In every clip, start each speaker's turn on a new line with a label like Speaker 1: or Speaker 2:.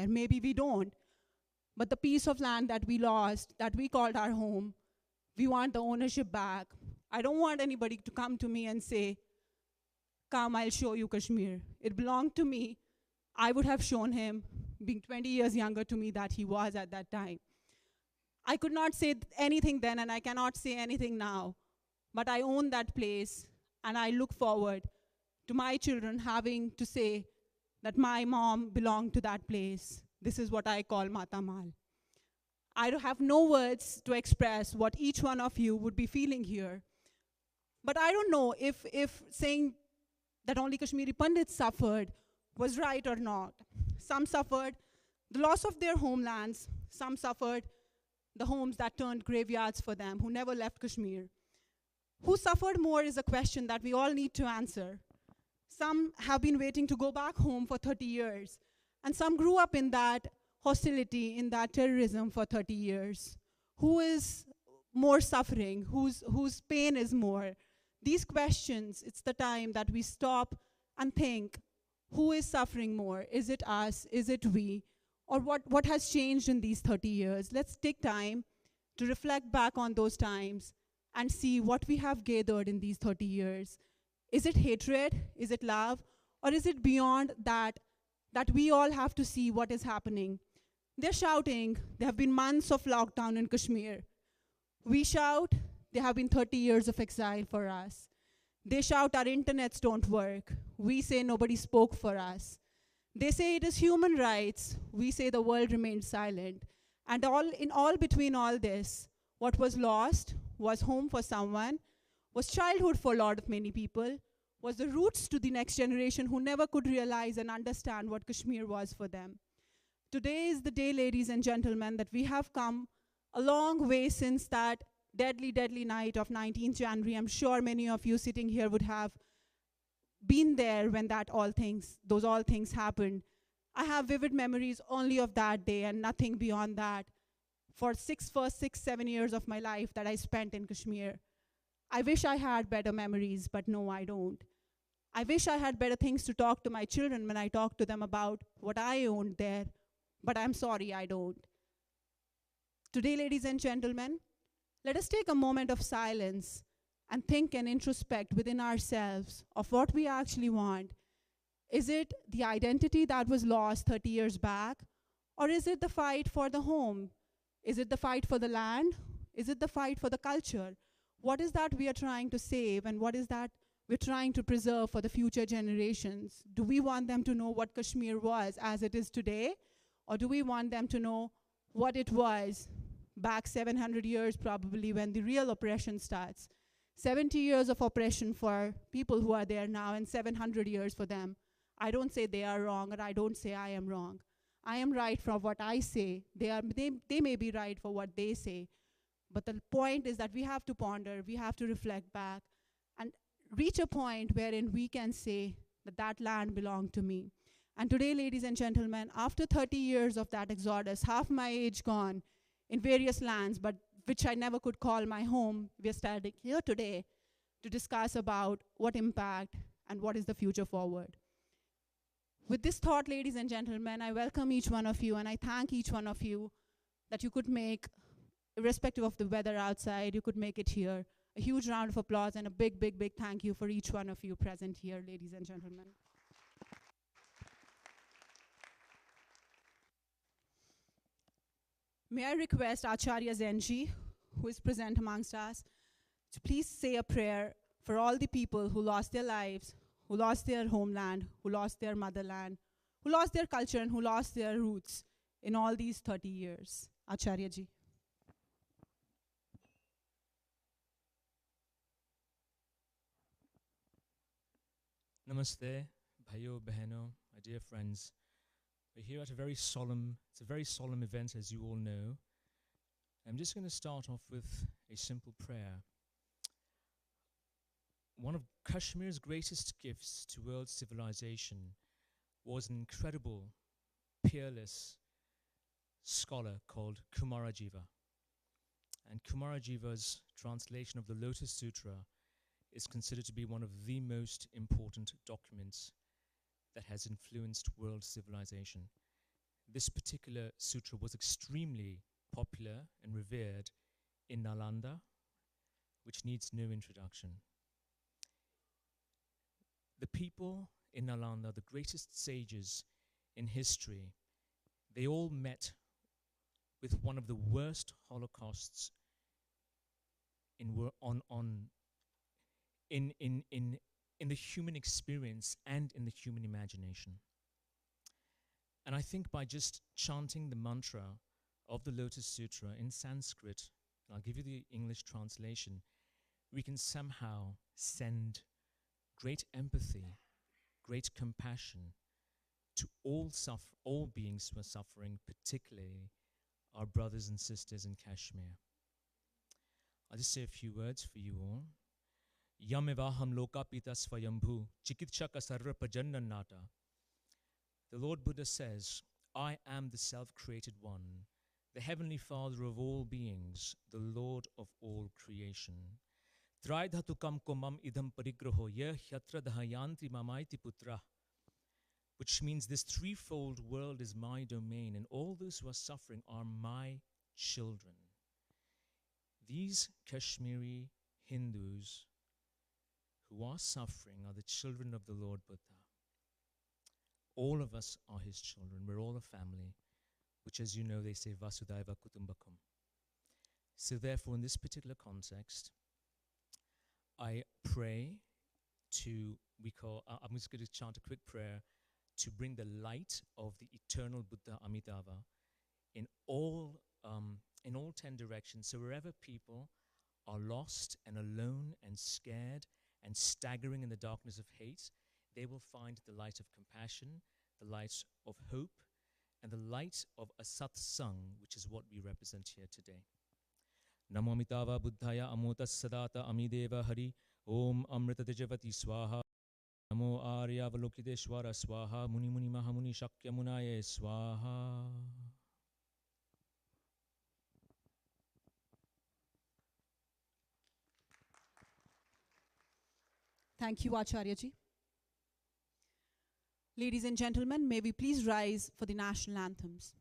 Speaker 1: somewhere. Maybe we don't. But the piece of land that we lost, that we called our home, we want the ownership back. I don't want anybody to come to me and say, come, I'll show you Kashmir. It belonged to me. I would have shown him, being 20 years younger to me, that he was at that time. I could not say anything then, and I cannot say anything now. But I own that place, and I look forward to my children having to say that my mom belonged to that place. This is what I call Mata Mal. I have no words to express what each one of you would be feeling here. But I don't know if saying that only Kashmiri Pandits suffered was right or not. Some suffered the loss of their homelands. Some suffered the homes that turned graveyards for them, who never left Kashmir. Who suffered more is a question that we all need to answer. Some have been waiting to go back home for 30 years, and some grew up in that hostility, in that terrorism for 30 years. Who is more suffering? Whose pain is more? These questions, it's the time that we stop and think, who is suffering more? Is it us? Is it we? Or what has changed in these 30 years? Let's take time to reflect back on those times and see what we have gathered in these 30 years. Is it hatred? Is it love? Or is it beyond that we all have to see what is happening? They're shouting, there have been months of lockdown in Kashmir. We shout, there have been 30 years of exile for us. They shout, our internets don't work. We say nobody spoke for us. They say it is human rights. We say the world remained silent. And all between all this, what was lost was home for someone, was childhood for a lot of many people, was the roots to the next generation who never could realize and understand what Kashmir was for them. Today is the day, ladies and gentlemen, that we have come a long way since that deadly, deadly night of 19th January. I'm sure many of you sitting here would have been there when those all things happened. I have vivid memories only of that day and nothing beyond that. For first 6, 7 years of my life that I spent in Kashmir. I wish I had better memories, but no, I don't. I wish I had better things to talk to my children when I talk to them about what I owned there, but I'm sorry, I don't. Today, ladies and gentlemen, let us take a moment of silence and think and introspect within ourselves of what we actually want. Is it the identity that was lost 30 years back? Or is it the fight for the home? Is it the fight for the land? Is it the fight for the culture? What is that we are trying to save, and what is that we're trying to preserve for the future generations? Do we want them to know what Kashmir was as it is today? Or do we want them to know what it was back 700 years probably when the real oppression starts? 70 years of oppression for people who are there now and 700 years for them. I don't say they are wrong, or I don't say I am wrong. I am right for what I say. They may be right for what they say. But the point is that we have to ponder, we have to reflect back and reach a point wherein we can say that that land belonged to me. And today, ladies and gentlemen, after 30 years of that exodus, half my age gone in various lands, but which I never could call my home, we're standing here today to discuss about what impact and what is the future forward. With this thought, ladies and gentlemen, I welcome each one of you and I thank each one of you that you could make, irrespective of the weather outside, you could make it here. A huge round of applause and a big, big, big thank you for each one of you present here, ladies and gentlemen. May I request Acharya Zen ji, who is present amongst us, to please say a prayer for all the people who lost their lives, who lost their homeland, who lost their motherland, who lost their culture, and who lost their roots in all these 30 years. Acharya ji.
Speaker 2: Namaste, bhayo, beheno, my dear friends. We're here at it's a very solemn event, as you all know. I'm just going to start off with a simple prayer. One of Kashmir's greatest gifts to world civilization was an incredible, peerless scholar called Kumarajiva. And Kumarajiva's translation of the Lotus Sutra is considered to be one of the most important documents that has influenced world civilization. this particular sutra was extremely popular and revered in Nalanda, which needs no introduction. The people in Nalanda, the greatest sages in history, they all met with one of the worst holocausts in the human experience and in the human imagination. And I think by just chanting the mantra of the Lotus Sutra in Sanskrit, and I'll give you the English translation, we can somehow send great empathy, great compassion to all beings who are suffering, particularly our brothers and sisters in Kashmir. I'll just say a few words for you all. Yamevaham loka pita svayambhu chikitshaka sarva pajannanata. The Lord Buddha says, I am the self-created one, the Heavenly Father of all beings, the Lord of all creation. Traidhatukam komam idam parigraho yeh hyatra dahayanti mamaiti putra. Which means this threefold world is my domain, and all those who are suffering are my children. These Kashmiri Hindus who are suffering are the children of the Lord Buddha. All of us are his children. We're all a family, which, as you know, they say Vasudhaiva Kutumbakam. So therefore, in this particular context, I pray I'm just going to chant a quick prayer to bring the light of the eternal Buddha Amitabha in all 10 directions. So wherever people are lost and alone and scared and staggering in the darkness of hate, they will find the light of compassion, the light of hope, and the light of a satsang, which is what we represent here today. Namo Amitava Buddhaya Amotas Sadata Amideva Hari Om Amrita Tejavati Swaha Namo Arya Avalokiteshwara Swaha Muni Muni Mahamuni Shakya Munaye Swaha.
Speaker 1: Thank you, Acharya ji. Ladies and gentlemen, may we please rise for the national anthems.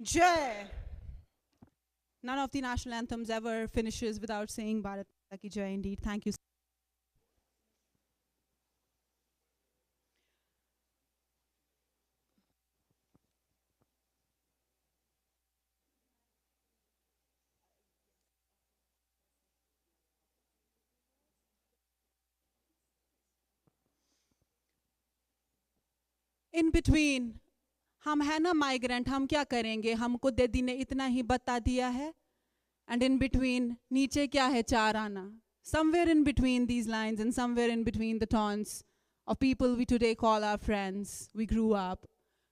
Speaker 1: Jai. None of the national anthems ever finishes without saying Bharat Mata Ki Jai indeed. Thank you. In between, हम है ना migrant, हम क्या करेंगे, हमको दीदी ने इतना ही बता दिया है. And in between, नीचे क्या है चार आना. Somewhere in between these lines and somewhere in between the taunts of people we today call our friends, we grew up.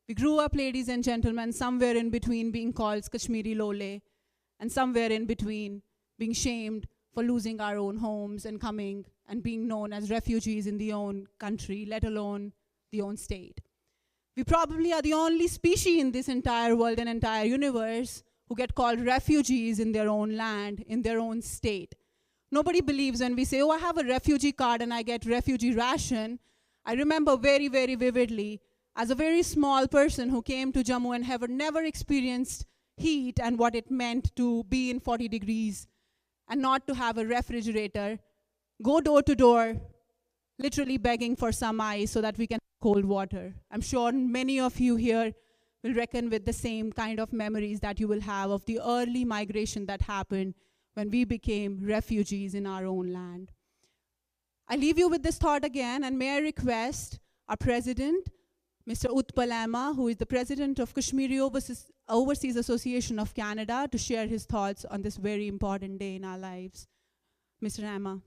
Speaker 1: We grew up, ladies and gentlemen, somewhere in between being called Kashmiri Lole and somewhere in between being shamed for losing our own homes and coming and being known as refugees in the own country, let alone the own state. We probably are the only species in this entire world and entire universe who get called refugees in their own land, in their own state. Nobody believes when we say, oh, I have a refugee card and I get refugee ration. I remember very, very vividly, as a very small person who came to Jammu and have never experienced heat and what it meant to be in 40 degrees and not to have a refrigerator, go door to door, literally begging for some ice so that we can have cold water. I'm sure many of you here will reckon with the same kind of memories that you will have of the early migration that happened when we became refugees in our own land. I leave you with this thought again, and may I request our president, Mr. Utpal Amma, who is the president of Kashmiri Overseas Association of Canada, to share his thoughts on this very important day in our lives. Mr. Amma.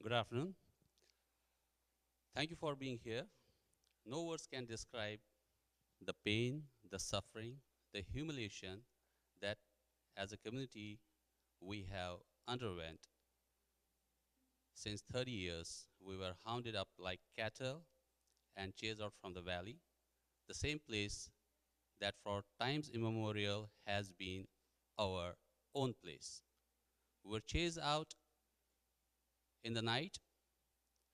Speaker 3: Good afternoon. Thank you for being here. No words can describe the pain, the suffering, the humiliation that as a community we have underwent. Since 30 years, we were hounded up like cattle and chased out from the valley, the same place that for times immemorial has been our own place. We were chased out in the night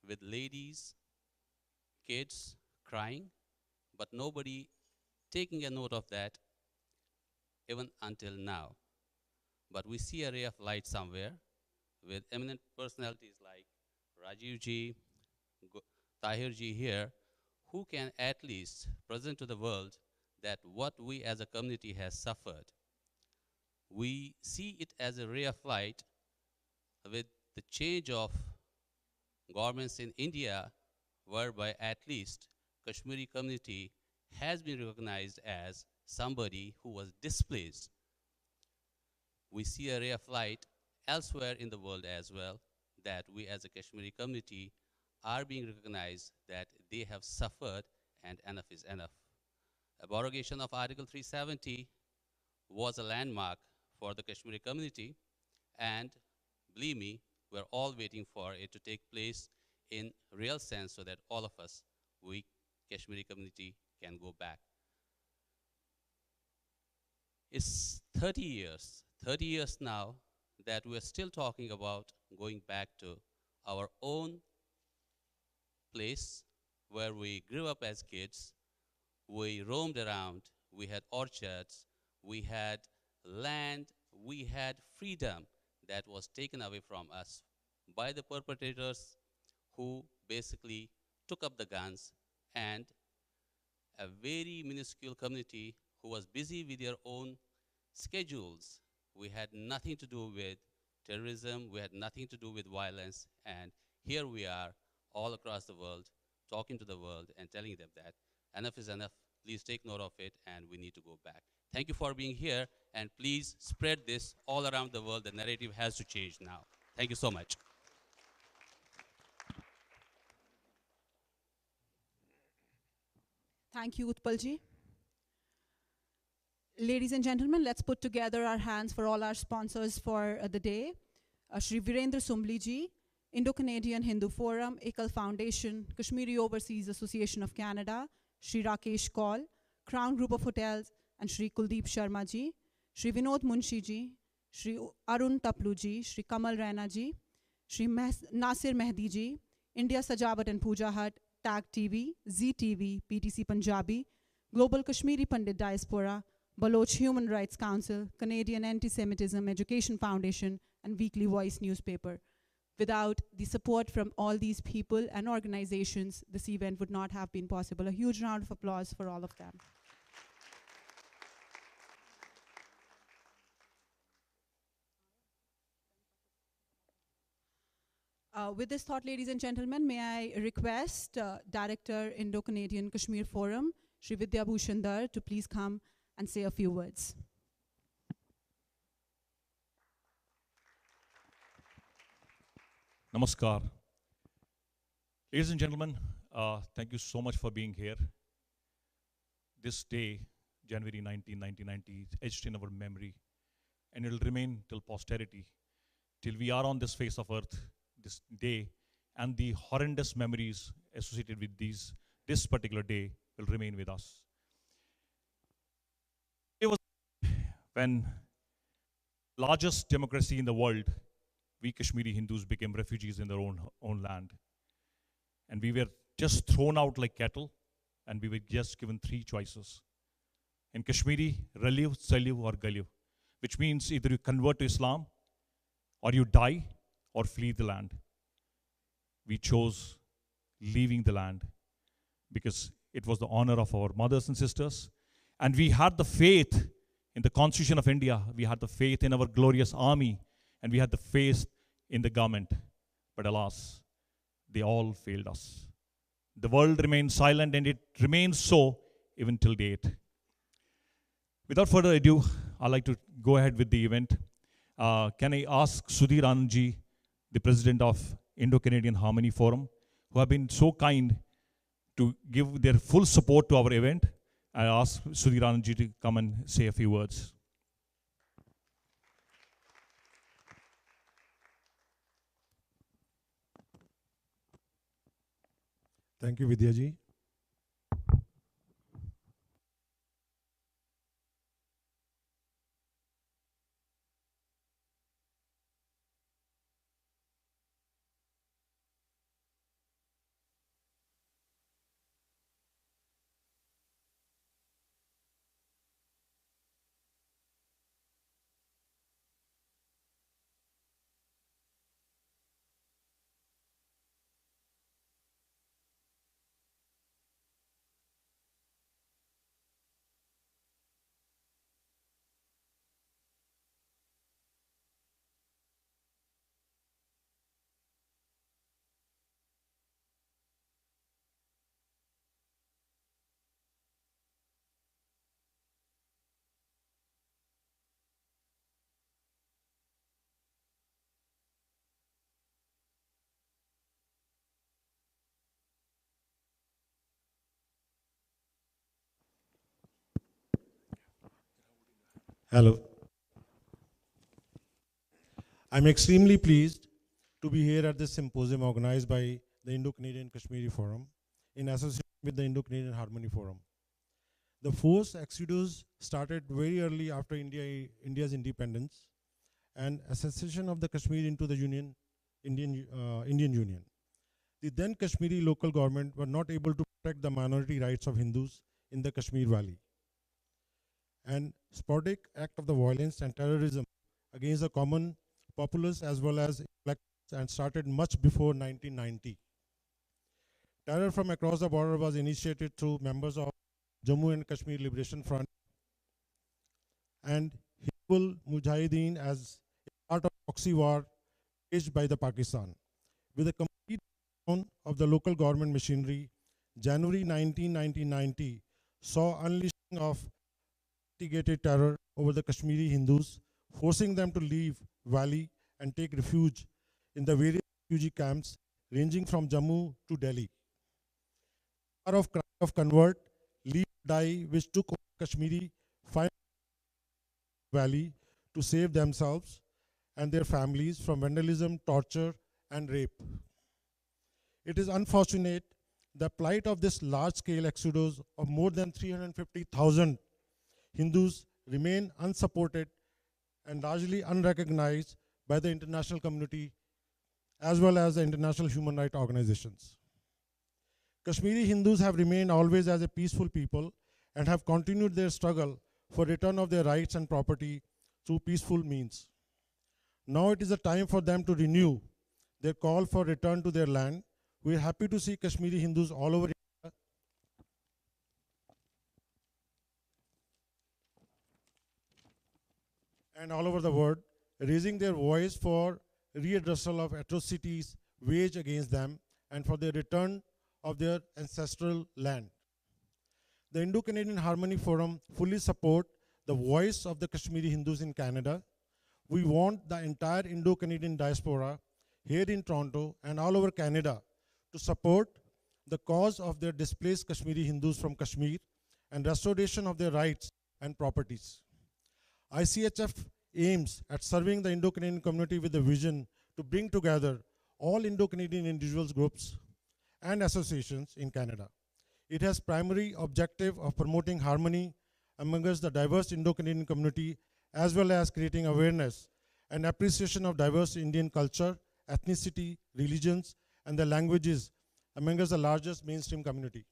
Speaker 3: with ladies, kids crying, but nobody taking a note of that even until now. But we see a ray of light somewhere with eminent personalities like Rajiv ji, Tahir ji here, who can at least present to the world that what we as a community has suffered. We see it as a ray of light with the change of governments in India, whereby at least Kashmiri community has been recognized as somebody who was displaced. We see a ray of light elsewhere in the world as well, that we as a Kashmiri community are being recognized that they have suffered and enough is enough. Abrogation of Article 370 was a landmark for the Kashmiri community, and believe me, we're all waiting for it to take place in real sense so that all of us, we Kashmiri community, can go back. It's 30 years now that we're still talking about going back to our own place where we grew up as kids. We roamed around, we had orchards, we had land, we had freedom that was taken away from us by the perpetrators who basically took up the guns, and a very minuscule community who was busy with their own schedules. We had nothing to do with terrorism, we had nothing to do with violence, and here we are all across the world talking to the world and telling them that enough is enough, please take note of it, and we need to go back. Thank you for being here, and please spread this all around the world. The narrative has to change now. Thank you so much.
Speaker 1: Thank you, Utpalji. Ladies and gentlemen, let's put together our hands for all our sponsors for the day. Shri Virendra Sumbli ji, Indo-Canadian Hindu Forum, Ekal Foundation, Kashmiri Overseas Association of Canada, Shri Rakesh Kaul, Crown Group of Hotels, and Shri Kuldeep Sharma ji. Shri Vinod Munshi ji, Shri Arun Taplu ji, Shri Kamal Raina ji, Shri Nasir Mehdi ji, India Sajavat and Puja Hut, TAG TV, ZTV, PTC Punjabi, Global Kashmiri Pandit Diaspora, Baloch Human Rights Council, Canadian Anti-Semitism Education Foundation, and Weekly Voice newspaper. Without the support from all these people and organizations, this event would not have been possible. A huge round of applause for all of them. With this thought, ladies and gentlemen, may I request Director Indo-Canadian Kashmir Forum, Shri Vidya Bhushan Dhar, to please come and say a few words.
Speaker 4: Namaskar. Ladies and gentlemen, thank you so much for being here. This day, January 19, 1990, is etched in our memory, and it will remain till posterity, till we are on this face of earth, this day, and the horrendous memories associated with this particular day will remain with us. It was when largest democracy in the world, we Kashmiri Hindus became refugees in their own land. And we were just thrown out like cattle, and we were just given three choices. In Kashmiri, Raliv, Saliv, or Galiv, which means either you convert to Islam, or you die, or flee the land. We chose leaving the land because it was the honor of our mothers and sisters. And we had the faith in the Constitution of India. We had the faith in our glorious army. And we had the faith in the government. But alas, they all failed us. The world remained silent, and it remains so even till date. Without further ado, I'd like to go ahead with the event. Can I ask Sudhir Anandji, the president of Indo-Canadian Harmony Forum, who have been so kind to give their full support to our event. I ask Sudhir Anandji to come and say a few words.
Speaker 5: Thank you, Vidya ji. Hello. I'm extremely pleased to be here at this symposium organized by the Indo-Canadian Kashmiri Forum in association with the Indo-Canadian Harmony Forum. The forced exodus started very early after India's independence and accession of the Kashmir into the Indian Union. The then Kashmiri local government were not able to protect the minority rights of Hindus in the Kashmir Valley. And sporadic act of the violence and terrorism against the common populace as well as and started much before 1990. Terror from across the border was initiated through members of Jammu and Kashmir Liberation Front and Hizbul Mujahideen as part of proxy war waged by the Pakistan. With the complete down of the local government machinery, January 19, 1990 saw unleashing of instigated terror over the Kashmiri Hindus, forcing them to leave valley and take refuge in the various refugee camps ranging from Jammu to Delhi. Hour of cry of convert, leave, die, which took over Kashmiri valley to save themselves and their families from vandalism, torture, and rape. It is unfortunate the plight of this large-scale exodus of more than 350,000 Hindus remain unsupported and largely unrecognized by the international community as well as the international human rights organizations. Kashmiri Hindus have remained always as a peaceful people and have continued their struggle for return of their rights and property through peaceful means. Now it is a time for them to renew their call for return to their land. We are happy to see Kashmiri Hindus all over India and all over the world raising their voice for readdressal of atrocities waged against them and for the return of their ancestral land. The Indo-Canadian Harmony Forum fully support the voice of the Kashmiri Hindus in Canada. We want the entire Indo-Canadian diaspora here in Toronto and all over Canada to support the cause of their displaced Kashmiri Hindus from Kashmir and restoration of their rights and properties. ICHF aims at serving the Indo-Canadian community with a vision to bring together all Indo-Canadian individuals, groups, and associations in Canada. It has primary objective of promoting harmony amongst the diverse Indo-Canadian community as well as creating awareness and appreciation of diverse Indian culture, ethnicity, religions, and the languages amongst the largest mainstream community.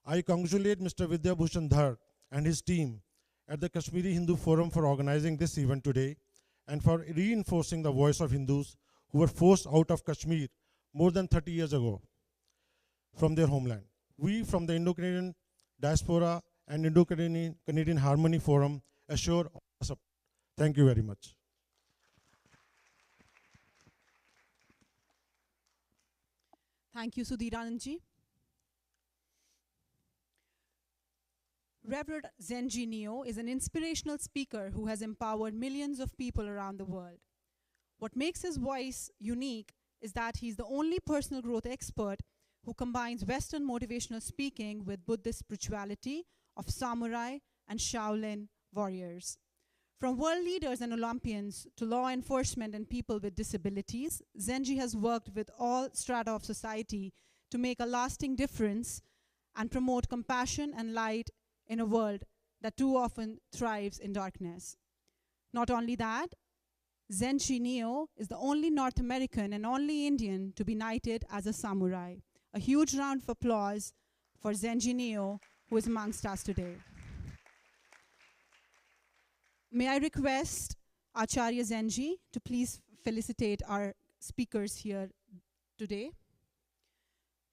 Speaker 5: I congratulate Mr. Vidya Bhushan Dhar and his team at the Kashmiri Hindu Forum for organizing this event today and for reinforcing the voice of Hindus who were forced out of Kashmir more than 30 years ago from their homeland. We from the Indo-Canadian Diaspora and Indo-Canadian Harmony Forum assure all support. Thank you very much.
Speaker 1: Thank you, Sudhirananji. Reverend Zenji Neo is an inspirational speaker who has empowered millions of people around the world. What makes his voice unique is that he's the only personal growth expert who combines Western motivational speaking with Buddhist spirituality of samurai and Shaolin warriors. From world leaders and Olympians to law enforcement and people with disabilities, Zenji has worked with all strata of society to make a lasting difference and promote compassion and light in a world that too often thrives in darkness. Not only that, Zenji Neo is the only North American and only Indian to be knighted as a samurai. A huge round of applause for Zenji Neo, who is amongst us today. May I request Acharya Zenji to please felicitate our speakers here today.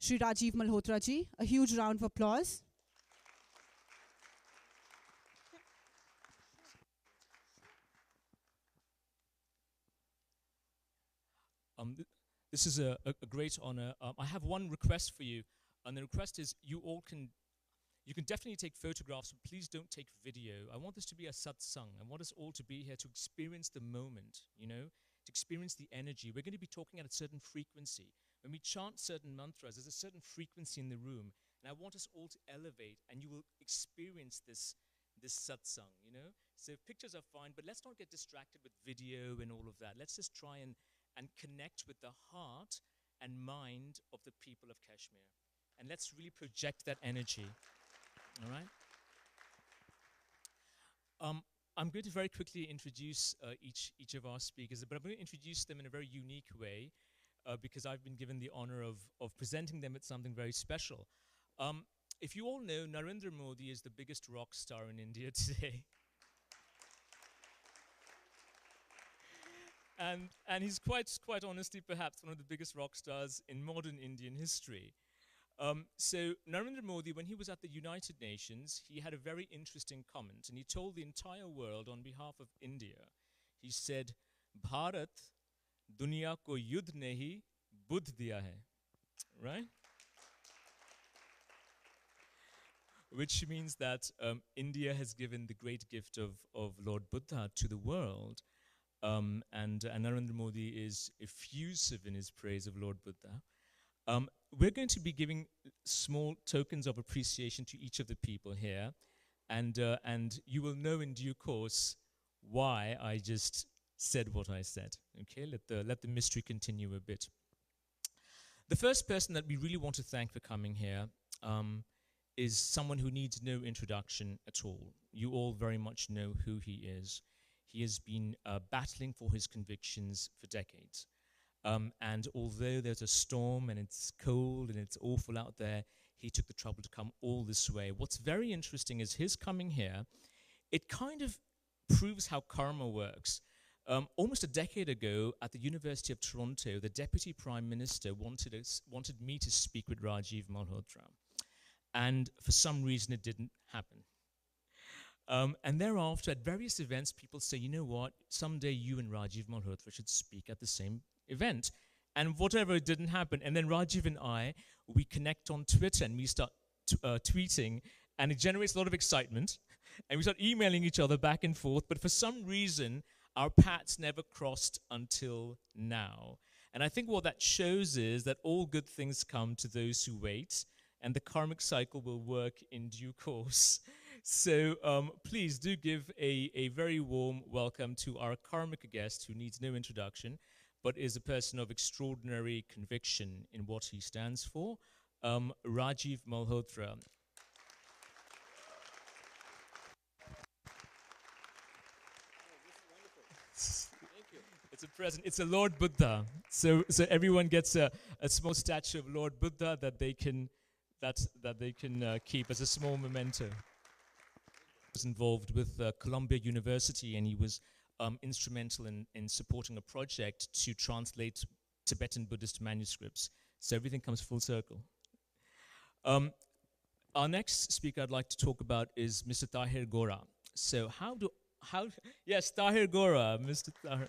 Speaker 1: Shri Rajiv Malhotra ji, a huge round of applause.
Speaker 2: This is a great honor. I have one request for you, and the request is you can definitely take photographs, but please don't take video. I want this to be a satsang. I want us all to be here to experience the moment, to experience the energy. We're going to be talking at a certain frequency. When we chant certain mantras, there's a certain frequency in the room, and I want us all to elevate, and you will experience this satsang, So pictures are fine, but let's not get distracted with video and all of that. Let's just try and connect with the heart and mind of the people of Kashmir. And let's really project that energy. All right? I'm going to very quickly introduce each of our speakers, but I'm going to introduce them in a very unique way because I've been given the honor of presenting them with something very special. If you all know, Narendra Modi is the biggest rock star in India today. And he's quite honestly perhaps one of the biggest rock stars in modern Indian history. So Narendra Modi, when he was at the United Nations, he had a very interesting comment, and he told the entire world on behalf of India, he said, Bharat, duniya ko yudh nahi, buddh diya hai. Right? Which means that India has given the great gift of Lord Buddha to the world. And Narendra Modi is effusive in his praise of Lord Buddha. We're going to be giving small tokens of appreciation to each of the people here, and you will know in due course why I just said what I said. Okay, let the mystery continue a bit. The first person that we really want to thank for coming here is someone who needs no introduction at all. You all very much know who he is. He has been battling for his convictions for decades. And although there's a storm and it's cold and it's awful out there, he took the trouble to come all this way. What's very interesting is his coming here, it kind of proves how karma works. Almost a decade ago at the University of Toronto, the Deputy Prime Minister wanted me to speak with Rajiv Malhotra. And for some reason, it didn't happen. And thereafter, at various events, people say, you know what, someday you and Rajiv Malhotra should speak at the same event. And whatever, it didn't happen. And then Rajiv and I, we connect on Twitter and we start tweeting, and it generates a lot of excitement. And we start emailing each other back and forth. But for some reason, our paths never crossed until now. And I think what that shows is that all good things come to those who wait, and the karmic cycle will work in due course. So please do give a very warm welcome to our karmic guest, who needs no introduction, but is a person of extraordinary conviction in what he stands for, Rajiv Malhotra. It's a present. It's a Lord Buddha. So everyone gets a small statue of Lord Buddha that they can keep as a small memento. He was involved with Columbia University, and he was instrumental in supporting a project to translate Tibetan Buddhist manuscripts. So everything comes full circle. Our next speaker I'd like to talk about is Mr. Tahir Gora. So yes, Tahir Gora, Mr. Tahir.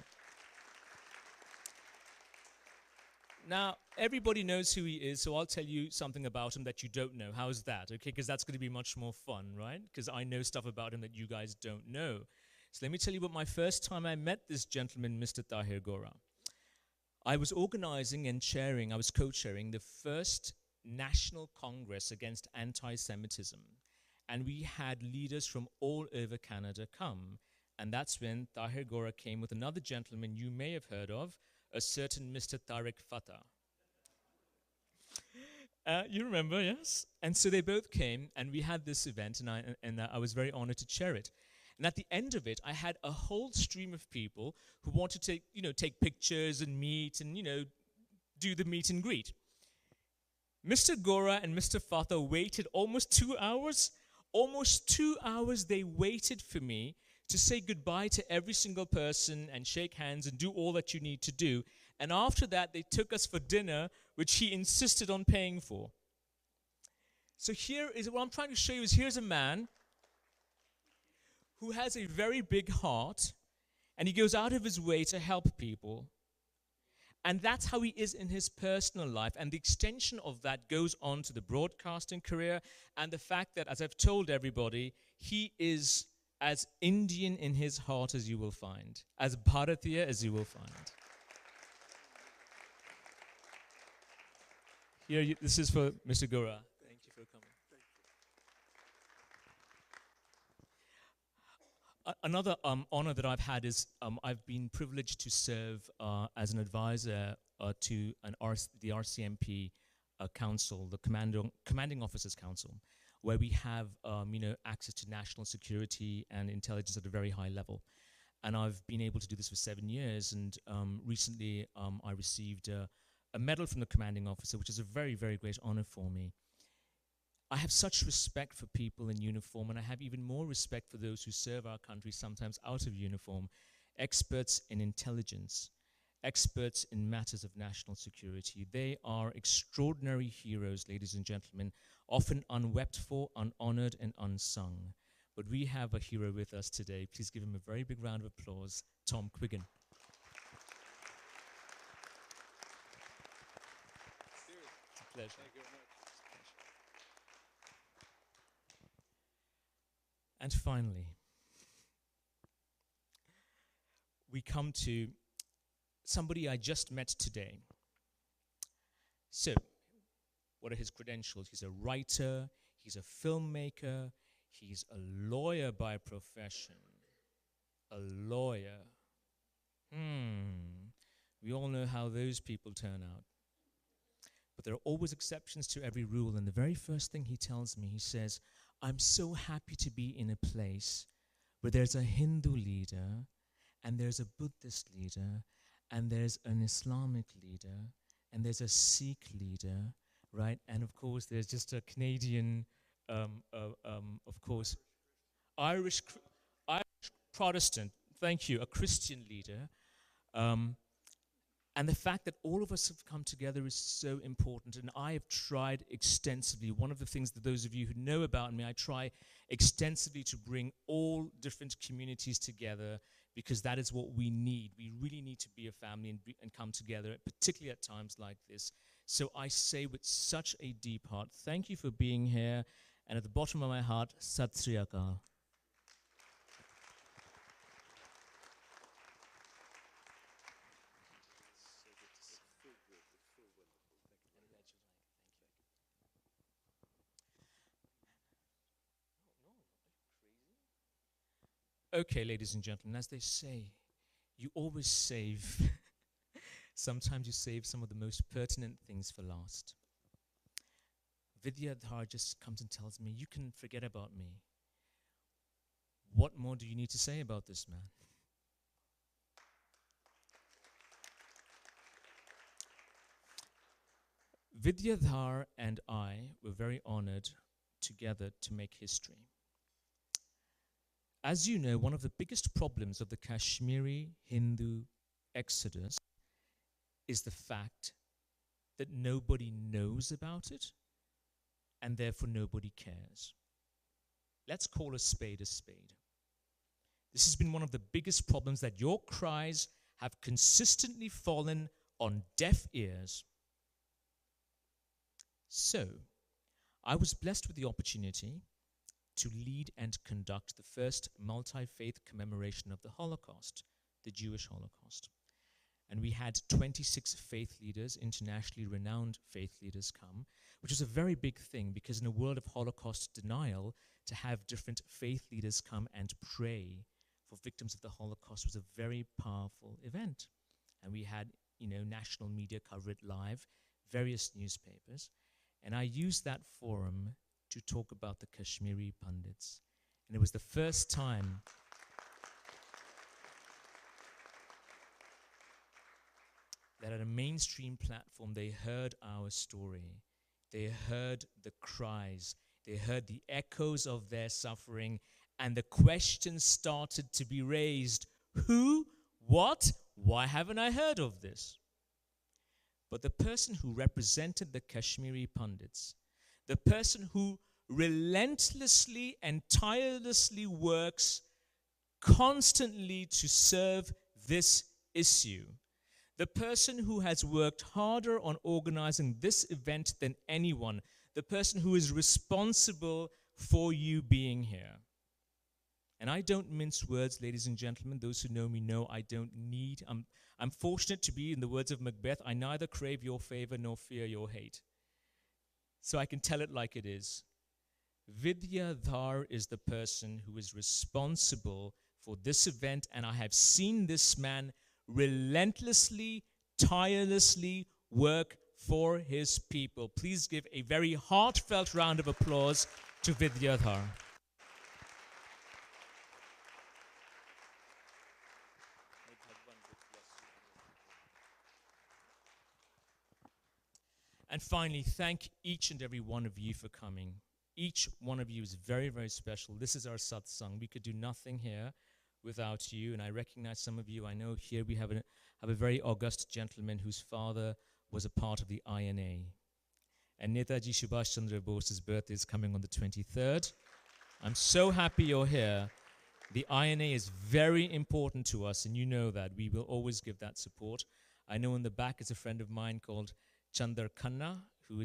Speaker 2: Now, everybody knows who he is, so I'll tell you something about him that you don't know. How's that? Okay, because that's going to be much more fun, right? Because I know stuff about him that you guys don't know. So let me tell you about my first time I met this gentleman, Mr. Tahir Gora. I was organizing and chairing, I was co-chairing the first National Congress against anti-Semitism. And we had leaders from all over Canada come. And that's when Tahir Gora came with another gentleman you may have heard of, a certain Mr. Tariq Fatah. You remember, yes? And so they both came, and we had this event, and I was very honored to chair it. And at the end of it, I had a whole stream of people who wanted to, take pictures and meet and, do the meet and greet. Mr. Gora and Mr. Fatah waited almost 2 hours. Almost 2 hours they waited for me to say goodbye to every single person and shake hands and do all that you need to do. And after that, they took us for dinner, which he insisted on paying for. So here is what I'm trying to show you is here's a man who has a very big heart, and he goes out of his way to help people. And that's how he is in his personal life. And the extension of that goes on to the broadcasting career and the fact that, as I've told everybody, he is as Indian in his heart as you will find, as Bharatiya as you will find. Here, this is for Mr. Gora. Thank you for coming. Another honor that I've had is I've been privileged to serve as an advisor to the RCMP Council, the Commanding Officers Council, where we have access to national security and intelligence at a very high level. And I've been able to do this for 7 years, and recently I received a medal from the commanding officer, which is a very, very great honor for me. I have such respect for people in uniform, and I have even more respect for those who serve our country sometimes out of uniform, experts in intelligence, experts in matters of national security. They are extraordinary heroes, ladies and gentlemen, often unwept for, unhonored, and unsung. But we have a hero with us today. Please give him a very big round of applause, Tom Quiggin. It's a pleasure. Thank you very much. And finally, we come to somebody I just met today. So, what are his credentials? He's a writer, he's a filmmaker, he's a lawyer by profession. A lawyer. We all know how those people turn out. But there are always exceptions to every rule. And the very first thing he tells me, he says, I'm so happy to be in a place where there's a Hindu leader, and there's a Buddhist leader, and there's an Islamic leader, and there's a Sikh leader, right? And of course, there's just a Canadian, of course, Irish Protestant, thank you, a Christian leader. And the fact that all of us have come together is so important. And I have tried extensively. One of the things that those of you who know about me, I try extensively to bring all different communities together, because that is what we need. We really need to be a family and come together, particularly at times like this. So I say with such a deep heart, thank you for being here. And at the bottom of my heart, Sat Sri Akal. Okay, ladies and gentlemen, as they say, you always save, sometimes you save some of the most pertinent things for last. Vidya Dhar just comes and tells me, you can forget about me. What more do you need to say about this man? Vidya Dhar and I were very honored together to make history. As you know, one of the biggest problems of the Kashmiri Hindu exodus is the fact that nobody knows about it, and therefore nobody cares. Let's call a spade a spade. This has been one of the biggest problems, that your cries have consistently fallen on deaf ears. So, I was blessed with the opportunity to lead and conduct the first multi-faith commemoration of the Holocaust, the Jewish Holocaust. And we had 26 faith leaders, internationally renowned faith leaders, come, which was a very big thing, because in a world of Holocaust denial, to have different faith leaders come and pray for victims of the Holocaust was a very powerful event. And we had, national media cover it live, various newspapers. And I used that forum to talk about the Kashmiri Pandits. And it was the first time that at a mainstream platform they heard our story. They heard the cries. They heard the echoes of their suffering. And the questions started to be raised. Who? What? Why haven't I heard of this? But the person who represented the Kashmiri Pandits, the person who relentlessly and tirelessly works constantly to serve this issue, the person who has worked harder on organizing this event than anyone, the person who is responsible for you being here. And I don't mince words, ladies and gentlemen. Those who know me know I don't need. I'm fortunate to be, in the words of Macbeth, I neither crave your favor nor fear your hate. So I can tell it like it is. Vidya Dhar is the person who is responsible for this event, and I have seen this man relentlessly, tirelessly work for his people. Please give a very heartfelt round of applause to Vidya Dhar. And finally, thank each and every one of you for coming. Each one of you is very, very special. This is our satsang. We could do nothing here without you, and I recognize some of you. I know here we have a very august gentleman whose father was a part of the INA. And Netaji Subhash Chandra Bose's birthday is coming on the 23rd. I'm so happy you're here. The INA is very important to us, and you know that. We will always give that support. I know in the back is a friend of mine called Chandar Khanna, who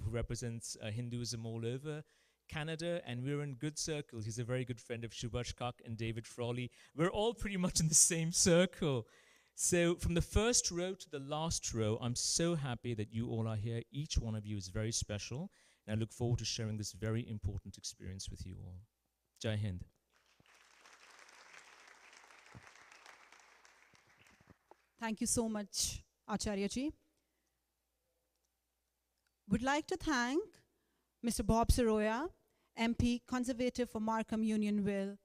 Speaker 2: represents Hinduism all over Canada, and we're in good circles. He's a very good friend of Subhash Kak and David Frawley. We're all pretty much in the same circle. So from the first row to the last row, I'm so happy that you all are here. Each one of you is very special, and I look forward to sharing this very important experience with you all. Jai Hind.
Speaker 1: Thank you so much, Acharya ji. Would like to thank Mr. Bob Saroya, MP, Conservative for Markham Unionville,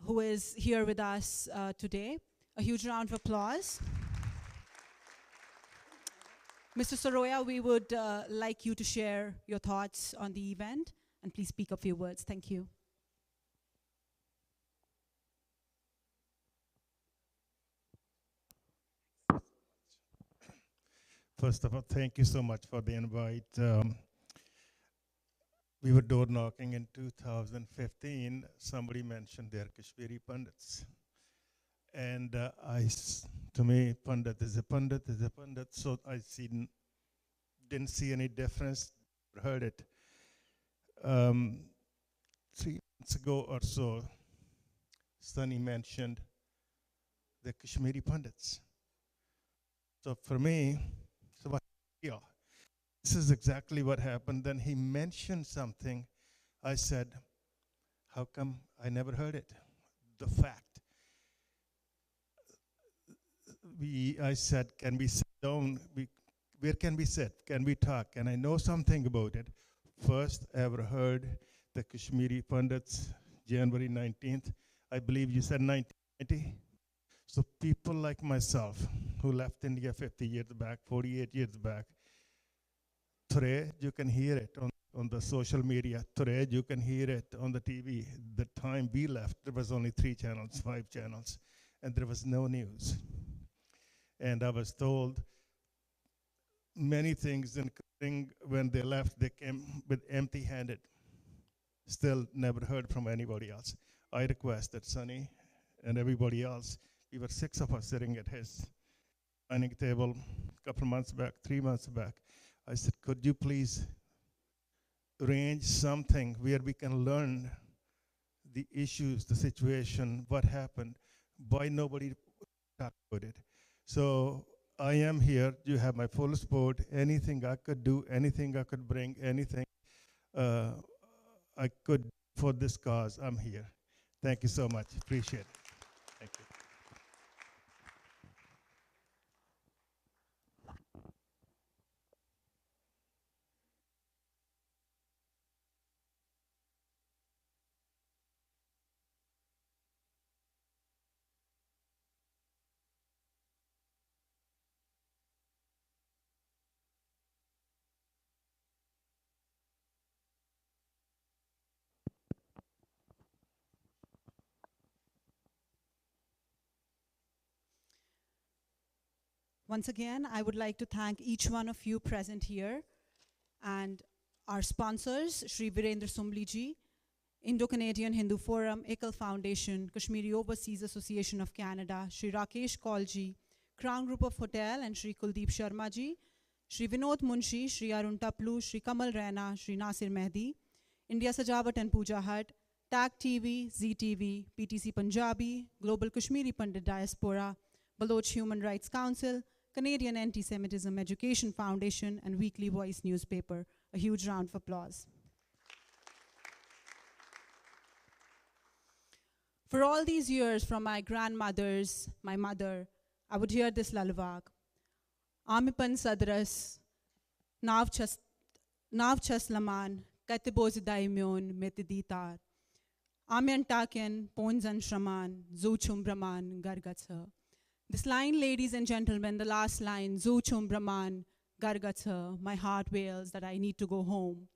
Speaker 1: who is here with us today. A huge round of applause. Mr. Saroya, we would like you to share your thoughts on the event, and please speak a few words. Thank you.
Speaker 5: First of all, thank you so much for the invite. We were door knocking in 2015. Somebody mentioned their Kashmiri Pandits. And to me, Pandit is a Pandit is a Pandit. So I didn't see any difference, heard it. 3 months ago or so, Sunny mentioned the Kashmiri Pandits. So for me, this is exactly what happened. Then he mentioned something. I said, how come I never heard it? The fact. I said, can we sit down? Where can we sit? Can we talk? And I know something about it. First ever heard the Kashmiri Pandits, January 19th. I believe you said 1990. So people like myself who left India 50 years back, 48 years back, today you can hear it on the social media. Today you can hear it on the TV. The time we left, there was only 3 channels, 5 channels, and there was no news. And I was told many things, including when they left, they came with empty-handed. Still never heard from anybody else. I requested Sunny and everybody else. We were 6 of us sitting at his dining table a couple of months back, 3 months back. I said, could you please arrange something where we can learn the issues, the situation, what happened, why nobody talked about it. So I am here. You have my full support. Anything I could do, anything I could bring, anything I could for this cause, I'm here. Thank you so much. Appreciate it. Thank you.
Speaker 1: Once again, I would like to thank each one of you present here and our sponsors, Shri Virendra Sumbli ji, Indo-Canadian Hindu Forum, Ekal Foundation, Kashmiri Overseas Association of Canada, Shri Rakesh Kaulji, Crown Group of Hotel, and Shri Kuldeep Sharma ji, Shri Vinod Munshi, Shri Arun Taplu, Shri Kamal Raina, Shri Nasir Mehdi, India Sajawat and Puja Hut, TAG TV, ZTV, PTC Punjabi, Global Kashmiri Pandit Diaspora, Baloch Human Rights Council, Canadian Anti-Semitism Education Foundation, and Weekly Voice newspaper. A huge round of applause. For all these years, from my grandmothers, my mother, I would hear this lullaby. Amipan Sadras, Nav Chaslaman, Katiboz Daimyon, Metiditar, Amyan Taken, Ponzan Shraman, Zuchum Brahman, Gargatsa. This line, ladies and gentlemen, the last line, Zuchum Brahman, Gargatsa, my heart wails that I need to go home,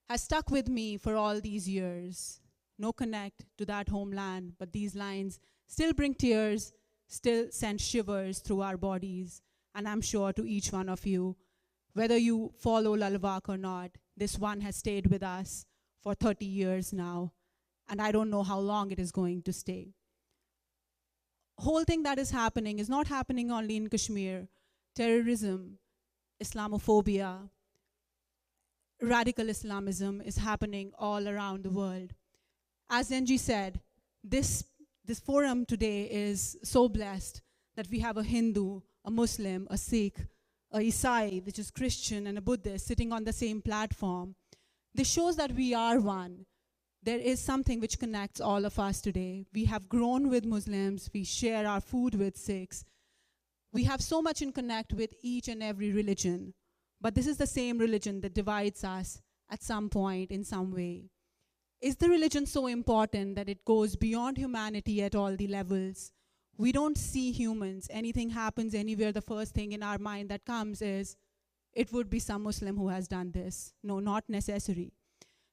Speaker 1: has stuck with me for all these years. No connect to that homeland, but these lines still bring tears, still send shivers through our bodies. And I'm sure to each one of you, whether you follow Lalvak or not, this one has stayed with us for 30 years now. And I don't know how long it is going to stay. Whole thing that is happening is not happening only in Kashmir. Terrorism, Islamophobia, radical Islamism is happening all around the world. As Zenji said, this forum today is so blessed that we have a Hindu, a Muslim, a Sikh, a Isai, which is Christian, and a Buddhist sitting on the same platform. This shows that we are one. There is something which connects all of us today. We have grown with Muslims. We share our food with Sikhs. We have so much in connect with each and every religion. But this is the same religion that divides us at some point in some way. Is the religion so important that it goes beyond humanity at all the levels? We don't see humans. Anything happens anywhere, the first thing in our mind that comes is, it would be some Muslim who has done this. No, not necessary.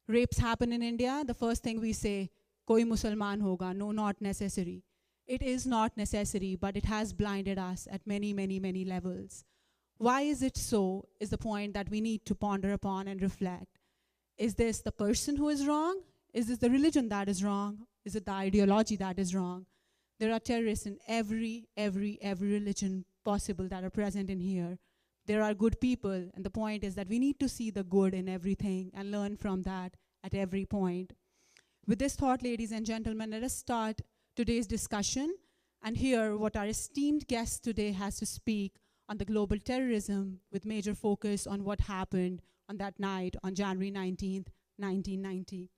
Speaker 1: Rapes happen in India, the first thing we say, koi Musalman hoga. No, not necessary. It is not necessary, but it has blinded us at many, many, many levels. Why is it so, is the point that we need to ponder upon and reflect. Is this the person who is wrong? Is this the religion that is wrong? Is it the ideology that is wrong? There are terrorists in every religion possible that are present in here. There are good people, and the point is that we need to see the good in everything and learn from that at every point. With this thought, ladies and gentlemen, let us start today's discussion and hear what our esteemed guest today has to speak on the global terrorism, with major focus on what happened on that night on January 19th, 1990.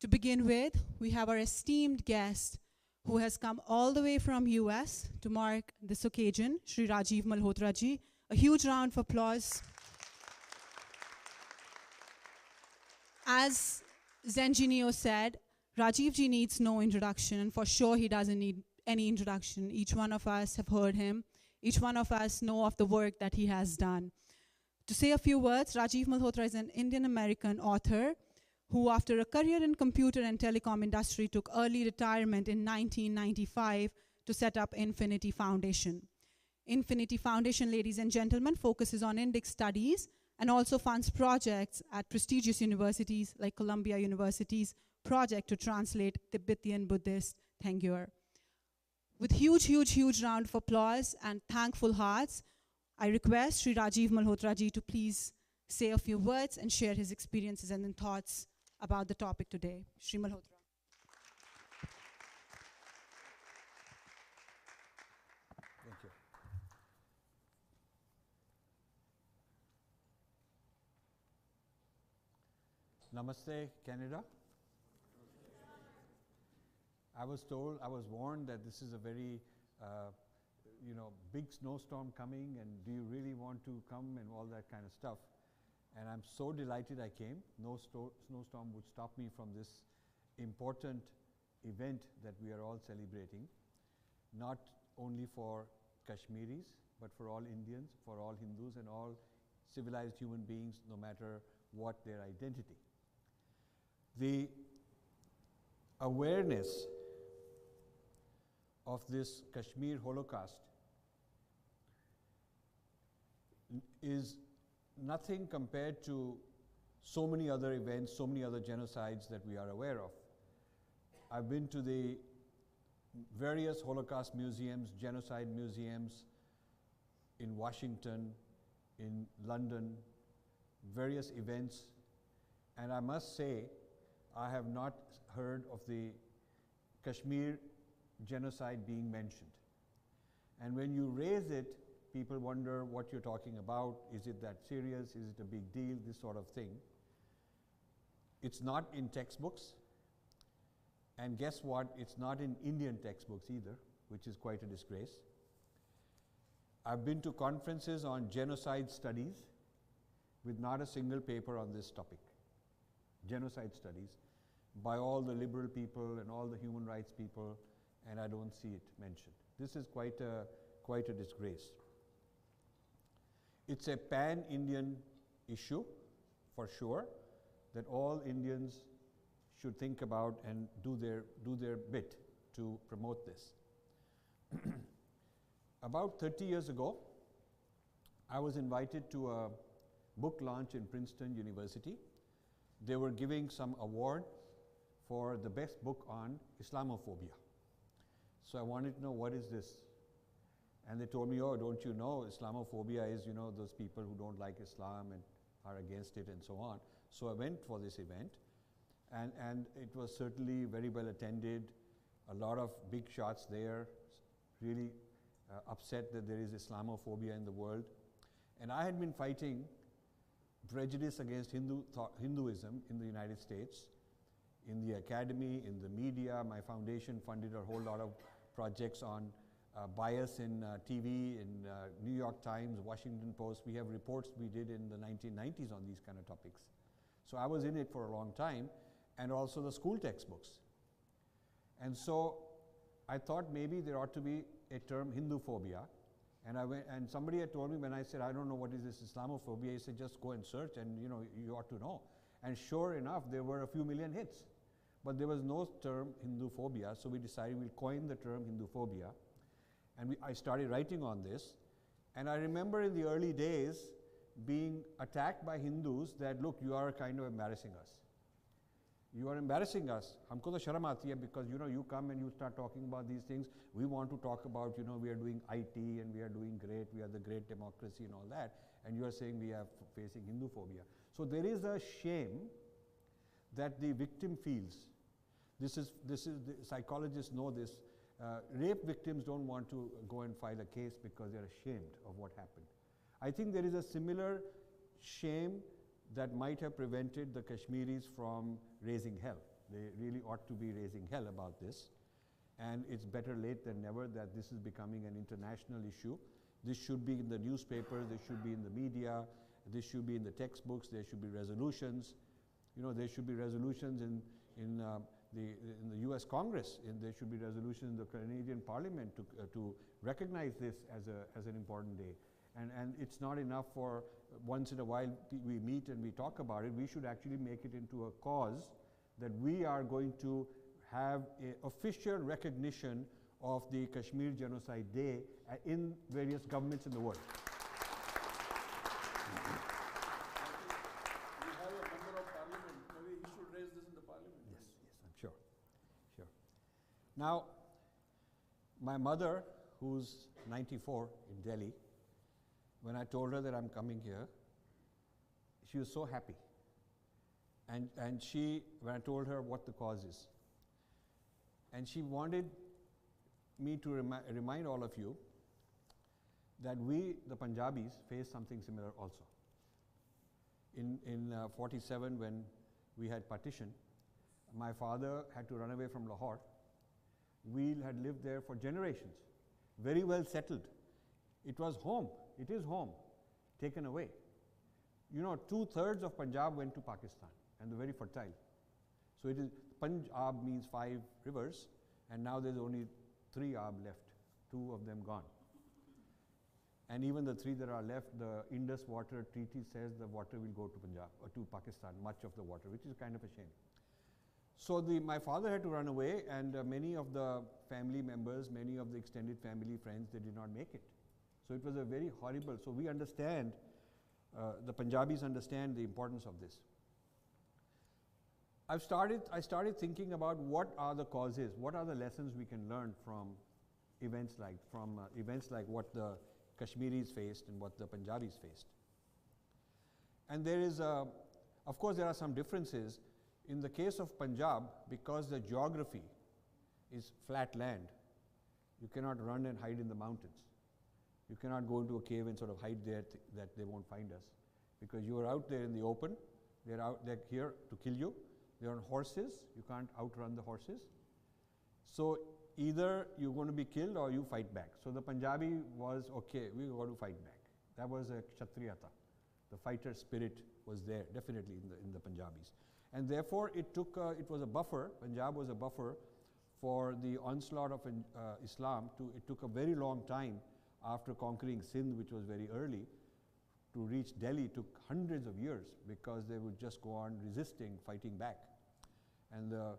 Speaker 1: To begin with, we have our esteemed guest who has come all the way from US to mark this occasion, Shri Rajiv Malhotra ji. A huge round of applause. As Zenjinio said, Rajiv ji needs no introduction, and for sure he doesn't need any introduction. Each one of us have heard him. Each one of us know of the work that he has done. To say a few words, Rajiv Malhotra is an Indian-American author who, after a career in computer and telecom industry, took early retirement in 1995 to set up Infinity Foundation. Infinity Foundation, ladies and gentlemen, focuses on Indic studies and also funds projects at prestigious universities like Columbia University's project to translate Tibetan Buddhist Tengyor. With huge round of applause and thankful hearts, I request Sri Rajiv Malhotra ji to please say a few words and share his experiences and thoughts about the topic today. Sri Malhotra.
Speaker 6: Thank you. Namaste, Canada. I was warned that this is a very, big snowstorm coming, and do you really want to come and all that kind of stuff. And I'm so delighted I came. No snowstorm would stop me from this important event that we are all celebrating, not only for Kashmiris, but for all Indians, for all Hindus, and all civilized human beings, no matter what their identity. The awareness of this Kashmir Holocaust is nothing compared to so many other events, so many other genocides that we are aware of. I've been to the various Holocaust museums, genocide museums in Washington, in London, various events, and I must say, I have not heard of the Kashmir genocide being mentioned. And when you raise it, people wonder what you're talking about. Is it that serious? Is it a big deal? This sort of thing. It's not in textbooks. And guess what? It's not in Indian textbooks either, which is quite a disgrace. I've been to conferences on genocide studies with not a single paper on this topic. Genocide studies by all the liberal people and all the human rights people, and I don't see it mentioned. This is quite a disgrace. It's a pan-Indian issue, for sure, that all Indians should think about and do their bit to promote this. About 30 years ago, I was invited to a book launch in Princeton University. They were giving some award for the best book on Islamophobia. So I wanted to know, what is this? And they told me, oh, don't you know, Islamophobia is, those people who don't like Islam and are against it and so on. So I went for this event, and it was certainly very well attended, a lot of big shots there, really upset that there is Islamophobia in the world. And I had been fighting prejudice against Hinduism in the United States, in the academy, in the media. My foundation funded a whole lot of projects on bias in TV, in New York Times, Washington Post. We have reports we did in the 1990s on these kind of topics. So I was in it for a long time, and also the school textbooks. And so I thought maybe there ought to be a term, Hindu phobia. And and somebody had told me when I said, I don't know what is this Islamophobia, he said, just go and search and you ought to know. And sure enough, there were a few million hits. But there was no term Hindu phobia, so we decided we'll coin the term Hindu phobia. And I started writing on this. And I remember in the early days being attacked by Hindus that, look, you are kind of embarrassing us. You are embarrassing us. Humko to sharam aati hai because you come and you start talking about these things. We want to talk about, we are doing IT and we are doing great, we are the great democracy and all that. And you are saying we are facing Hindu phobia. So there is a shame that the victim feels. This is the psychologists know this. Rape victims don't want to go and file a case because they're ashamed of what happened. I think there is a similar shame that might have prevented the Kashmiris from raising hell. They really ought to be raising hell about this. And it's better late than never that this is becoming an international issue. This should be in the newspapers, this should be in the media, this should be in the textbooks, there should be resolutions. There should be resolutions in the US Congress, there should be resolutions in the Canadian Parliament to recognize this as an important day. And it's not enough for once in a while we meet and we talk about it. We should actually make it into a cause that we are going to have an official recognition of the Kashmir Genocide Day in various governments in the world.
Speaker 7: We have a member of parliament. Maybe he should raise this in the parliament.
Speaker 6: Yes, I'm sure. Now, my mother, who's 94 in Delhi, when I told her that I'm coming here, she was so happy. And when I told her what the cause is, and she wanted me to remind all of you that we, the Punjabis, faced something similar also. In 47, when we had partition, my father had to run away from Lahore. We had lived there for generations, very well settled. It was home. It is home, taken away. 2/3 of Punjab went to Pakistan, and they're very fertile. So it is, Punjab means 5 rivers, and now there's only 3 Ab left, 2 of them gone. And even the 3 that are left, the Indus Water Treaty says the water will go to Punjab, or to Pakistan, much of the water, which is kind of a shame. So my father had to run away, and many of the family members, many of the extended family friends, they did not make it. So it was a very horrible, so we understand, the Punjabis understand the importance of this. I started thinking about what are the causes, what are the lessons we can learn from events like what the Kashmiris faced and what the Punjabis faced. And there is, of course there are some differences. In the case of Punjab, because the geography is flat land, you cannot run and hide in the mountains. You cannot go into a cave and sort of hide there that they won't find us. Because you are out there in the open, they're here to kill you. They're on horses, you can't outrun the horses. So either you're going to be killed or you fight back. So the Punjabi was, okay, we're going to fight back. That was a Kshatriyata. The fighter spirit was there, definitely in the Punjabis. And therefore it was a buffer, Punjab was a buffer for the onslaught of Islam. It took a very long time after conquering Sindh, which was very early, to reach Delhi. Took hundreds of years because they would just go on resisting, fighting back. And the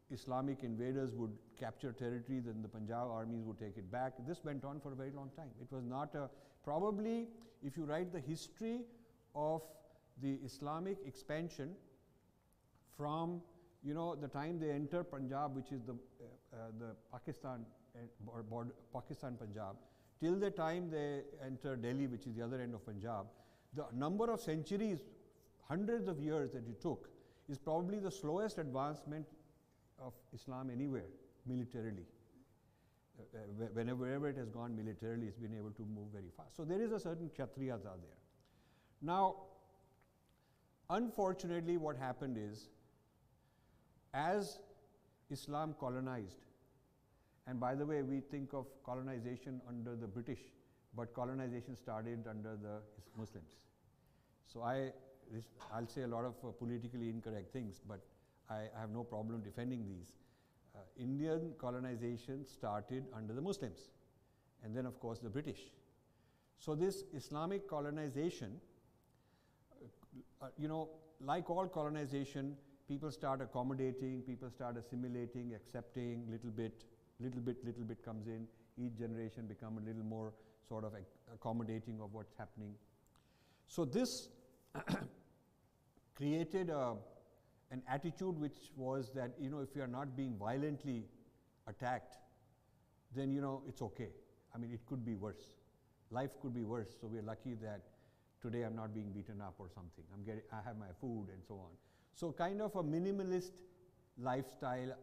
Speaker 6: Islamic invaders would capture territory, then the Punjab armies would take it back. This went on for a very long time. It was not probably, if you write the history of the Islamic expansion from the time they enter Punjab, which is the Pakistan border, Pakistan Punjab, till the time they enter Delhi, which is the other end of Punjab, the number of centuries, hundreds of years that it took, is probably the slowest advancement of Islam anywhere militarily. Whenever it has gone militarily, it's been able to move very fast. So there is a certain Kshatriyas are there. Now, unfortunately, what happened is, as Islam colonized And by the way, we think of colonization under the British, but colonization started under the Muslims. So I'll say a lot of politically incorrect things, but I have no problem defending these. Indian colonization started under the Muslims, and then of course the British. So this Islamic colonization, like all colonization, people start accommodating, people start assimilating, accepting, little bit comes in. Each generation become a little more sort of accommodating of what's happening. So this created an attitude which was that, if you are not being violently attacked, then, it's okay. I mean, it could be worse. Life could be worse, so we're lucky that today I'm not being beaten up or something. I have my food and so on. So kind of a minimalist lifestyle.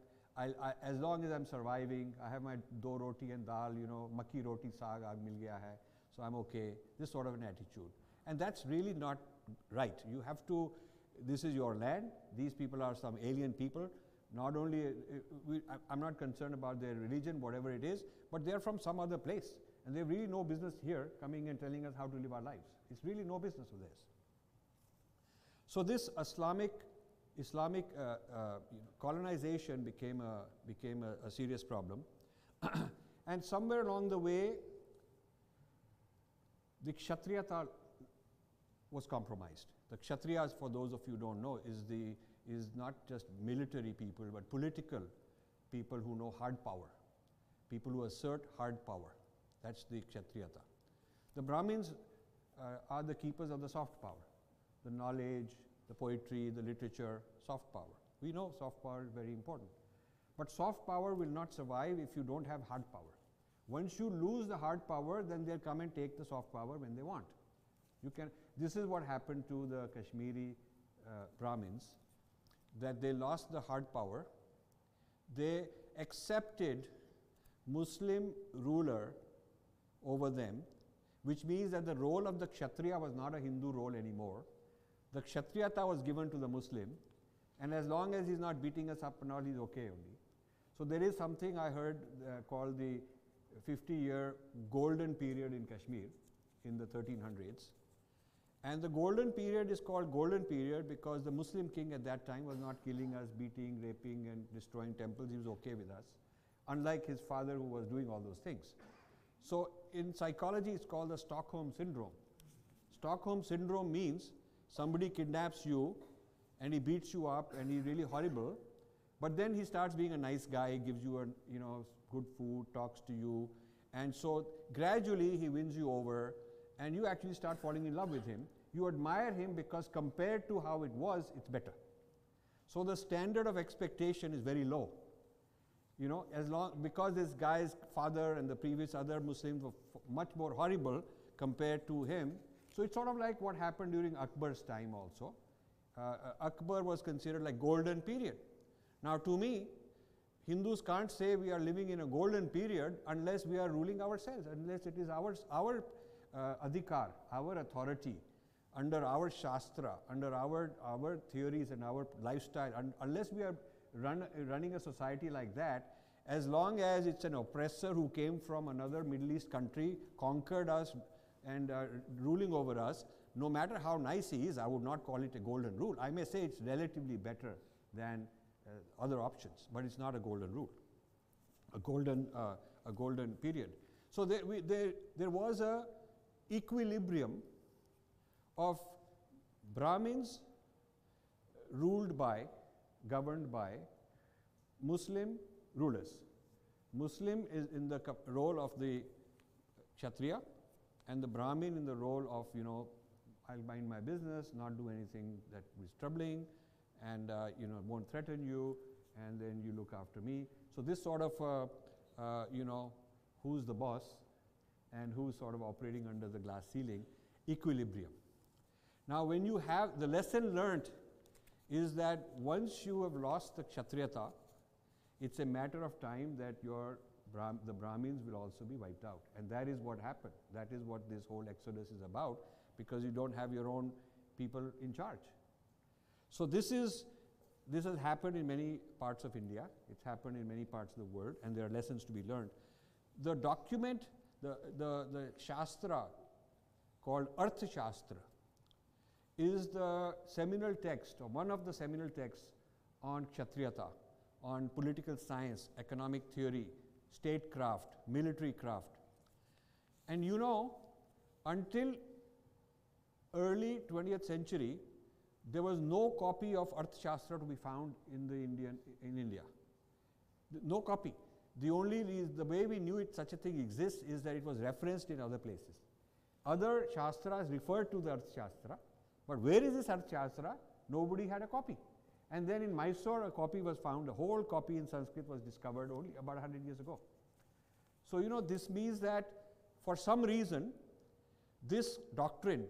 Speaker 6: As long as I'm surviving, I have my do roti and dal, makki roti saag aag mil gaya hai, so I'm okay. This sort of an attitude. And that's really not right. You have to, this is your land, these people are some alien people. Not only, I'm not concerned about their religion, whatever it is, but they're from some other place. And they have really no business here coming and telling us how to live our lives. It's really no business of theirs. So this Islamic colonization became a serious problem. And somewhere along the way, the Kshatriyata was compromised. The Kshatriyas, for those of you who don't know, is not just military people, but political people who know hard power, people who assert hard power. That's the Kshatriyata. The Brahmins are the keepers of the soft power, the knowledge, the poetry, the literature, soft power. We know soft power is very important. But soft power will not survive if you don't have hard power. Once you lose the hard power, then they'll come and take the soft power when they want. This is what happened to the Kashmiri Brahmins, that they lost the hard power. They accepted Muslim ruler over them, which means that the role of the Kshatriya was not a Hindu role anymore. The Kshatriyata was given to the Muslim, and as long as he's not beating us up and all, he's okay only. So there is something I heard called the 50-year golden period in Kashmir in the 1300s. And the golden period is called golden period because the Muslim king at that time was not killing us, beating, raping, and destroying temples. He was okay with us, unlike his father who was doing all those things. So in psychology, it's called the Stockholm Syndrome. Stockholm Syndrome means somebody kidnaps you and he beats you up and he's really horrible, but then he starts being a nice guy, gives you good food, talks to you, and so gradually he wins you over and you actually start falling in love with him. You admire him because compared to how it was, it's better. So the standard of expectation is very low. Because this guy's father and the previous other Muslims were much more horrible compared to him. So it's sort of like what happened during Akbar's time also. Akbar was considered like golden period. Now to me, Hindus can't say we are living in a golden period unless we are ruling ourselves, unless it is our adhikar, our authority, under our shastra, under our theories and our lifestyle, unless we are running a society like that, as long as it's an oppressor who came from another Middle East country, conquered us and ruling over us, no matter how nice he is, I would not call it a golden rule. I may say it's relatively better than other options, but it's not a golden rule, a golden period. So there was a equilibrium of Brahmins governed by Muslim rulers. Muslim is in the role of the Kshatriya, and the Brahmin in the role of, I'll mind my business, not do anything that is troubling, and won't threaten you, and then you look after me. So this sort of, who's the boss and who's sort of operating under the glass ceiling, equilibrium. Now when you have, the lesson learned is that once you have lost the Kshatriyata, it's a matter of time that the Brahmins will also be wiped out. And that is what happened. That is what this whole exodus is about, because you don't have your own people in charge. So this is this has happened in many parts of India, it's happened in many parts of the world, and there are lessons to be learned. The document, the Shastra called Artha Shastra is the seminal text, or one of the seminal texts on Kshatriyata, on political science, economic theory, statecraft, military craft. And you know, until early 20th century, there was no copy of Arthashastra to be found in India. No copy. The only reason, the way we knew such a thing exists is that it was referenced in other places. Other Shastras referred to the Arthashastra, but where is this Arthashastra? Nobody had a copy. And then in Mysore, a copy was found, a whole copy in Sanskrit was discovered only about 100 years ago. So, you know, this means that for some reason, this doctrine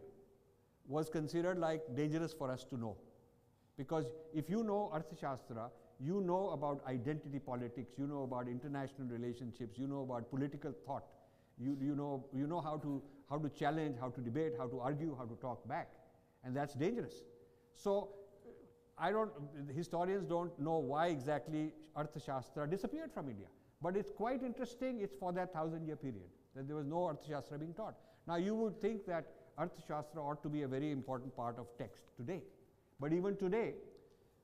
Speaker 6: was considered like dangerous for us to know. Because if you know Arthashastra, you know about identity politics, you know about international relationships, you know about political thought, you know how to challenge, how to debate, how to argue, how to talk back, and that's dangerous. So historians don't know why exactly Arthashastra disappeared from India, but it's quite interesting. It's for that 1,000-year period that there was no Arthashastra being taught. Now you would think that Arthashastra ought to be a very important part of text today, but even today,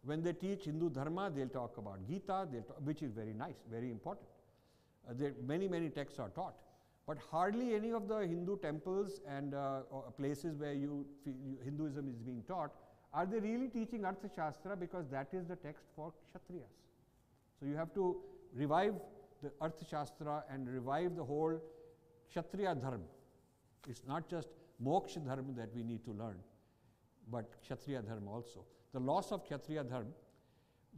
Speaker 6: when they teach Hindu Dharma, they'll talk about Gita, which is very nice, very important. Many texts are taught, but hardly any of the Hindu temples and places where Hinduism is being taught, are they really teaching Arthashastra, because that is the text for Kshatriyas. So you have to revive the Arthashastra and revive the whole Kshatriya Dharma. It's not just Moksha Dharma that we need to learn, but Kshatriya Dharma also. The loss of Kshatriya Dharma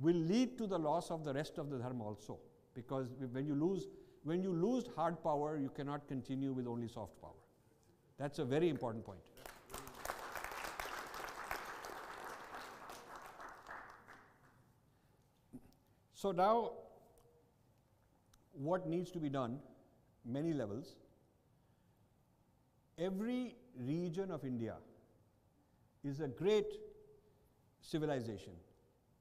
Speaker 6: will lead to the loss of the rest of the Dharma also, because when you lose hard power, you cannot continue with only soft power. That's a very important point. So now, what needs to be done? Many levels. Every region of India is a great civilization,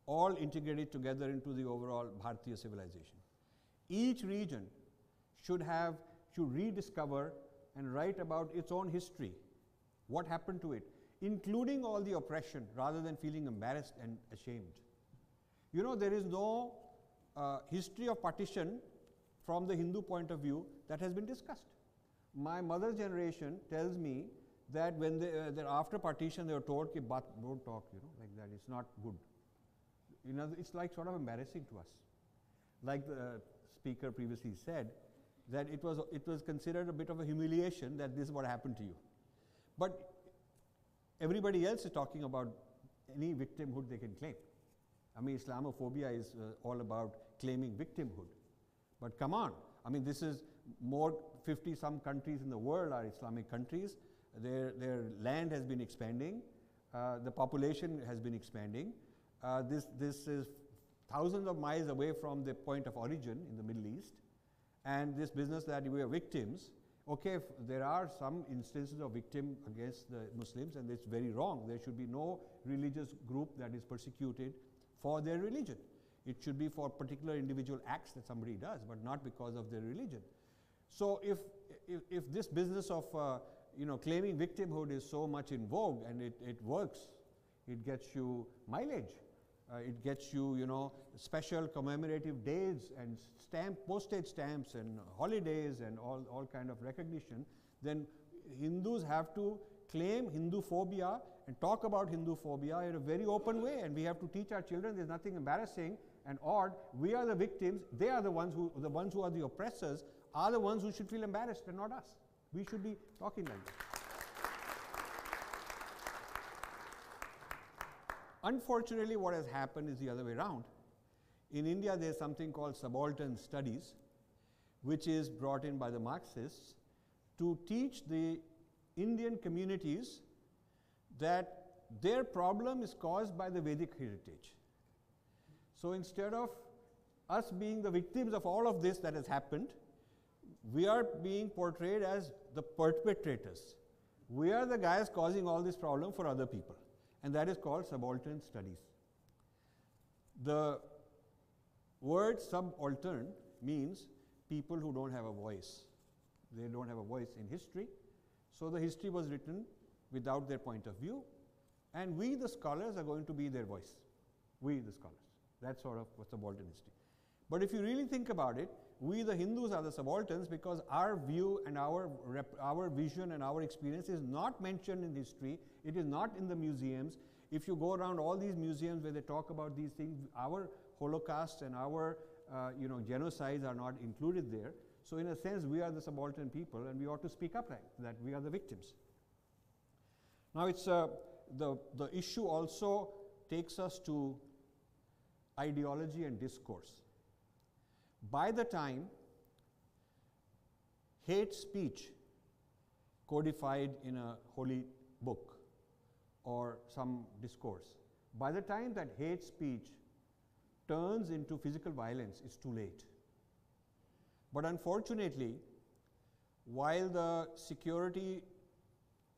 Speaker 6: all integrated together into the overall Bharatiya civilization. Each region should rediscover and write about its own history, what happened to it, including all the oppression, rather than feeling embarrassed and ashamed. You know, there is no history of partition from the Hindu point of view that has been discussed. My mother's generation tells me that when after partition they were told, don't talk, you know, like that, it's not good. You know, it's like sort of embarrassing to us. Like the speaker previously said, that it was considered a bit of a humiliation that this is what happened to you. But everybody else is talking about any victimhood they can claim. I mean, Islamophobia is all about claiming victimhood. But come on, I mean, this is more 50-some countries in the world are Islamic countries. Their land has been expanding. The population has been expanding. This is thousands of miles away from the point of origin in the Middle East. And this business that we are victims, okay, there are some instances of victim against the Muslims, and it's very wrong. There should be no religious group that is persecuted for their religion. It should be for particular individual acts that somebody does, but not because of their religion. So if this business of claiming victimhood is so much in vogue and it works, it gets you mileage, it gets you special commemorative days and postage stamps and holidays and all kind of recognition, then Hindus have to claim Hindu phobia and talk about Hindu phobia in a very open way, and we have to teach our children there's nothing embarrassing and odd. We are the victims, they are the ones who are the oppressors, are the ones who should feel embarrassed and not us. We should be talking like that. Unfortunately, what has happened is the other way around. In India, there is something called Subaltern Studies, which is brought in by the Marxists to teach the Indian communities that their problem is caused by the Vedic heritage. So instead of us being the victims of all of this that has happened, we are being portrayed as the perpetrators. We are the guys causing all this problem for other people, and that is called Subaltern Studies. The word subaltern means people who don't have a voice. They don't have a voice in history. So the history was written without their point of view, and we, the scholars, are going to be their voice. We, the scholars. That's sort of what subaltern history. But if you really think about it, we, the Hindus, are the subalterns because our view and our vision and our experience is not mentioned in history. It is not in the museums. If you go around all these museums where they talk about these things, our holocausts and our genocides are not included there. So in a sense, we are the subaltern people, and we ought to speak up that we are the victims. Now, it's the issue also takes us to ideology and discourse. By the time hate speech codified in a holy book or some discourse, by the time that hate speech turns into physical violence, it's too late. But unfortunately, while the security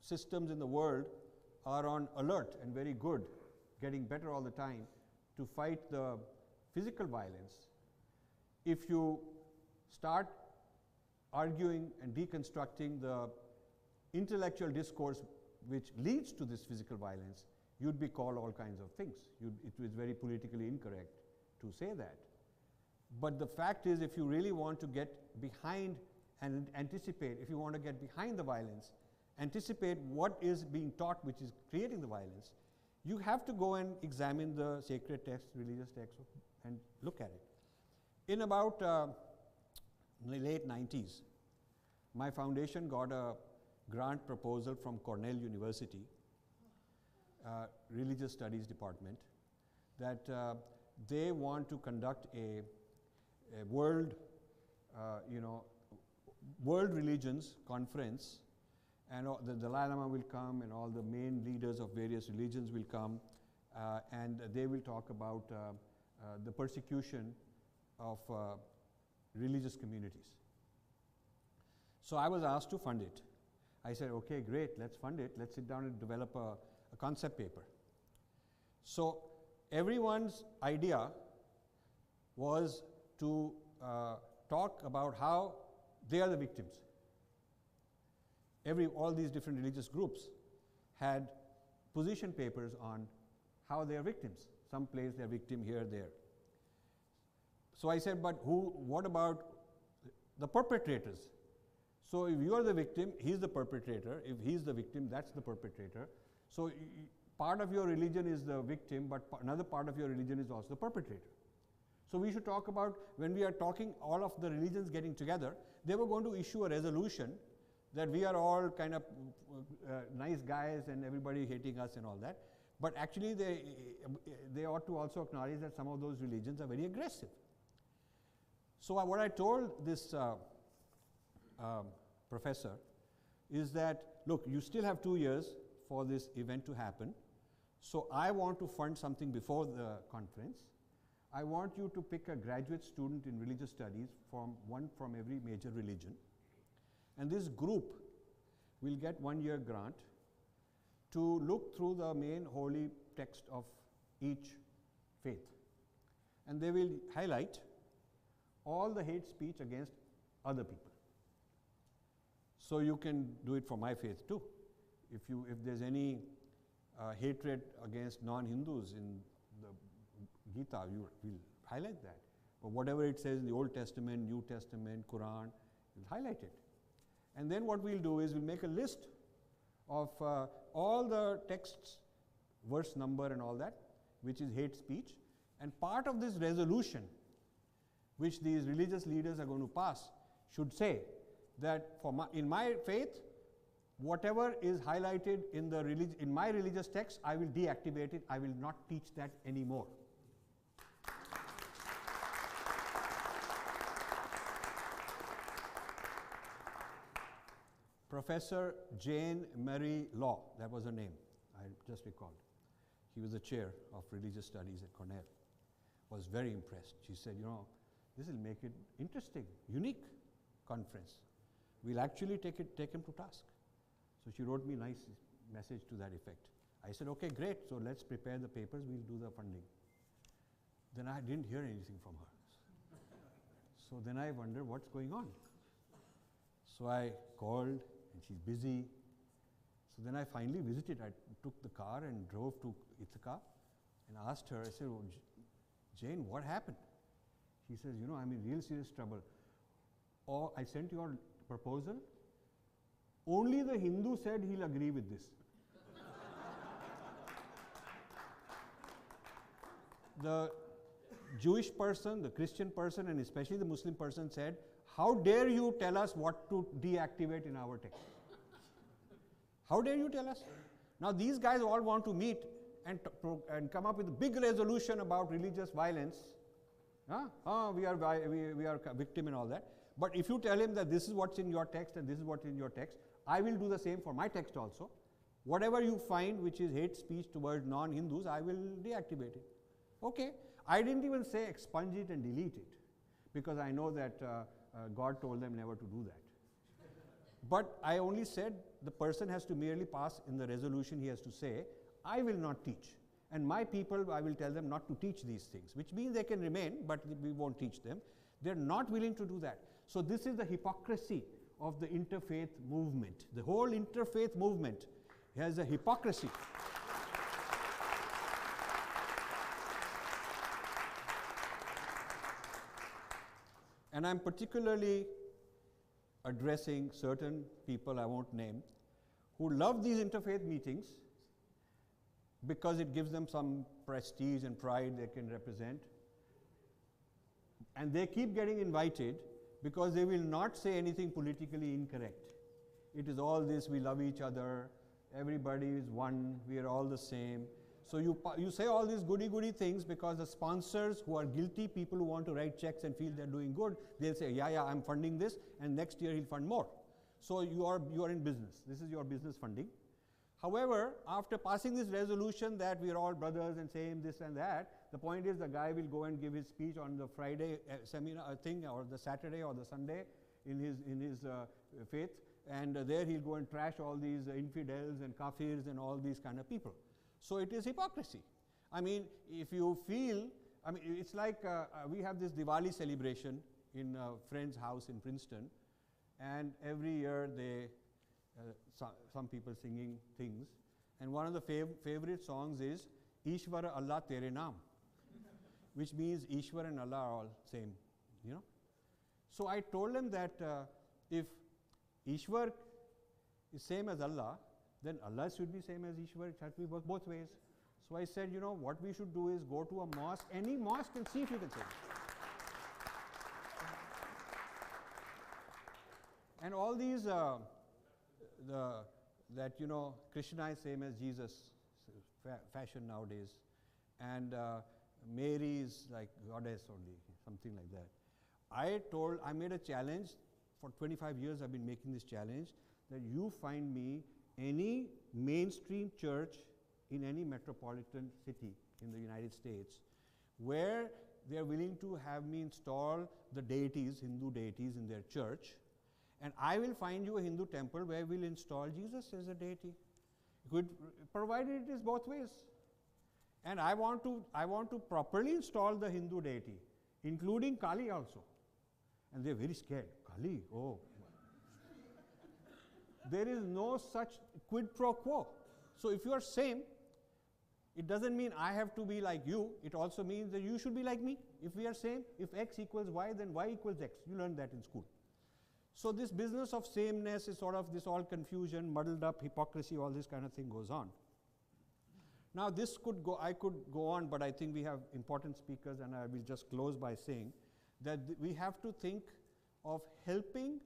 Speaker 6: systems in the world are on alert and very good, getting better all the time to fight the physical violence, if you start arguing and deconstructing the intellectual discourse which leads to this physical violence, you'd be called all kinds of things. It was very politically incorrect to say that. But the fact is, if you really want to get behind and anticipate, if you want to get behind the violence, anticipate what is being taught which is creating the violence, you have to go and examine the sacred text, religious text, and look at it. In about the late 90s, my foundation got a grant proposal from Cornell University, Religious Studies Department, that they want to conduct a world religions conference, and the Dalai Lama will come, and all the main leaders of various religions will come, and they will talk about the persecution of religious communities. So I was asked to fund it. I said, okay, great, let's fund it. Let's sit down and develop a concept paper. So everyone's idea was to talk about how they are the victims. All these different religious groups had position papers on how they are victims. Some place they're victim, here, there. So I said, but what about the perpetrators? So if you are the victim, he's the perpetrator. If he's the victim, that's the perpetrator. So part of your religion is the victim, but another part of your religion is also the perpetrator. So we should talk about, when we are talking all of the religions getting together, they were going to issue a resolution that we are all kind of nice guys and everybody hating us and all that. But actually they ought to also acknowledge that some of those religions are very aggressive. So what I told this professor is that, look, you still have 2 years for this event to happen. So I want to fund something before the conference. I want you to pick a graduate student in religious studies, one from every major religion. And this group will get 1 year grant to look through the main holy text of each faith. And they will highlight all the hate speech against other people. So you can do it for my faith too. If there's any hatred against non-Hindus in the Gita, you will highlight that. But whatever it says in the Old Testament, New Testament, Quran, you'll highlight it. And then what we'll do is we'll make a list of all the texts, verse number and all that, which is hate speech. And part of this resolution, which these religious leaders are going to pass, should say that in my faith, whatever is highlighted in my religious text, I will deactivate it. I will not teach that anymore. Professor Jane Mary Law, that was her name, I just recalled. He was the chair of religious studies at Cornell. Was very impressed. She said, this will make it interesting, unique conference. We'll actually take him to task. So she wrote me a nice message to that effect. I said, okay, great, so let's prepare the papers, we'll do the funding. Then I didn't hear anything from her. So then I wondered what's going on. So I called and she's busy. So then I finally visited. I took the car and drove to Ithaca and asked her, I said, oh, Jane, what happened? She says, you know, I'm in real serious trouble. Or I sent your proposal. Only the Hindu said he'll agree with this. The Jewish person, the Christian person, and especially the Muslim person said, how dare you tell us what to deactivate in our text? How dare you tell us? Now these guys all want to meet and come up with a big resolution about religious violence. We are a victim and all that. But if you tell him that this is what's in your text and this is what's in your text, I will do the same for my text also. Whatever you find which is hate speech towards non-Hindus, I will deactivate it. Okay. I didn't even say expunge it and delete it, because I know that God told them never to do that. But I only said the person has to merely pass in the resolution, he has to say, I will not teach. And my people, I will tell them not to teach these things, which means they can remain, but we won't teach them. They're not willing to do that. So this is the hypocrisy of the interfaith movement. The whole interfaith movement has a hypocrisy. And I'm particularly addressing certain people I won't name who love these interfaith meetings because it gives them some prestige and pride they can represent. And they keep getting invited because they will not say anything politically incorrect. It is all this, we love each other, everybody is one, we are all the same. So you say all these goody things because the sponsors who are guilty, people who want to write checks and feel they're doing good, they'll say, yeah, I'm funding this, and next year he'll fund more. So you are in business. This is your business funding. However, after passing this resolution that we are all brothers and same this and that, the point is the guy will go and give his speech on the Friday seminar thing, or the Saturday or the Sunday in his faith, and there he'll go and trash all these infidels and kafirs and all these kind of people. So it is hypocrisy. I mean, if you feel, I mean, it's like we have this Diwali celebration in a friend's house in Princeton, and every year they, some people singing things, and one of the favorite songs is Ishwara Allah Tere Naam, which means Ishwar and Allah are all same, you know. So I told them that if Ishwar is same as Allah, then Allah should be same as Ishwar. It has to be both ways. So I said, you know, what we should do is go to a mosque, any mosque, and see if you can say it. And all these, that, you know, Krishna is same as Jesus, fashion nowadays, and Mary is like goddess only, something like that. I made a challenge. For 25 years I've been making this challenge that you find me any mainstream church in any metropolitan city in the United States where they are willing to have me install the deities, Hindu deities in their church, and I will find you a Hindu temple where we'll install Jesus as a deity, provided it is both ways. And I want to properly install the Hindu deity, including Kali also. And they're very scared. Kali, oh. There is no such quid pro quo. So if you are same, it doesn't mean I have to be like you. It also means that you should be like me. If we are same, if x equals y, then y equals x. You learned that in school. So this business of sameness is sort of this all confusion, muddled up, hypocrisy, all this kind of thing goes on. Now this could go, I could go on, but I think we have important speakers, and I will just close by saying that we have to think of helping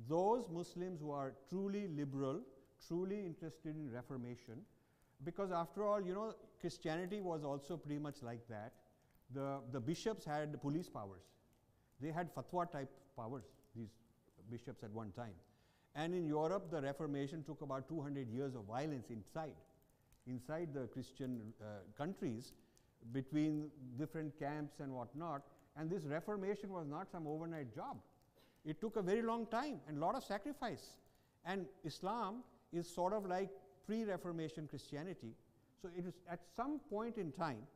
Speaker 6: those Muslims who are truly liberal, truly interested in Reformation, because after all, you know, Christianity was also pretty much like that. The bishops had police powers. They had fatwa type powers, these bishops at one time. And in Europe, the Reformation took about 200 years of violence inside the Christian countries, between different camps and whatnot. And this Reformation was not some overnight job. It took a very long time and a lot of sacrifice. And Islam is sort of like pre-Reformation Christianity. So it is at some point in time,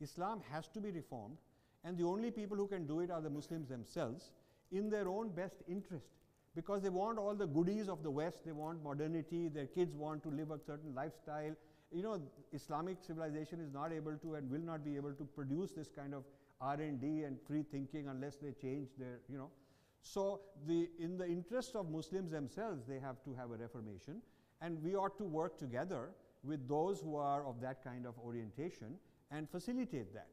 Speaker 6: Islam has to be reformed, and the only people who can do it are the Muslims themselves in their own best interest, because they want all the goodies of the West, they want modernity, their kids want to live a certain lifestyle. You know, Islamic civilization is not able to and will not be able to produce this kind of R&D and free thinking unless they change their, you know. So in the interest of Muslims themselves, they have to have a reformation, and we ought to work together with those who are of that kind of orientation and facilitate that.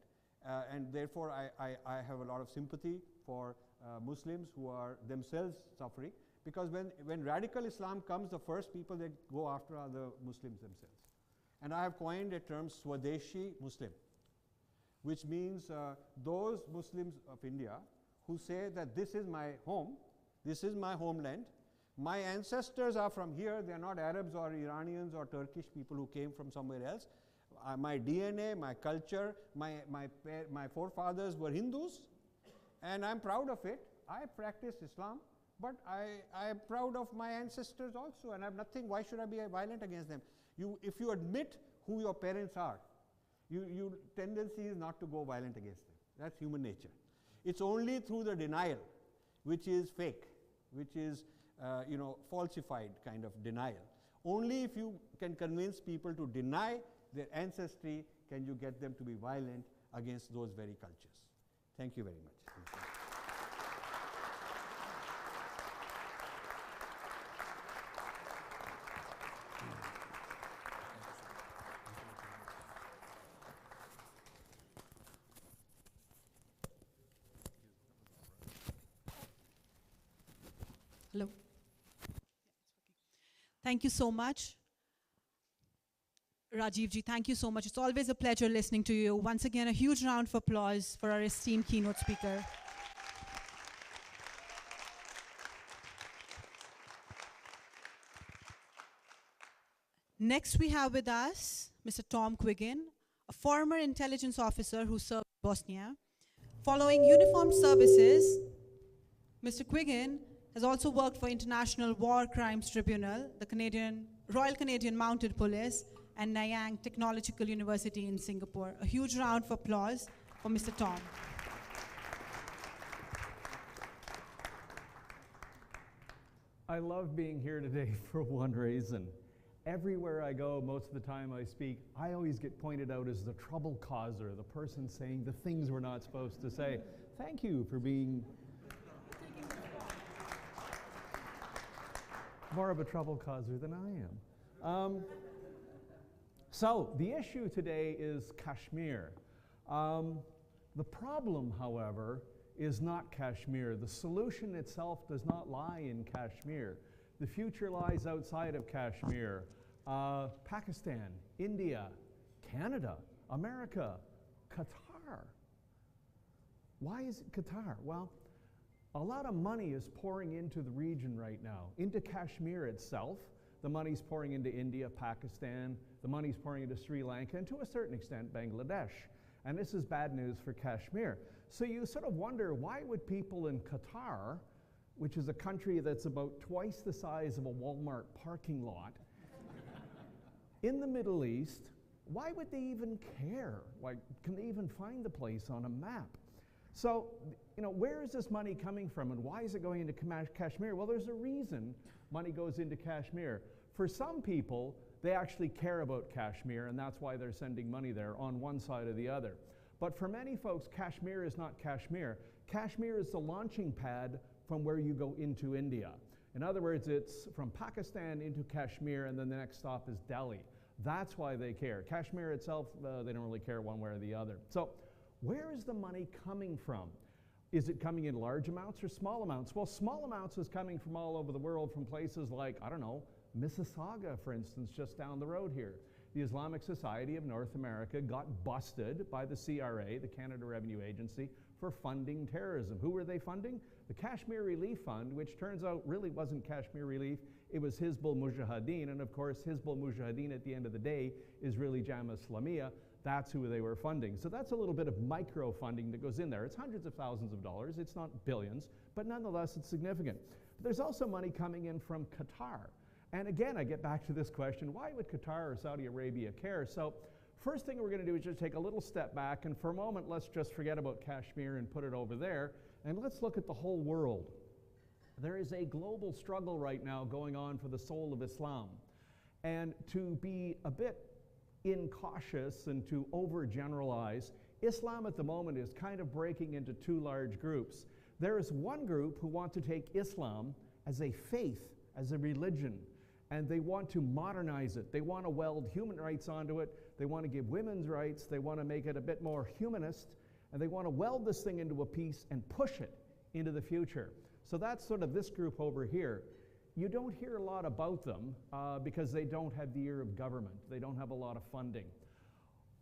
Speaker 6: And therefore, I have a lot of sympathy for Muslims who are themselves suffering, because when radical Islam comes, the first people that go after are the Muslims themselves. And I have coined a term, Swadeshi Muslim, which means those Muslims of India who say that this is my home, this is my homeland, my ancestors are from here, they are not Arabs or Iranians or Turkish people who came from somewhere else. My DNA, my culture, my forefathers were Hindus, and I'm proud of it. I practice Islam, but I am proud of my ancestors also, and I have nothing. Why should I be violent against them? If you admit who your parents are, your tendency is not to go violent against them. That's human nature. It's only through the denial, which is fake, which is falsified kind of denial. Only if you can convince people to deny their ancestry can you get them to be violent against those very cultures. Thank you very much.
Speaker 1: Hello. Thank you so much. Rajiv ji, thank you so much. It's always a pleasure listening to you. Once again, a huge round of applause for our esteemed keynote speaker. Next, we have with us Mr. Tom Quiggin, a former intelligence officer who served Bosnia. Following uniformed services, Mr. Quiggin has also worked for International War Crimes Tribunal, the Royal Canadian Mounted Police, and Nanyang Technological University in Singapore. A huge round of applause for Mr. Tom.
Speaker 8: I love being here today for one reason. Everywhere I go, most of the time I speak, I always get pointed out as the trouble causer, the person saying the things we're not supposed to say. Thank you for being more of a trouble causer than I am. So the issue today is Kashmir. The problem, however, is not Kashmir. The solution itself does not lie in Kashmir. The future lies outside of Kashmir. Pakistan, India, Canada, America, Qatar. Why is it Qatar? Well, a lot of money is pouring into the region right now, into Kashmir itself. The money's pouring into India, Pakistan, the money's pouring into Sri Lanka, and to a certain extent, Bangladesh. And this is bad news for Kashmir. So you sort of wonder, why would people in Qatar, which is a country that's about twice the size of a Walmart parking lot, in the Middle East, why would they even care? Like, can they even find the place on a map? So, where is this money coming from, and why is it going into Kashmir? Well, there's a reason money goes into Kashmir. For some people, they actually care about Kashmir, and that's why they're sending money there on one side or the other. But for many folks, Kashmir is not Kashmir. Kashmir is the launching pad from where you go into India. In other words, it's from Pakistan into Kashmir, and then the next stop is Delhi. That's why they care. Kashmir itself, they don't really care one way or the other. So, where is the money coming from? Is it coming in large amounts or small amounts? Well, small amounts is coming from all over the world, from places like, I don't know, Mississauga, for instance, just down the road here. The Islamic Society of North America got busted by the CRA, the Canada Revenue Agency, for funding terrorism. Who were they funding? The Kashmir Relief Fund, which turns out really wasn't Kashmir Relief, it was Hizbul Mujahideen, and of course Hizbul Mujahideen at the end of the day is really Jamaat Islamiyah. That's who they were funding. So that's a little bit of micro funding that goes in there. It's hundreds of thousands of dollars, it's not billions, but nonetheless it's significant. But there's also money coming in from Qatar. And again, I get back to this question, why would Qatar or Saudi Arabia care? So First thing we're going to do is just take a little step back, and for a moment, let's just forget about Kashmir and put it over there, and let's look at the whole world. There is a global struggle right now going on for the soul of Islam. And to be a bit incautious and to overgeneralize, Islam at the moment is kind of breaking into two large groups. There is one group who want to take Islam as a faith, as a religion, and they want to modernize it. They want to weld human rights onto it. They want to give women's rights. They want to make it a bit more humanist, and they want to weld this thing into a piece and push it into the future. So that's sort of this group over here. You don't hear a lot about them because they don't have the ear of government. They don't have a lot of funding.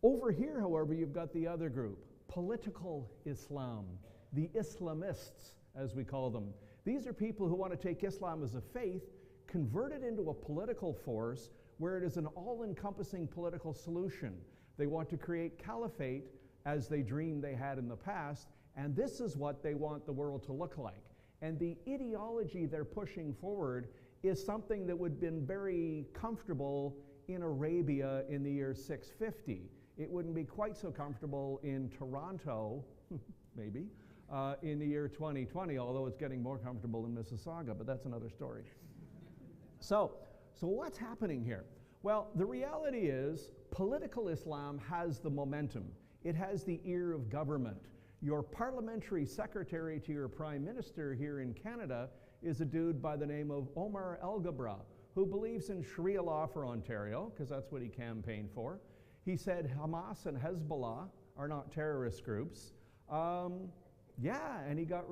Speaker 8: Over here, however, you've got the other group, political Islam, the Islamists, as we call them. These are people who want to take Islam as a faith, convert it into a political force where it is an all-encompassing political solution. They want to create caliphate as they dreamed they had in the past, and this is what they want the world to look like. And the ideology they're pushing forward is something that would have been very comfortable in Arabia in the year 650. It wouldn't be quite so comfortable in Toronto, maybe, in the year 2020, although it's getting more comfortable in Mississauga, but that's another story. So what's happening here? Well, the reality is political Islam has the momentum. It has the ear of government. Your parliamentary secretary to your prime minister here in Canada is a dude by the name of Omar El-Gabra, who believes in Sharia law for Ontario, because that's what he campaigned for. He said Hamas and Hezbollah are not terrorist groups. Yeah, and he got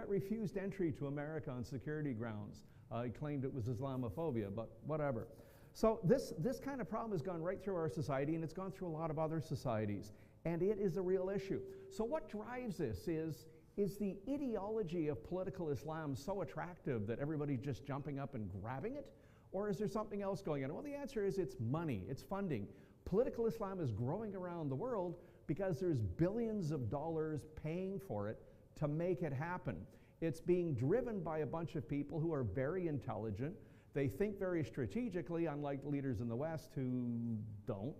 Speaker 8: refused entry to America on security grounds. He claimed it was Islamophobia, but whatever. So this kind of problem has gone right through our society, and it's gone through a lot of other societies. And it is a real issue. So what drives this is the ideology of political Islam so attractive that everybody's just jumping up and grabbing it? Or is there something else going on? Well, the answer is it's money, it's funding. Political Islam is growing around the world because there's billions of dollars paying for it to make it happen. It's being driven by a bunch of people who are very intelligent. They think very strategically, unlike leaders in the West who don't.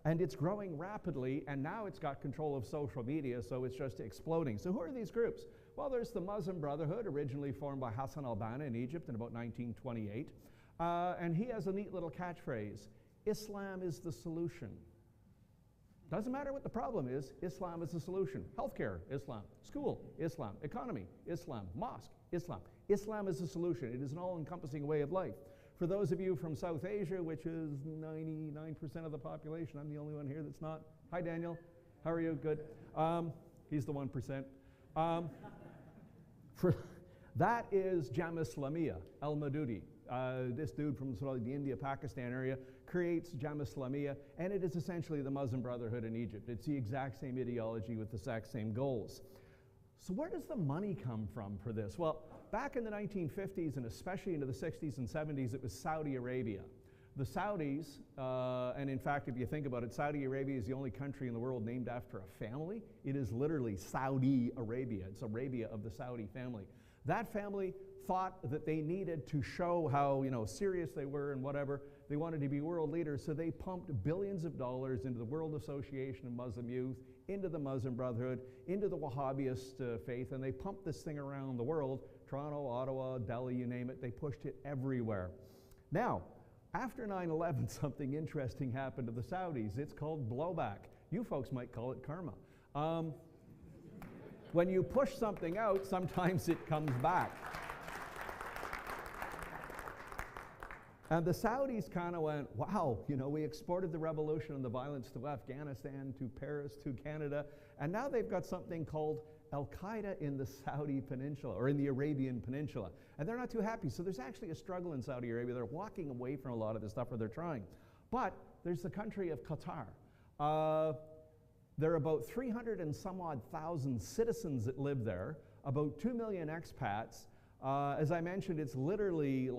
Speaker 8: And it's growing rapidly, and now it's got control of social media, so it's just exploding. So who are these groups? Well, there's the Muslim Brotherhood, originally formed by Hassan al-Banna in Egypt in about 1928. And he has a neat little catchphrase: Islam is the solution. Doesn't matter what the problem is, Islam is the solution. Healthcare, Islam. School, Islam. Economy, Islam. Mosque, Islam. Islam is the solution. It is an all-encompassing way of life. For those of you from South Asia, which is 99% of the population, I'm the only one here that's not. Hi, Daniel. How are you? Good. He's the 1%. That is Jam Islamiyya, al-Madudi. This dude from sort of the India-Pakistan area creates Jam Islamiyya, and it is essentially the Muslim Brotherhood in Egypt. It's the exact same ideology with the exact same goals. So where does the money come from for this? Well, back in the 1950s and especially into the 60s and 70s, it was Saudi Arabia. The Saudis, and in fact, if you think about it, Saudi Arabia is the only country in the world named after a family. It is literally Saudi Arabia. It's Arabia of the Saudi family. That family thought that they needed to show how serious they were and whatever. They wanted to be world leaders, so they pumped billions of dollars into the World Association of Muslim Youth, into the Muslim Brotherhood, into the Wahhabist faith, and they pumped this thing around the world. Toronto, Ottawa, Delhi, you name it, they pushed it everywhere. Now, after 9/11, something interesting happened to the Saudis. It's called blowback. You folks might call it karma. When you push something out, sometimes it comes back. And the Saudis kind of went, wow, we exported the revolution and the violence to Afghanistan, to Paris, to Canada, and now they've got something called Al-Qaeda in the Saudi Peninsula, or in the Arabian Peninsula. And they're not too happy. So there's actually a struggle in Saudi Arabia. They're walking away from a lot of this stuff, or they're trying. But there's the country of Qatar. There are about 300 and some odd thousand citizens that live there, about 2 million expats. As I mentioned, it's literally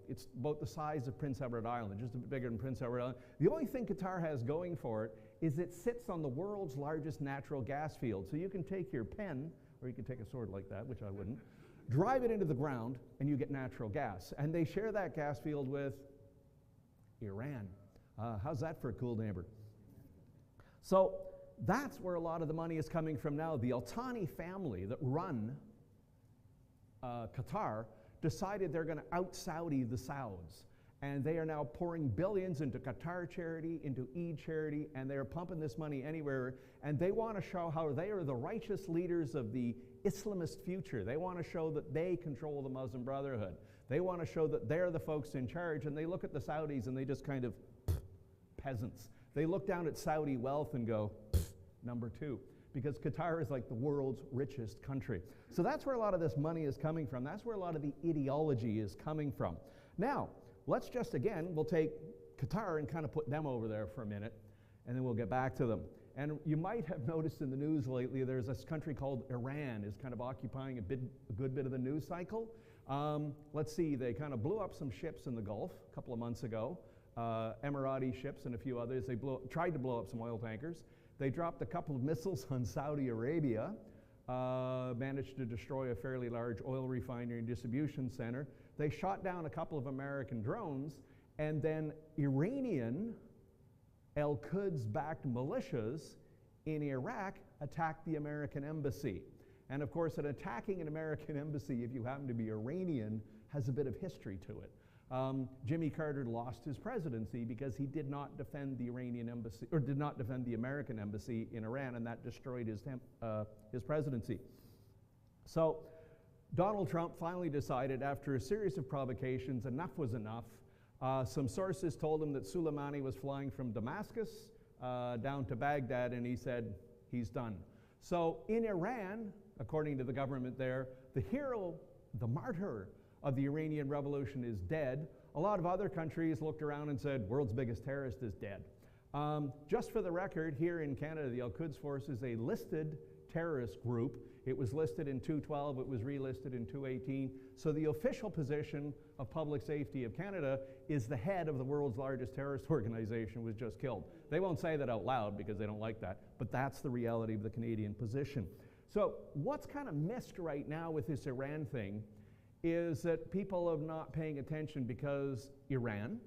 Speaker 8: it's about the size of Prince Edward Island, just a bit bigger than Prince Edward Island. The only thing Qatar has going for it is it sits on the world's largest natural gas field. So you can take your pen, or you can take a sword like that, which I wouldn't, drive it into the ground, and you get natural gas. And they share that gas field with Iran. How's that for a cool neighbor? So that's where a lot of the money is coming from now. The Al Thani family that run Qatar decided they're going to out-Saudi the Sauds. And they are now pouring billions into Qatar charity, into Eid charity, and they're pumping this money anywhere. And they want to show how they are the righteous leaders of the Islamist future. They want to show that they control the Muslim Brotherhood. They want to show that they're the folks in charge. And they look at the Saudis and they just kind of, peasants. They look down at Saudi wealth and go, number two. Because Qatar is like the world's richest country. So that's where a lot of this money is coming from. That's where a lot of the ideology is coming from. Now, let's just, again, we'll take Qatar and kind of put them over there for a minute, and then we'll get back to them. And you might have noticed in the news lately, there's this country called Iran is kind of occupying a good bit of the news cycle. Let's see, they kind of blew up some ships in the Gulf a couple of months ago, Emirati ships and a few others. They tried to blow up some oil tankers. They dropped a couple of missiles on Saudi Arabia, managed to destroy a fairly large oil refinery and distribution center. They shot down a couple of American drones, and then Iranian Al-Quds-backed militias in Iraq attacked the American embassy. And of course, attacking an American embassy, if you happen to be Iranian, has a bit of history to it. Jimmy Carter lost his presidency because he did not defend the Iranian embassy, or did not defend the American embassy in Iran, and that destroyed his presidency. So Donald Trump finally decided, after a series of provocations, enough was enough. Some sources told him that Soleimani was flying from Damascus down to Baghdad, and he said he's done. So in Iran, according to the government there, the hero, the martyr of the Iranian Revolution is dead. A lot of other countries looked around and said, world's biggest terrorist is dead. Just for the record, here in Canada, the Al-Quds Force is a listed terrorist group. It was listed in 2012, it was relisted in 2018. So the official position of Public Safety of Canada is the head of the world's largest terrorist organization was just killed. They won't say that out loud because they don't like that, but that's the reality of the Canadian position. So what's kind of missed right now with this Iran thing is that people are not paying attention because Iran,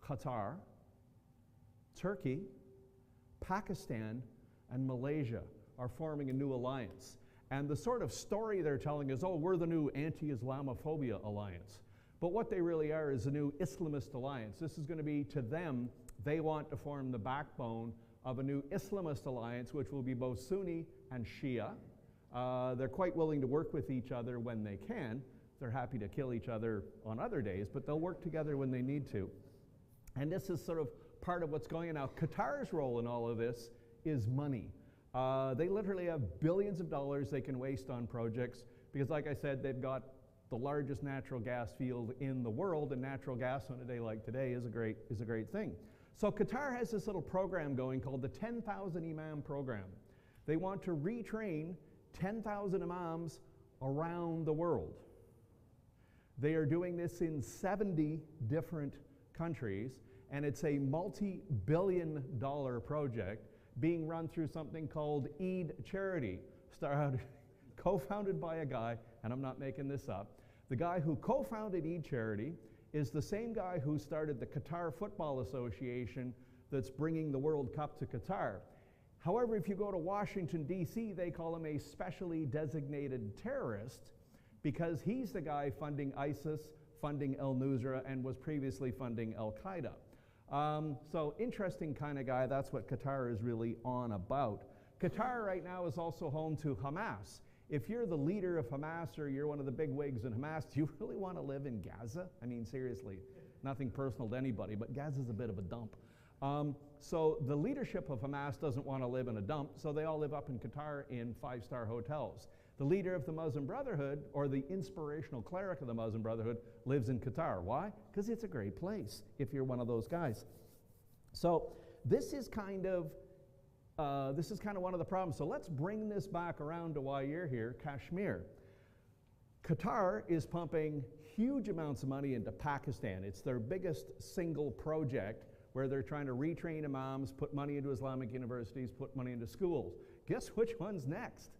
Speaker 8: Qatar, Turkey, Pakistan, and Malaysia are forming a new alliance. And the sort of story they're telling is, oh, we're the new anti-Islamophobia alliance. But what they really are is a new Islamist alliance. This is going to be, to them, they want to form the backbone of a new Islamist alliance, which will be both Sunni and Shia. They're quite willing to work with each other when they can. They're happy to kill each other on other days, but they'll work together when they need to. And this is sort of part of what's going on now. Qatar's role in all of this is money. They literally have billions of dollars they can waste on projects because, like I said, they've got the largest natural gas field in the world, and natural gas on a day like today is a great thing. So Qatar has this little program going called the 10,000 Imam Program. They want to retrain 10,000 imams around the world. They are doing this in 70 different countries, and it's a multi-billion-dollar project being run through something called Eid Charity, co-founded by a guy, and I'm not making this up. The guy who co-founded Eid Charity is the same guy who started the Qatar Football Association that's bringing the World Cup to Qatar. However, if you go to Washington, D.C., they call him a specially designated terrorist because he's the guy funding ISIS, funding al-Nusra, and was previously funding al-Qaeda. So interesting kind of guy. That's what Qatar is really on about. Qatar right now is also home to Hamas. If you're the leader of Hamas or you're one of the big wigs in Hamas, do you really want to live in Gaza? I mean, seriously, nothing personal to anybody, but Gaza's a bit of a dump. So the leadership of Hamas doesn't want to live in a dump, so they all live up in Qatar in five-star hotels. The leader of the Muslim Brotherhood, or the inspirational cleric of the Muslim Brotherhood, lives in Qatar. Why? Because it's a great place, if you're one of those guys. So this is kind of one of the problems. So let's bring this back around to why you're here, Kashmir. Qatar is pumping huge amounts of money into Pakistan. It's their biggest single project where they're trying to retrain imams, put money into Islamic universities, put money into schools. Guess which one's next?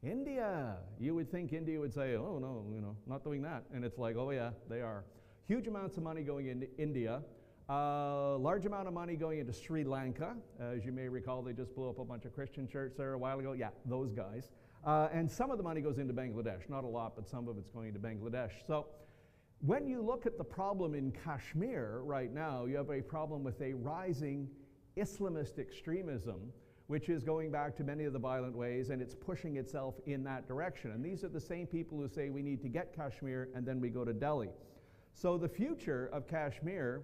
Speaker 8: India. You would think India would say, oh no, not doing that. And it's like, oh yeah, they are. Huge amounts of money going into India. Large amount of money going into Sri Lanka. As you may recall, they just blew up a bunch of Christian churches there a while ago. Yeah, those guys. And some of the money goes into Bangladesh. Not a lot, but some of it's going into Bangladesh. So when you look at the problem in Kashmir right now, you have a problem with a rising Islamist extremism, which is going back to many of the violent ways, and it's pushing itself in that direction. And these are the same people who say we need to get Kashmir, and then we go to Delhi. So the future of Kashmir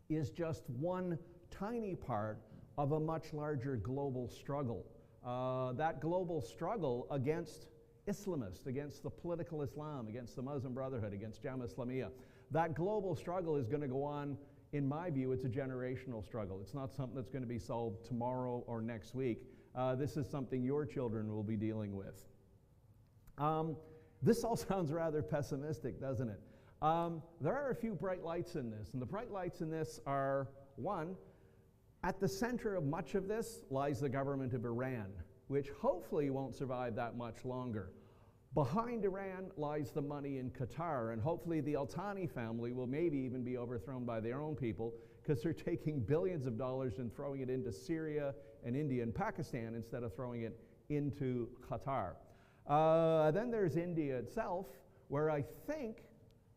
Speaker 8: is just one tiny part of a much larger global struggle. That global struggle against Islamists, against the political Islam, against the Muslim Brotherhood, against Jamaat Islamiyah. That global struggle is going to go on. In my view, it's a generational struggle. It's not something that's going to be solved tomorrow or next week. This is something your children will be dealing with. This all sounds rather pessimistic, doesn't it? There are a few bright lights in this, and the bright lights in this are, one, at the center of much of this lies the government of Iran, which hopefully won't survive that much longer. Behind Iran lies the money in Qatar, and hopefully the Al-Thani family will maybe even be overthrown by their own people, because they're taking billions of dollars and throwing it into Syria and India and Pakistan instead of throwing it into Qatar. Then there's India itself, where I think,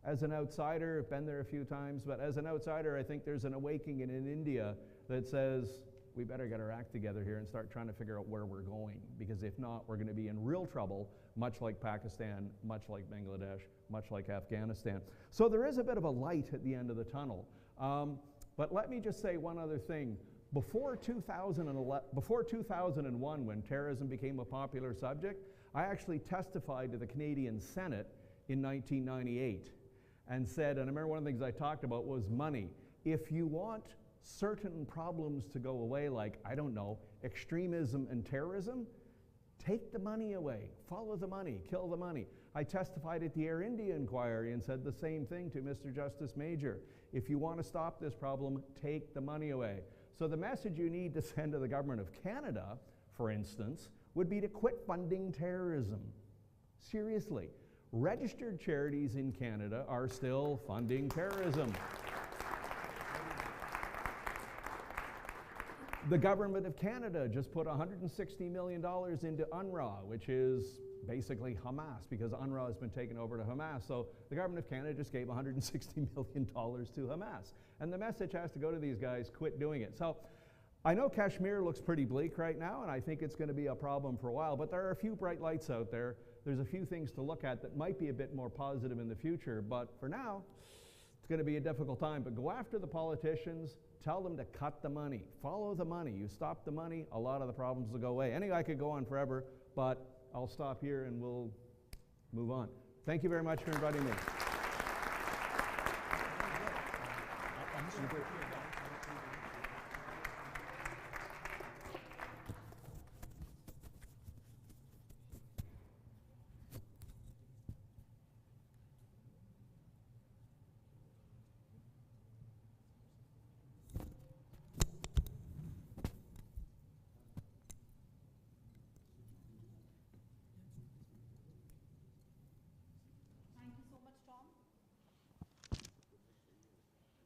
Speaker 8: as an outsider, I've been there a few times, but as an outsider, I think there's an awakening in India that says, we better get our act together here and start trying to figure out where we're going, because if not, we're going to be in real trouble, much like Pakistan, much like Bangladesh, much like Afghanistan. So there is a bit of a light at the end of the tunnel. But let me just say one other thing. Before 2001, when terrorism became a popular subject, I actually testified to the Canadian Senate in 1998 and said, and I remember one of the things I talked about was money. If you want certain problems to go away, like, I don't know, extremism and terrorism, take the money away, follow the money, kill the money. I testified at the Air India inquiry and said the same thing to Mr. Justice Major. If you want to stop this problem, take the money away. So the message you need to send to the government of Canada, for instance, would be to quit funding terrorism. Seriously. Registered charities in Canada are still funding terrorism. The government of Canada just put $160 million into UNRWA, which is basically Hamas, because UNRWA has been taken over to Hamas. So the government of Canada just gave $160 million to Hamas. And the message has to go to these guys, quit doing it. So I know Kashmir looks pretty bleak right now, and I think it's going to be a problem for a while, but there are a few bright lights out there. There's a few things to look at that might be a bit more positive in the future, but for now, it's going to be a difficult time. But go after the politicians, tell them to cut the money, follow the money. You stop the money, a lot of the problems will go away. Anyway, I could go on forever, but I'll stop here and we'll move on. Thank you very much for inviting me.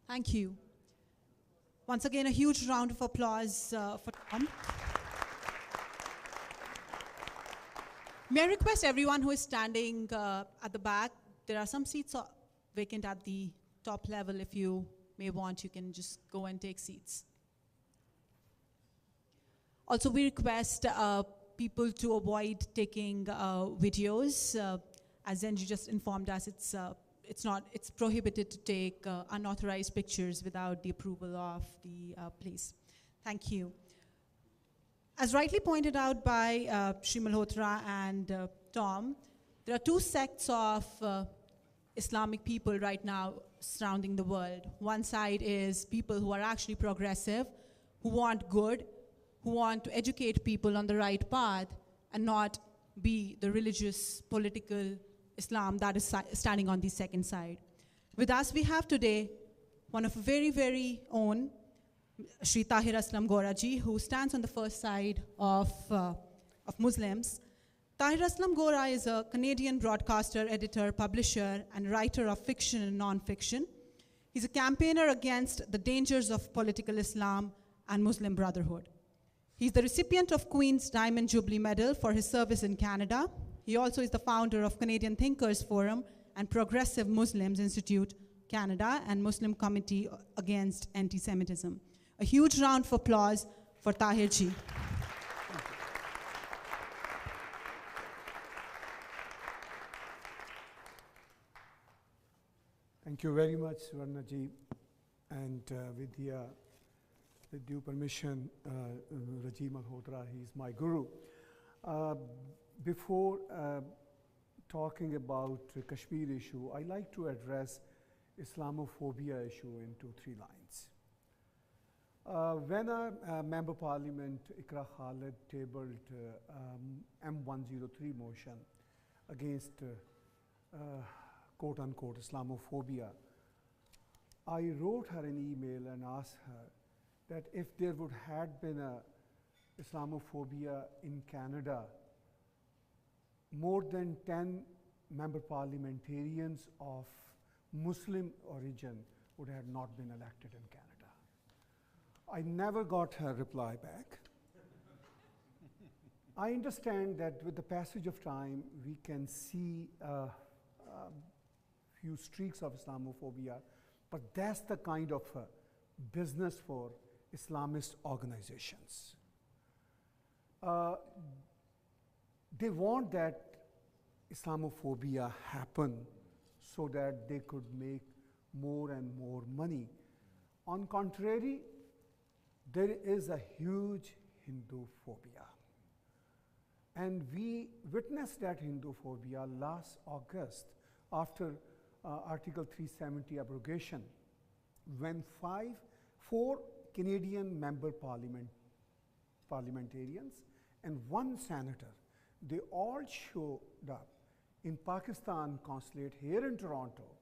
Speaker 1: Thank you. Once again, a huge round of applause for Tom. May I request everyone who is standing at the back, there are some seats vacant at the top level. If you may want, you can just go and take seats. Also, we request people to avoid taking videos. As Zenji just informed us, it's prohibited to take unauthorized pictures without the approval of the place. Thank you. As rightly pointed out by Sri Malhotra and Tom, there are two sects of Islamic people right now surrounding the world. One side is people who are actually progressive, who want good, who want to educate people on the right path and not be the religious, political Islam that is standing on the second side. With us we have today one of our very, very own, Shri Tahir Aslam Gora ji, who stands on the first side of Muslims. Tahir Aslam Gora is a Canadian broadcaster, editor, publisher, and writer of fiction and non-fiction. He's a campaigner against the dangers of political Islam and Muslim Brotherhood. He's the recipient of Queen's Diamond Jubilee Medal for his service in Canada. He also is the founder of Canadian Thinkers Forum and Progressive Muslims Institute Canada and Muslim Committee Against Anti-Semitism. A huge round of applause for Tahir ji.
Speaker 9: Thank you very much, Varna ji, and Vidya. With due permission, Rajiv Malhotra, he's my guru. Before talking about the Kashmir issue, I like to address Islamophobia issue in 2-3 lines. When a Member Parliament, Ikra Khalid, tabled M103 motion against quote-unquote Islamophobia, I wrote her an email and asked her that if there would have been a Islamophobia in Canada, more than 10 member parliamentarians of Muslim origin would have not been elected in Canada. I never got her reply back. I understand that with the passage of time, we can see a few streaks of Islamophobia, but that's the kind of business for Islamist organizations. They want that Islamophobia happen so that they could make more and more money. On contrary, there is a huge Hindu phobia. And we witnessed that Hindu phobia last August after Article 370 abrogation, when 4 Canadian member parliamentarians and 1 senator, they all showed up in Pakistan consulate here in Toronto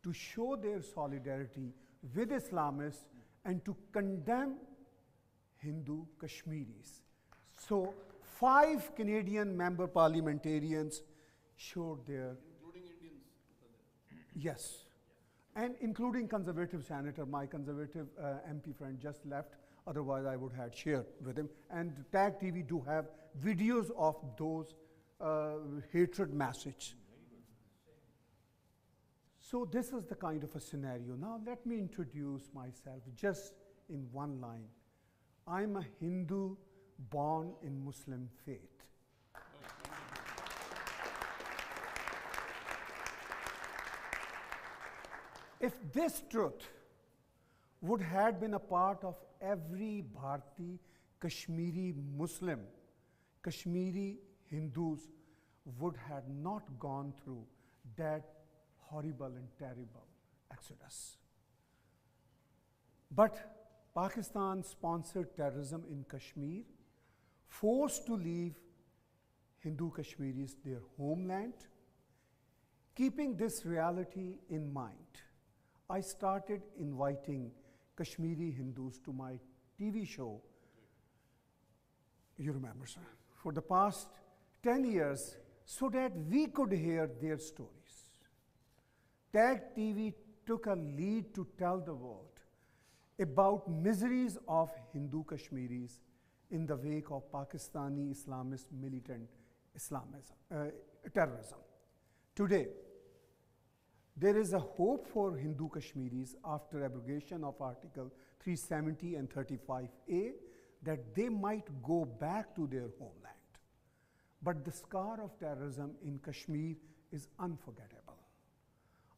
Speaker 9: to show their solidarity with Islamists and to condemn Hindu Kashmiris. So 5 Canadian member parliamentarians showed their...
Speaker 7: Including Indians?
Speaker 9: Yes. And including conservative senator, my conservative MP friend just left, otherwise I would have shared with him. And TAG TV do have videos of those hatred message. So this is the kind of a scenario. Now let me introduce myself just in one line. I'm a Hindu born in Muslim faith. If this truth would have been a part of every Bharati Kashmiri Muslim, Kashmiri Hindus would have not gone through that horrible and terrible exodus. But Pakistan sponsored terrorism in Kashmir, forced to leave Hindu Kashmiris their homeland. Keeping this reality in mind, I started inviting Kashmiri Hindus to my TV show. You remember, sir? For the past 10 years, so that we could hear their stories. TAG TV took a lead to tell the world about miseries of Hindu Kashmiris in the wake of Pakistani Islamist militant terrorism. Today, there is a hope for Hindu Kashmiris after abrogation of Article 370 and 35A that they might go back to their homeland. But the scar of terrorism in Kashmir is unforgettable.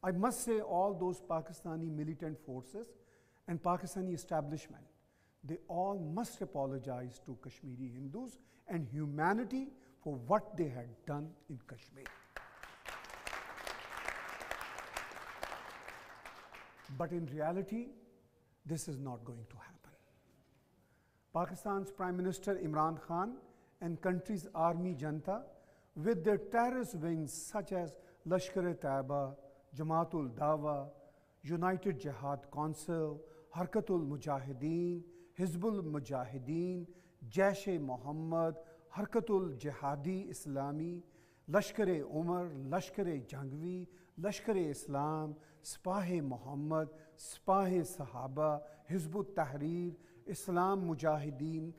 Speaker 9: I must say all those Pakistani militant forces and Pakistani establishment, they all must apologize to Kashmiri Hindus and humanity for what they had done in Kashmir. But in reality, this is not going to happen. Pakistan's Prime Minister Imran Khan and country's army Janta, with their terrorist wings such as Lashkar-e-Taiba, Jamaatul Dawa, United Jihad Council, Harkatul Mujahideen, Hizbul Mujahideen, Jaish-e-Mohammed, Harkatul Jihadi Islami, Lashkar-e-Umar, Lashkar-e-Jangvi, Lashkar-e-Islam, Spah-e-Mohammed, Spah-e Sahaba, Hizb ut-Tahrir, Islam Mujahideen,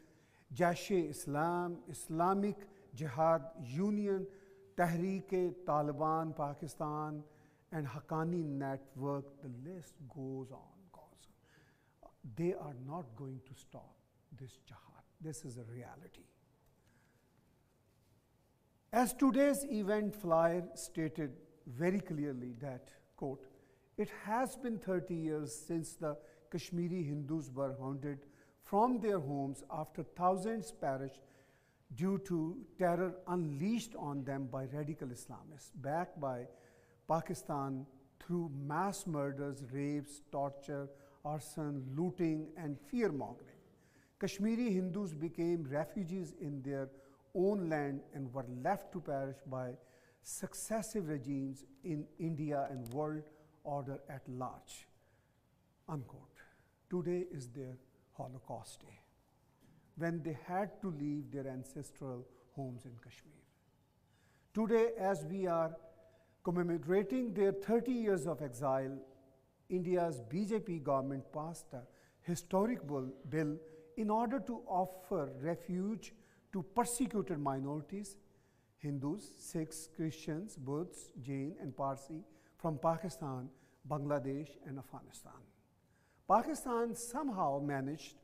Speaker 9: Jaish-e-Islam, Islamic Jihad Union, Tehreek-e-Taliban Pakistan, and Haqqani Network. The list goes on. They are not going to stop this jihad. This is a reality. As today's event flyer stated very clearly that, quote, it has been 30 years since the Kashmiri Hindus were hounded from their homes after thousands perished due to terror unleashed on them by radical Islamists, backed by Pakistan through mass murders, rapes, torture, arson, looting, and fear-mongering. Kashmiri Hindus became refugees in their own land and were left to perish by successive regimes in India and world order at large. Unquote. Today is their Holocaust Day, when they had to leave their ancestral homes in Kashmir. Today, as we are commemorating their 30 years of exile, India's BJP government passed a historic bill in order to offer refuge to persecuted minorities, Hindus, Sikhs, Christians, Buddhists, Jain, and Parsi from Pakistan, Bangladesh, and Afghanistan. Pakistan somehow managed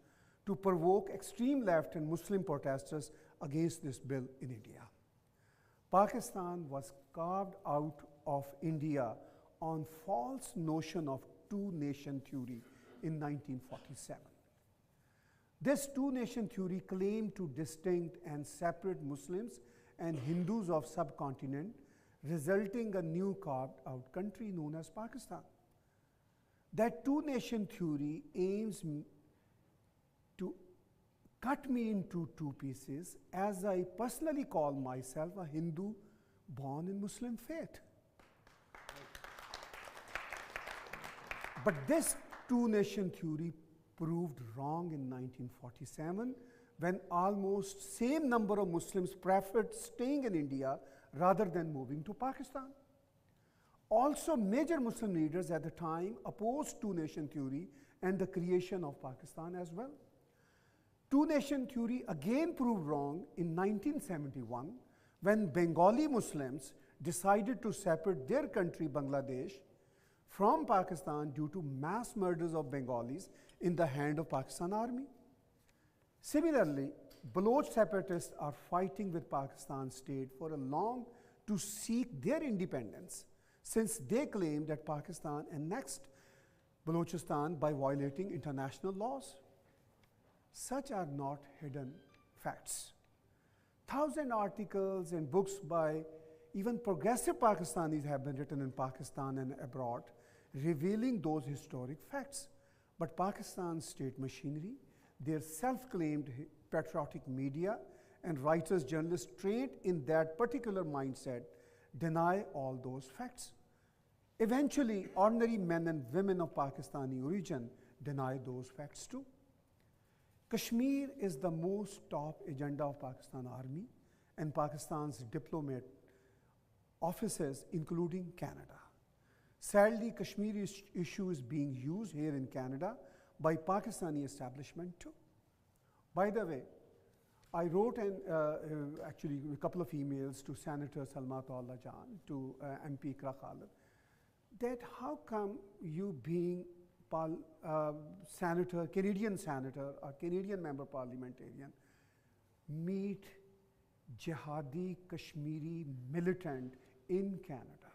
Speaker 9: to provoke extreme left and Muslim protesters against this bill in India. Pakistan was carved out of India on false notion of two-nation theory in 1947. This two-nation theory claimed to distinct and separate Muslims and Hindus of subcontinent, resulting a new carved-out country known as Pakistan. That two-nation theory aims to cut me into two pieces, as I personally call myself a Hindu born in Muslim faith. But this two-nation theory proved wrong in 1947, when almost same number of Muslims preferred staying in India rather than moving to Pakistan. Also, major Muslim leaders at the time opposed two-nation theory and the creation of Pakistan as well. Two-nation theory again proved wrong in 1971, when Bengali Muslims decided to separate their country, Bangladesh, from Pakistan due to mass murders of Bengalis in the hand of Pakistan Army. Similarly, Baloch separatists are fighting with Pakistan state for a long to seek their independence, since they claim that Pakistan annexed Balochistan by violating international laws. Such are not hidden facts. 1,000 articles and books by even progressive Pakistanis have been written in Pakistan and abroad, revealing those historic facts. But Pakistan's state machinery, their self-claimed patriotic media, and writers, journalists trained in that particular mindset deny all those facts. Eventually, ordinary men and women of Pakistani origin deny those facts too. Kashmir is the most top agenda of Pakistan Army and Pakistan's diplomat offices, including Canada. Sadly, Kashmir issue is being used here in Canada by Pakistani establishment too. By the way, I wrote actually a couple of emails to Senator Salmat Allah Jan, to MP Ikra Khalid, that how come you being senator, Canadian senator, or Canadian member parliamentarian, meet jihadi Kashmiri militant in Canada?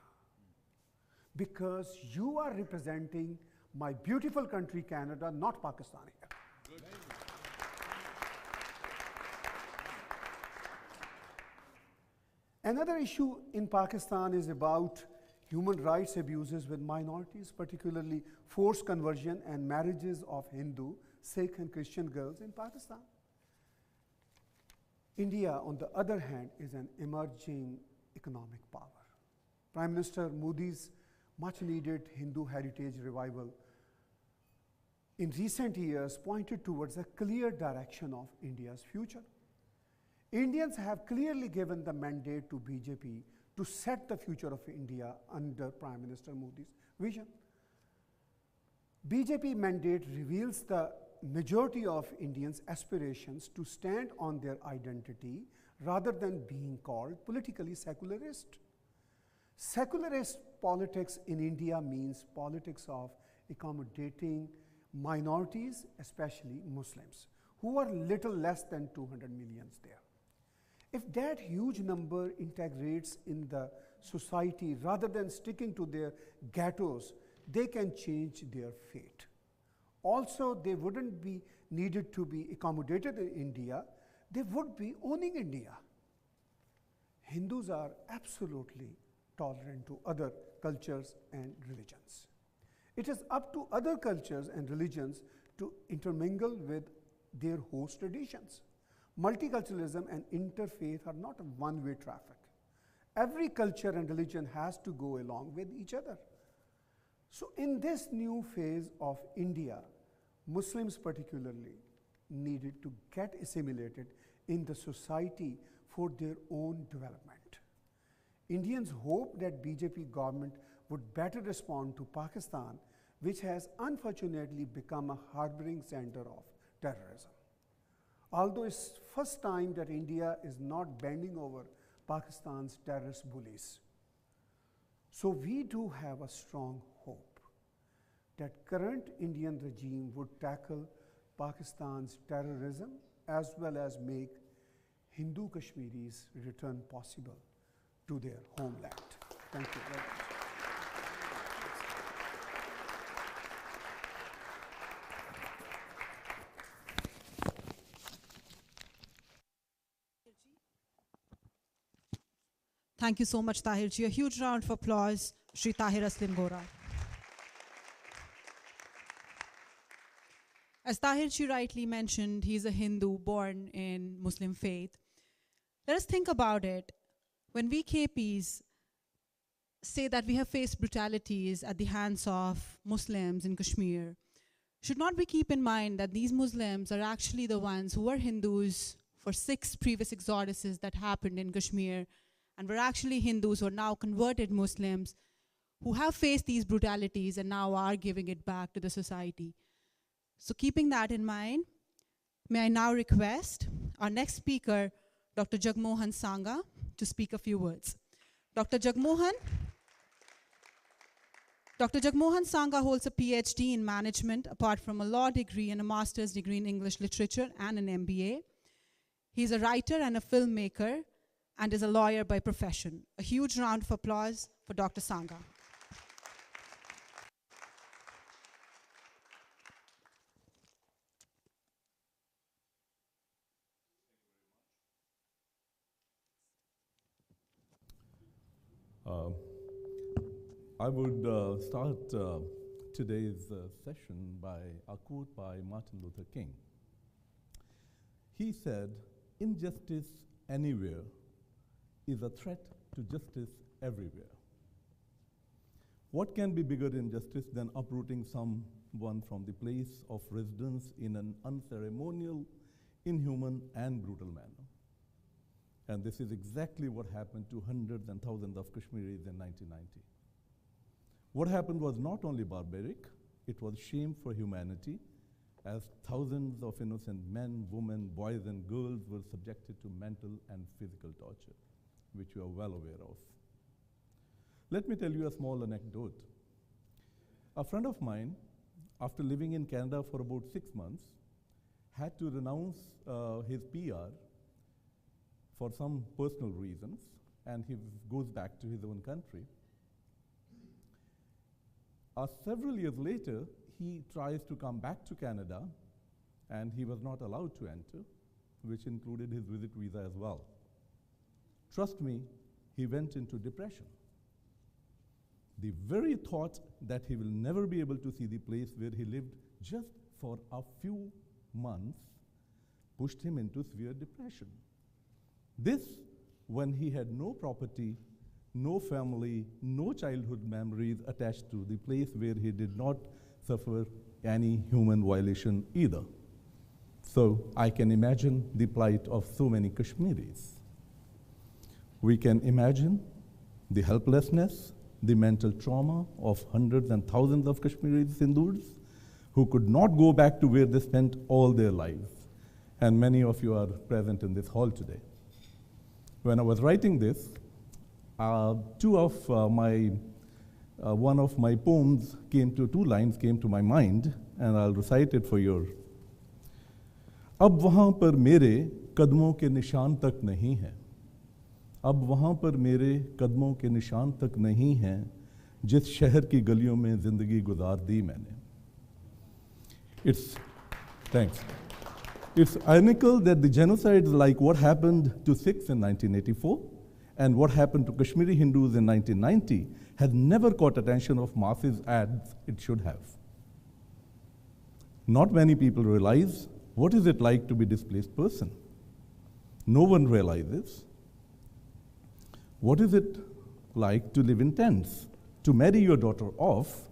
Speaker 9: Because you are representing my beautiful country, Canada, not Pakistan here. Good. Another issue in Pakistan is about human rights abuses with minorities, particularly forced conversion and marriages of Hindu, Sikh, and Christian girls in Pakistan. India, on the other hand, is an emerging economic power. Prime Minister Modi's much-needed Hindu heritage revival in recent years pointed towards a clear direction of India's future. Indians have clearly given the mandate to BJP to set the future of India under Prime Minister Modi's vision. BJP mandate reveals the majority of Indians' aspirations to stand on their identity rather than being called politically secularist. Secularist politics in India means politics of accommodating minorities, especially Muslims, who are little less than 200 million there. If that huge number integrates in the society rather than sticking to their ghettos, they can change their fate. Also, they wouldn't be needed to be accommodated in India, they would be owning India. Hindus are absolutely tolerant to other cultures and religions. It is up to other cultures and religions to intermingle with their host traditions. Multiculturalism and interfaith are not a one-way traffic. Every culture and religion has to go along with each other. So in this new phase of India, Muslims particularly needed to get assimilated in the society for their own development. Indians hope that BJP government would better respond to Pakistan, which has unfortunately become a harboring center of terrorism. Although it's first time that India is not bending over Pakistan's terrorist bullies. So we do have a strong hope that current Indian regime would tackle Pakistan's terrorism as well as make Hindu Kashmiris return possible to their homeland. Thank you very much.
Speaker 1: Thank you so much, Tahir ji. A huge round of applause, Shri Tahir Aslam Gora. As Tahir ji rightly mentioned, he's a Hindu born in Muslim faith. Let us think about it. When we KPs say that we have faced brutalities at the hands of Muslims in Kashmir, should not we keep in mind that these Muslims are actually the ones who were Hindus for 6 previous exoduses that happened in Kashmir, and were actually Hindus who are now converted Muslims who have faced these brutalities and now are giving it back to the society. So keeping that in mind, may I now request our next speaker, Dr. Jagmohan Sangha, to speak a few words. Dr. Jagmohan Sangha holds a Ph.D. in management, apart from a law degree and a master's degree in English literature and an MBA. He's a writer and a filmmaker, and is a lawyer by profession. A huge round of applause for Dr. Sangha.
Speaker 10: I would start today's session by a quote by Martin Luther King. He said, "Injustice anywhere is a threat to justice everywhere." What can be bigger injustice than uprooting someone from the place of residence in an unceremonial, inhuman, and brutal manner? And this is exactly what happened to hundreds and thousands of Kashmiris in 1990. What happened was not only barbaric, it was shame for humanity, as thousands of innocent men, women, boys, and girls were subjected to mental and physical torture, which you are well aware of. Let me tell you a small anecdote. A friend of mine, after living in Canada for about 6 months, had to renounce his PR for some personal reasons, and he goes back to his own country. Several years later, he tries to come back to Canada, and he was not allowed to enter, which included his visit visa as well. Trust me, he went into depression. The very thought that he will never be able to see the place where he lived just for a few months pushed him into severe depression. This, when he had no property, no family, no childhood memories attached to the place where he did not suffer any human violation either. So I can imagine the plight of so many Kashmiris. We can imagine the helplessness, the mental trauma of hundreds and thousands of Kashmiri Hindus who could not go back to where they spent all their lives. And many of you are present in this hall today. When I was writing this, one of my poems two lines came to my mind, and I'll recite it for you. अब वहाँ पर मेरे कदमों के निशान तक नहीं है, अब वहाँ पर मेरे कदमों के निशान तक नहीं हैं, जिस शहर की गलियों में जिंदगी गुजार दी मैंने. It's ironical that the genocides like what happened to Sikhs in 1984 and what happened to Kashmiri Hindus in 1990 has never caught attention of masses as it should have. Not many people realize what is it like to be a displaced person. No one realizes what is it like to live in tents, to marry your daughter off,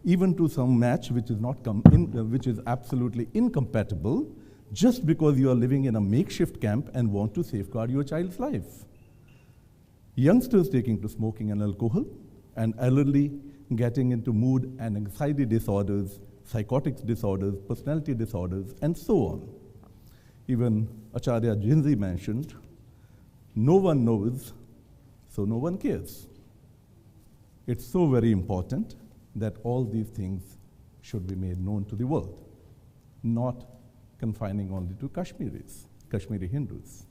Speaker 10: even to some match which is which is absolutely incompatible, just because you are living in a makeshift camp and want to safeguard your child's life. Youngsters taking to smoking and alcohol, and elderly getting into mood and anxiety disorders, psychotic disorders, personality disorders, and so on. Even Acharya Zen mentioned, no one knows, so no one cares. It's so very important that all these things should be made known to the world, not confining only to Kashmiris, Kashmiri Hindus.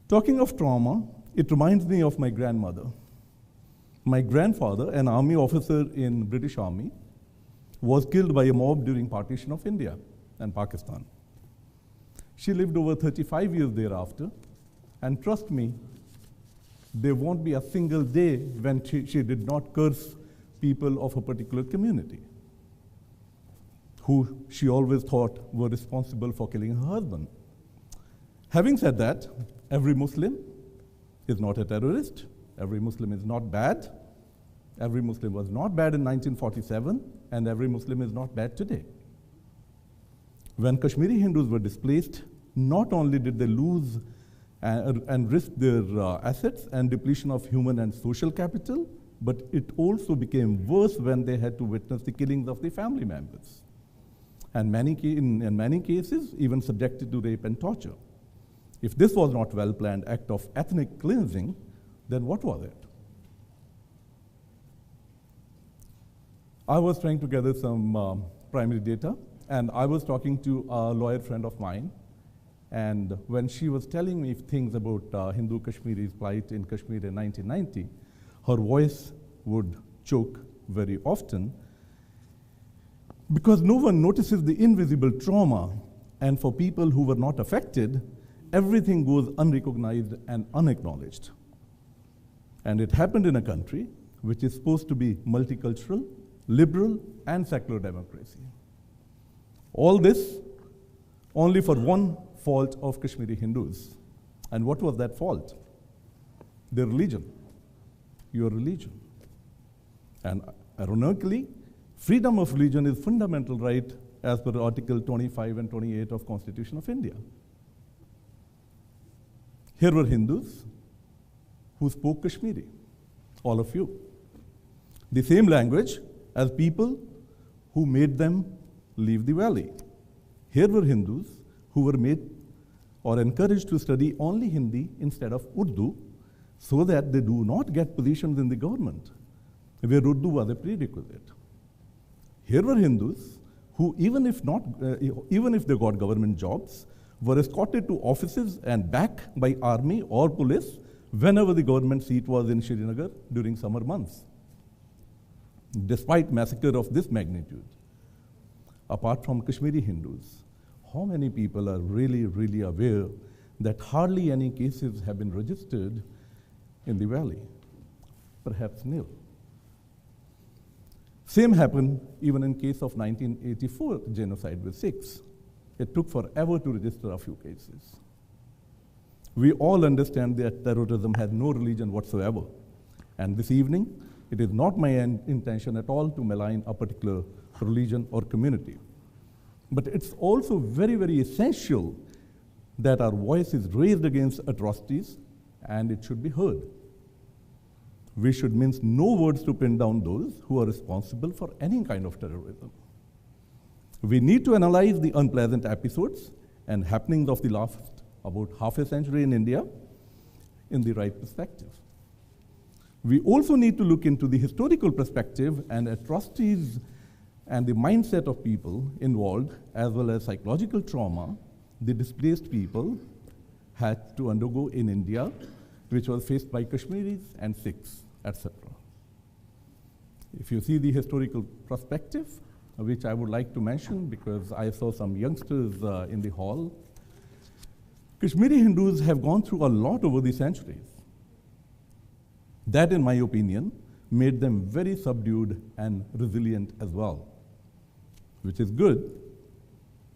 Speaker 10: Talking of trauma, it reminds me of my grandmother. My grandfather, an army officer in British Army, was killed by a mob during partition of India and Pakistan. She lived over 35 years thereafter, and trust me, there won't be a single day when she did not curse people of a particular community who she always thought were responsible for killing her husband. Having said that, every Muslim is not a terrorist. Every Muslim is not bad. Every Muslim was not bad in 1947, and every Muslim is not bad today. When Kashmiri Hindus were displaced, not only did they lose and risk their assets and depletion of human and social capital, but it also became worse when they had to witness the killings of the family members. And in many cases, even subjected to rape and torture. If this was not well-planned act of ethnic cleansing, then what was it? I was trying to gather some primary data, and I was talking to a lawyer friend of mine, and when she was telling me things about Hindu Kashmiris' plight in Kashmir in 1990, her voice would choke very often, because no one notices the invisible trauma, and for people who were not affected, everything goes unrecognized and unacknowledged. And it happened in a country which is supposed to be multicultural, liberal, and secular democracy. All this only for one fault of Kashmiri Hindus. And what was that fault? Their religion, your religion. And ironically, freedom of religion is fundamental right as per Article 25 and 28 of Constitution of India. Here were Hindus who spoke Kashmiri, all of you. The same language as people who made them leave the valley. Here were Hindus who were made or encouraged to study only Hindi instead of Urdu so that they do not get positions in the government, where Urdu was a prerequisite. Here were Hindus who, even if they got government jobs, were escorted to offices and back by army or police whenever the government seat was in Srinagar during summer months. Despite massacre of this magnitude, apart from Kashmiri Hindus, how many people are really, really aware that hardly any cases have been registered in the valley? Perhaps nil. Same happened even in case of 1984 genocide with Sikhs. It took forever to register a few cases. We all understand that terrorism has no religion whatsoever. And this evening, it is not my intention at all to malign a particular religion or community. But it's also very, very essential that our voice is raised against atrocities, and it should be heard. We should mince no words to pin down those who are responsible for any kind of terrorism. We need to analyze the unpleasant episodes and happenings of the last about half a century in India in the right perspective. We also need to look into the historical perspective and atrocities and the mindset of people involved, as well as psychological trauma the displaced people had to undergo in India, which was faced by Kashmiris and Sikhs, etc. If you see the historical perspective, which I would like to mention because I saw some youngsters in the hall, Kashmiri Hindus have gone through a lot over the centuries. That, in my opinion, made them very subdued and resilient as well, which is good,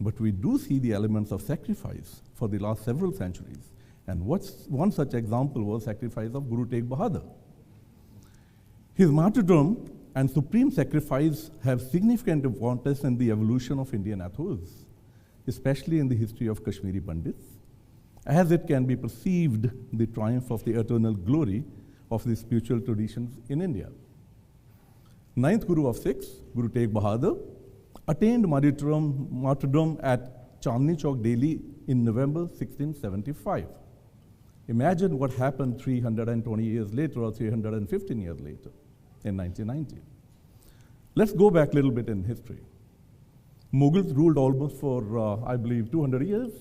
Speaker 10: but we do see the elements of sacrifice for the last several centuries. And one such example was sacrifice of Guru Tegh Bahadur. His martyrdom and supreme sacrifice have significant importance in the evolution of Indian ethos, especially in the history of Kashmiri Pandis, as it can be perceived the triumph of the eternal glory of the spiritual traditions in India. Ninth Guru of Sikhs, Guru Tegh Bahadur, attained martyrdom at Chandni Chowk, Delhi in November 1675. Imagine what happened 320 years later or 315 years later in 1990. Let's go back a little bit in history. Mughals ruled almost for, I believe, 200 years.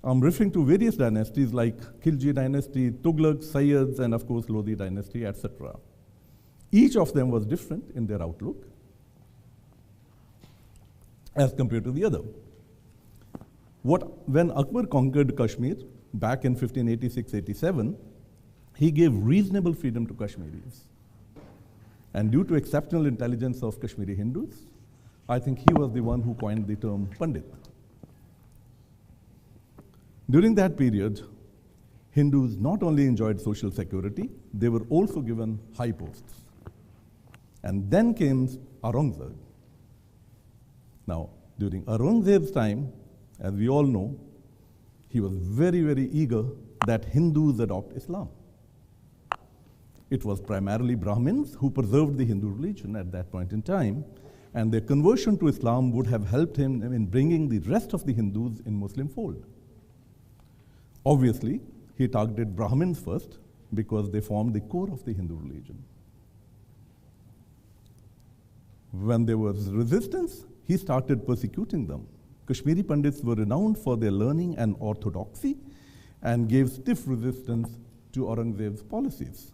Speaker 10: I'm referring to various dynasties like Khilji dynasty, Tughlaq, Sayyids, and of course Lodi dynasty, etc. Each of them was different in their outlook as compared to the other. When Akbar conquered Kashmir back in 1586-87, he gave reasonable freedom to Kashmiris. And due to exceptional intelligence of Kashmiri Hindus, I think he was the one who coined the term Pandit. During that period, Hindus not only enjoyed social security, they were also given high posts. And then came Aurangzeb. Now, during Aurangzeb's time, as we all know, he was very, very eager that Hindus adopt Islam. It was primarily Brahmins who preserved the Hindu religion at that point in time, and their conversion to Islam would have helped him in bringing the rest of the Hindus in Muslim fold. Obviously, he targeted Brahmins first because they formed the core of the Hindu religion. When there was resistance, he started persecuting them. Kashmiri Pandits were renowned for their learning and orthodoxy and gave stiff resistance to Aurangzeb's policies.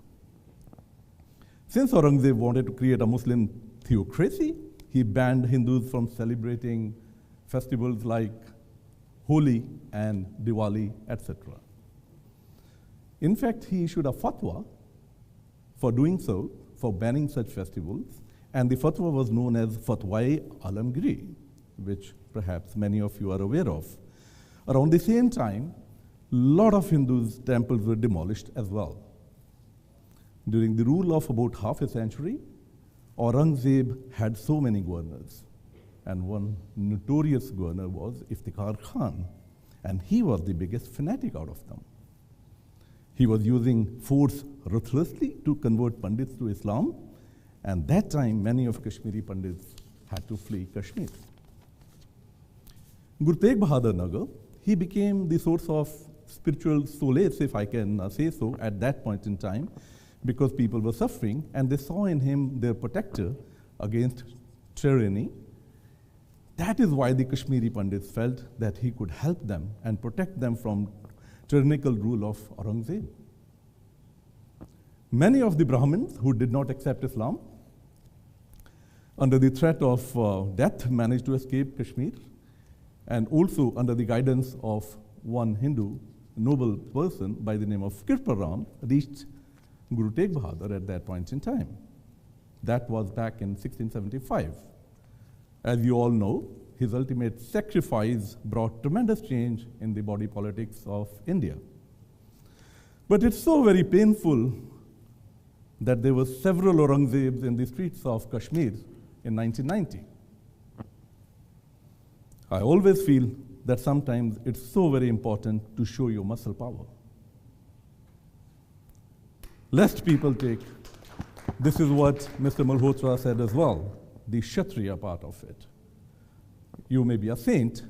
Speaker 10: Since Aurangzeb wanted to create a Muslim theocracy, he banned Hindus from celebrating festivals like Holi and Diwali, etc. In fact, he issued a fatwa for doing so, for banning such festivals, and the fatwa was known as Fatwa-e Alamgiri, which perhaps many of you are aware of. Around the same time, a lot of Hindus' temples were demolished as well. During the rule of about half a century, Aurangzeb had so many governors, and one notorious governor was Iftikhar Khan, and he was the biggest fanatic out of them. He was using force ruthlessly to convert Pandits to Islam, and that time many of Kashmiri Pandits had to flee Kashmir. Guru Tegh Bahadur Nagar, he became the source of spiritual solace, if I can say so, at that point in time, because people were suffering, and they saw in him their protector against tyranny. That is why the Kashmiri Pandits felt that he could help them and protect them from tyrannical rule of Aurangzeb. Many of the Brahmins who did not accept Islam, under the threat of death, managed to escape Kashmir, and also under the guidance of one Hindu noble person by the name of Kirparam, reached Guru Tegh Bahadur at that point in time. That was back in 1675. As you all know, his ultimate sacrifice brought tremendous change in the body politics of India. But it's so very painful that there were several Aurangzebs in the streets of Kashmir in 1990. I always feel that sometimes it's so very important to show your muscle power. Lest people take, this is what Mr. Malhotra said as well. the Kshatriya part of it. You may be a saint,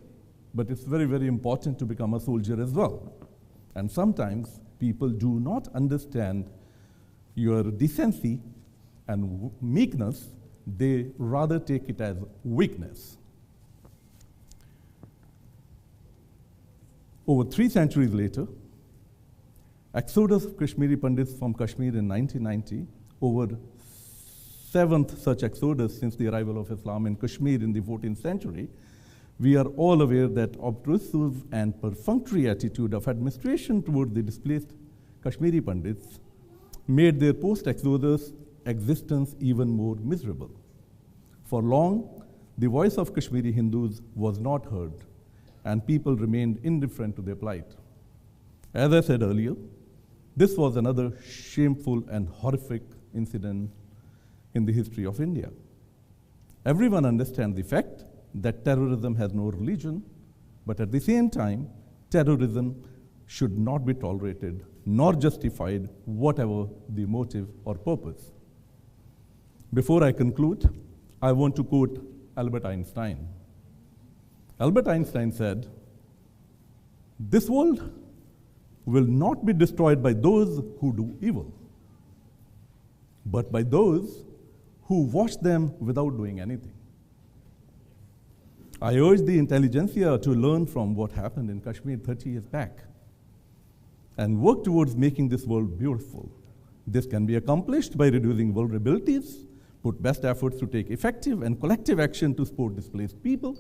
Speaker 10: but it's very, very important to become a soldier as well. And sometimes people do not understand your decency and meekness, they rather take it as weakness. Over 3 centuries later, exodus of Kashmiri Pandits from Kashmir in 1990, over 7th such exodus since the arrival of Islam in Kashmir in the 14th century, we are all aware that obtrusive and perfunctory attitude of administration toward the displaced Kashmiri Pandits made their post-exodus existence even more miserable. For long, the voice of Kashmiri Hindus was not heard, and people remained indifferent to their plight. As I said earlier, this was another shameful and horrific incident in the history of India. Everyone understands the fact that terrorism has no religion, but at the same time, terrorism should not be tolerated nor justified, whatever the motive or purpose. Before I conclude, I want to quote Albert Einstein. Albert Einstein said, "This world will not be destroyed by those who do evil, but by those who watch them without doing anything." I urge the intelligentsia to learn from what happened in Kashmir 30 years back and work towards making this world beautiful. This can be accomplished by reducing vulnerabilities, put best efforts to take effective and collective action to support displaced people.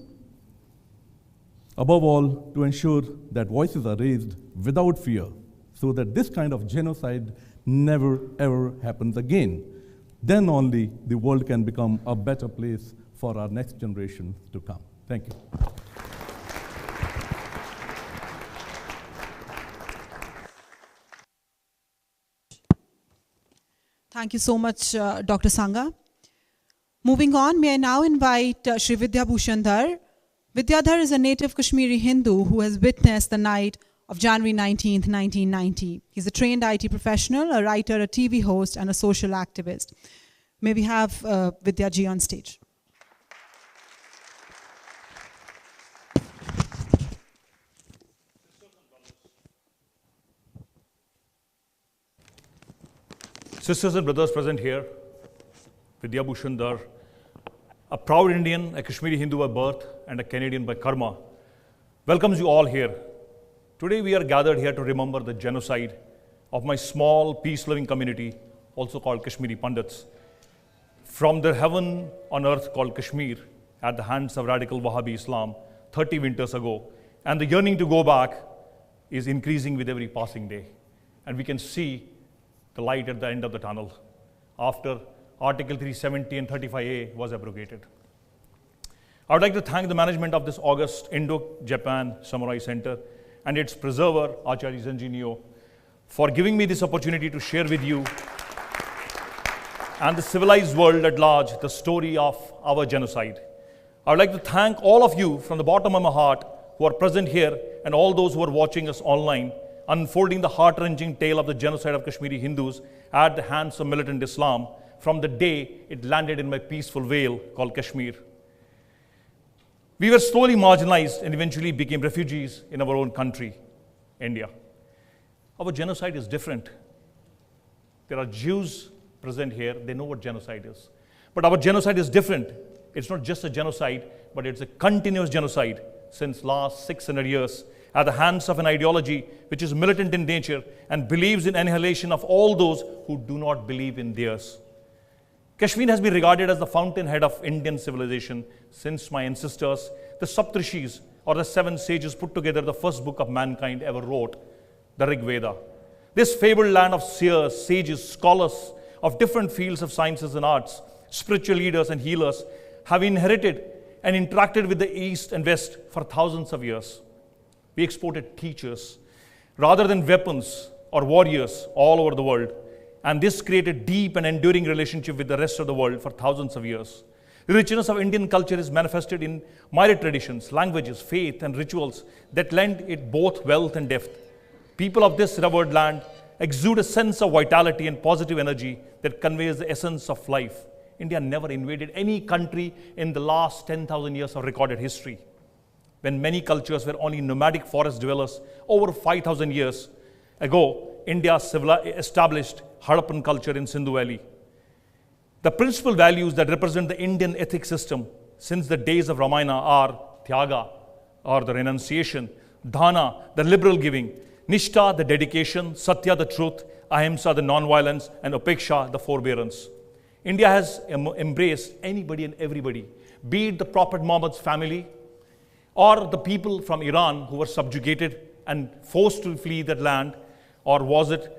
Speaker 10: Above all, to ensure that voices are raised without fear so that this kind of genocide never ever happens again. Then only the world can become a better place for our next generation to come. Thank you.
Speaker 1: Thank you so much, Dr. Sangha. Moving on, may I now invite Shri Vidya Bhushan Dhar. Vidya Dhar is a native Kashmiri Hindu who has witnessed the night of January 19th, 1990. He's a trained IT professional, a writer, a TV host, and a social activist. May we have Vidya ji on stage.
Speaker 4: Sisters and brothers present here, Vidya Bhushan Dhar, a proud Indian, a Kashmiri Hindu by birth, and a Canadian by karma, welcomes you all here. Today we are gathered here to remember the genocide of my small, peace-loving community, also called Kashmiri Pandits, from their heaven on earth called Kashmir at the hands of radical Wahhabi Islam 30 winters ago. And the yearning to go back is increasing with every passing day. And we can see the light at the end of the tunnel after Article 370 and 35A was abrogated. I would like to thank the management of this august Indo-Japan Samurai Center and its preserver, Acharya Zen for giving me this opportunity to share with you and the civilized world at large the story of our genocide. I would like to thank all of you from the bottom of my heart who are present here and all those who are watching us online, unfolding the heart-wrenching tale of the genocide of Kashmiri Hindus at the hands of militant Islam from the day it landed in my peaceful vale called Kashmir. We were slowly marginalized and eventually became refugees in our own country, India. Our genocide is different. There are Jews present here, they know what genocide is. But our genocide is different. It's not just a genocide, but it's a continuous genocide since last 600 years at the hands of an ideology which is militant in nature and believes in annihilation of all those who do not believe in theirs. Kashmir has been regarded as the fountainhead of Indian civilization since my ancestors, the Saptrishis, or the 7 sages, put together the first book of mankind ever wrote, the Rig Veda. This fabled land of seers, sages, scholars of different fields of sciences and arts, spiritual leaders and healers have inherited and interacted with the East and West for thousands of years. We exported teachers rather than weapons or warriors all over the world. And this created deep and enduring relationship with the rest of the world for thousands of years. The richness of Indian culture is manifested in myriad traditions, languages, faith, and rituals that lend it both wealth and depth. People of this revered land exude a sense of vitality and positive energy that conveys the essence of life. India never invaded any country in the last 10,000 years of recorded history. When many cultures were only nomadic forest dwellers, over 5,000 years ago, India established Harappan culture in Sindhu Valley. The principal values that represent the Indian ethic system since the days of Ramayana are Tyaga, or the renunciation, Dhana, the liberal giving, Nishtha, the dedication, Satya, the truth, Ahimsa, the non-violence, and Upeksha, the forbearance. India has embraced anybody and everybody, be it the Prophet Muhammad's family or the people from Iran who were subjugated and forced to flee that land, or was it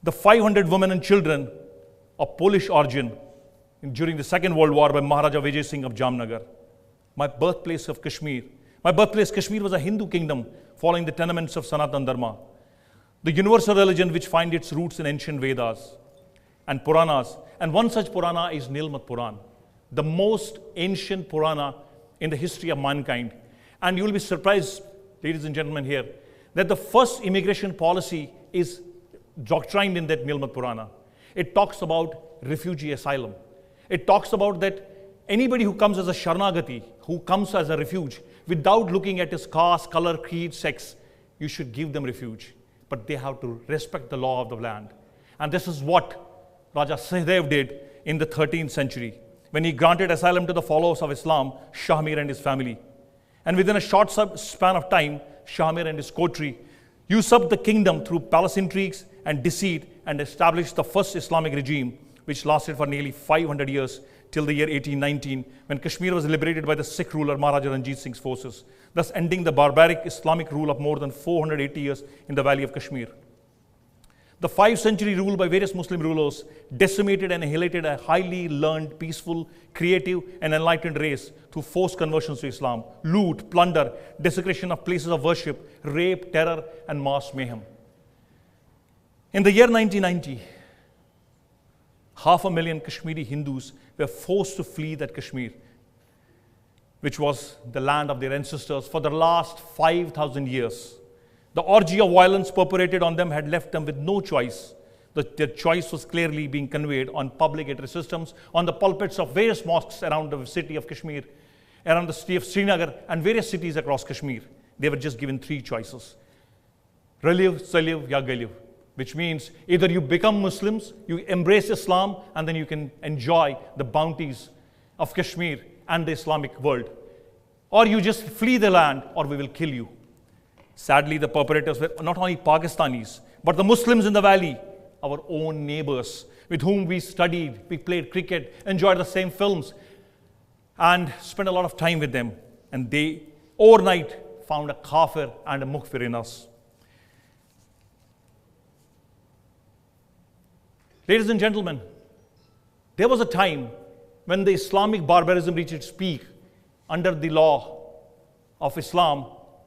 Speaker 4: the 500 women and children of Polish origin during the Second World War by Maharaja Vijay Singh of Jamnagar. My birthplace of Kashmir. My birthplace, Kashmir, was a Hindu kingdom following the tenements of Sanatan Dharma, the universal religion which finds its roots in ancient Vedas and Puranas. And one such Purana is Nilmat Puran, the most ancient Purana in the history of mankind. And you will be surprised, ladies and gentlemen, here, that the first immigration policy is doctrined in that Nilmat Purana. It talks about refugee asylum. It talks about that anybody who comes as a Sharanagati, who comes as a refuge, without looking at his caste, color, creed, sex, you should give them refuge. But they have to respect the law of the land. And this is what Raja Sahdev did in the 13th century, when he granted asylum to the followers of Islam, Shahmir and his family. And within a short span of time, Shahmir and his coterie usurped the kingdom through palace intrigues and deceit and established the first Islamic regime, which lasted for nearly 500 years till the year 1819, when Kashmir was liberated by the Sikh ruler Maharaja Ranjit Singh's forces, thus ending the barbaric Islamic rule of more than 480 years in the valley of Kashmir. The 5th-century rule by various Muslim rulers decimated and annihilated a highly learned, peaceful, creative, and enlightened race through forced conversions to Islam, loot, plunder, desecration of places of worship, rape, terror, and mass mayhem. In the year 1990, 500,000 Kashmiri Hindus were forced to flee that Kashmir, which was the land of their ancestors for the last 5,000 years. The orgy of violence perpetrated on them had left them with no choice. Their choice was clearly being conveyed on public address systems, on the pulpits of various mosques around the city of Kashmir, around the city of Srinagar, and various cities across Kashmir. They were just given 3 choices: Relive, Salive, ya Galive, which means either you become Muslims, you embrace Islam, and then you can enjoy the bounties of Kashmir and the Islamic world, or you just flee the land, or we will kill you. Sadly, the perpetrators were not only Pakistanis, but the Muslims in the valley, our own neighbors, with whom we studied, we played cricket, enjoyed the same films, and spent a lot of time with them. And they, overnight, found a kafir and a mukfir in us. Ladies and gentlemen, there was a time when the Islamic barbarism reached its peak under the law of Islam,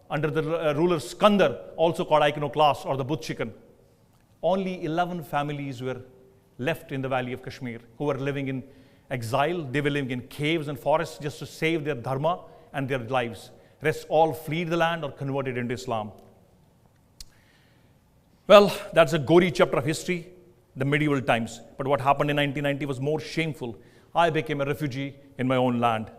Speaker 4: under the ruler Skandar, also called iconoclast or the Buddh chicken. Only 11 families were left in the valley of Kashmir who were living in exile. They were living in caves and forests just to save their dharma and their lives. Rest all fled the land or converted into Islam. Well, that's a gory chapter of history, the medieval times. But what happened in 1990 was more shameful. I became a refugee in my own land.